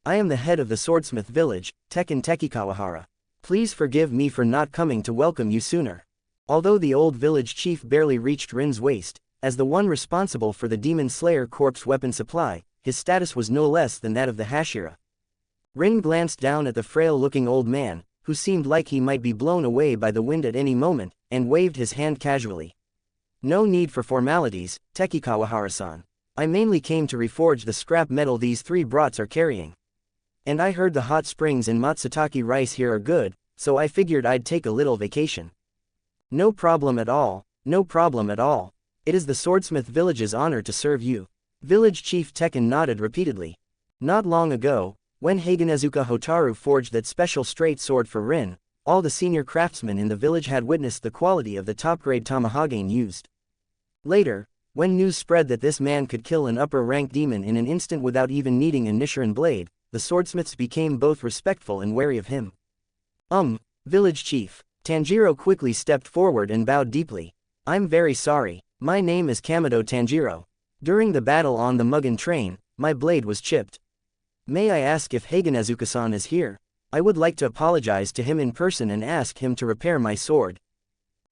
I am the head of the swordsmith village, Tekken Tekikawahara. Please forgive me for not coming to welcome you sooner." Although the old village chief barely reached Rin's waist, as the one responsible for the Demon Slayer Corp's weapon supply, his status was no less than that of the Hashira. Rin glanced down at the frail-looking old man, who seemed like he might be blown away by the wind at any moment, and waved his hand casually. "No need for formalities, Tekikawahara-san. I mainly came to reforge the scrap metal these three brats are carrying. And I heard the hot springs in Matsutake rice here are good, so I figured I'd take a little vacation." "No problem at all, no problem at all. It is the swordsmith village's honor to serve you." Village Chief Tekken nodded repeatedly. Not long ago, when Hagenezuka Hotaru forged that special straight sword for Rin, all the senior craftsmen in the village had witnessed the quality of the top-grade Tamahagane used. Later, when news spread that this man could kill an upper-rank demon in an instant without even needing a nichirin blade, the swordsmiths became both respectful and wary of him. Village Chief. Tanjiro quickly stepped forward and bowed deeply. "I'm very sorry. My name is Kamado Tanjiro. During the battle on the Mugen train, my blade was chipped. May I ask if Hagenezuka-san is here? I would like to apologize to him in person and ask him to repair my sword."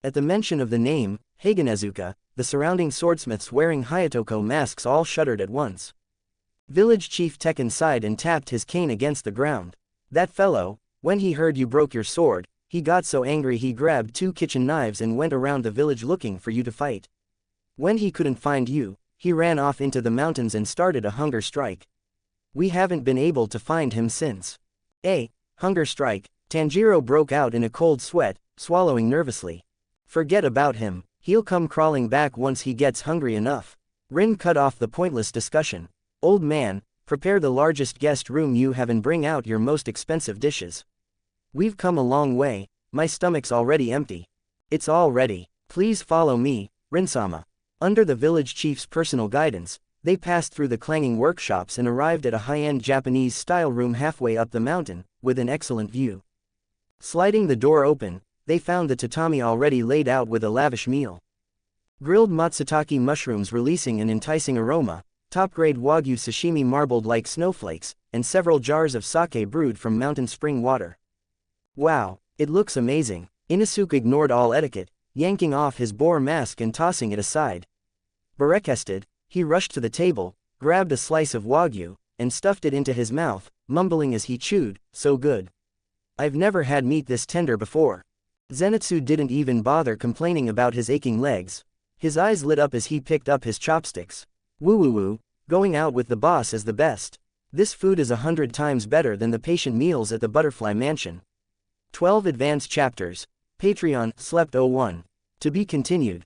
At the mention of the name, Hagenezuka, the surrounding swordsmiths wearing Hayatoko masks all shuddered at once. Village Chief Tekken sighed and tapped his cane against the ground. "That fellow, when he heard you broke your sword, he got so angry he grabbed 2 kitchen knives and went around the village looking for you to fight. When he couldn't find you, he ran off into the mountains and started a hunger strike. We haven't been able to find him since." "A hunger strike?" Tanjiro broke out in a cold sweat, swallowing nervously. "Forget about him, he'll come crawling back once he gets hungry enough." Rin cut off the pointless discussion. "Old man, prepare the largest guest room you have and bring out your most expensive dishes. We've come a long way, my stomach's already empty." "It's all ready. Please follow me, Rin-sama." Under the village chief's personal guidance, they passed through the clanging workshops and arrived at a high-end Japanese-style room halfway up the mountain, with an excellent view. Sliding the door open, they found the tatami already laid out with a lavish meal. Grilled matsutake mushrooms releasing an enticing aroma, top-grade wagyu sashimi marbled like snowflakes, and several jars of sake brewed from mountain spring water. "Wow, it looks amazing." Inosuke ignored all etiquette, yanking off his boar mask and tossing it aside. Barekested, he rushed to the table, grabbed a slice of wagyu, and stuffed it into his mouth, mumbling as he chewed, "So good. I've never had meat this tender before." Zenitsu didn't even bother complaining about his aching legs. His eyes lit up as he picked up his chopsticks. "Woo-woo-woo, going out with the boss is the best. This food is 100 times better than the patient meals at the Butterfly Mansion." 12 Advanced Chapters. Patreon, Slept 01. To be continued.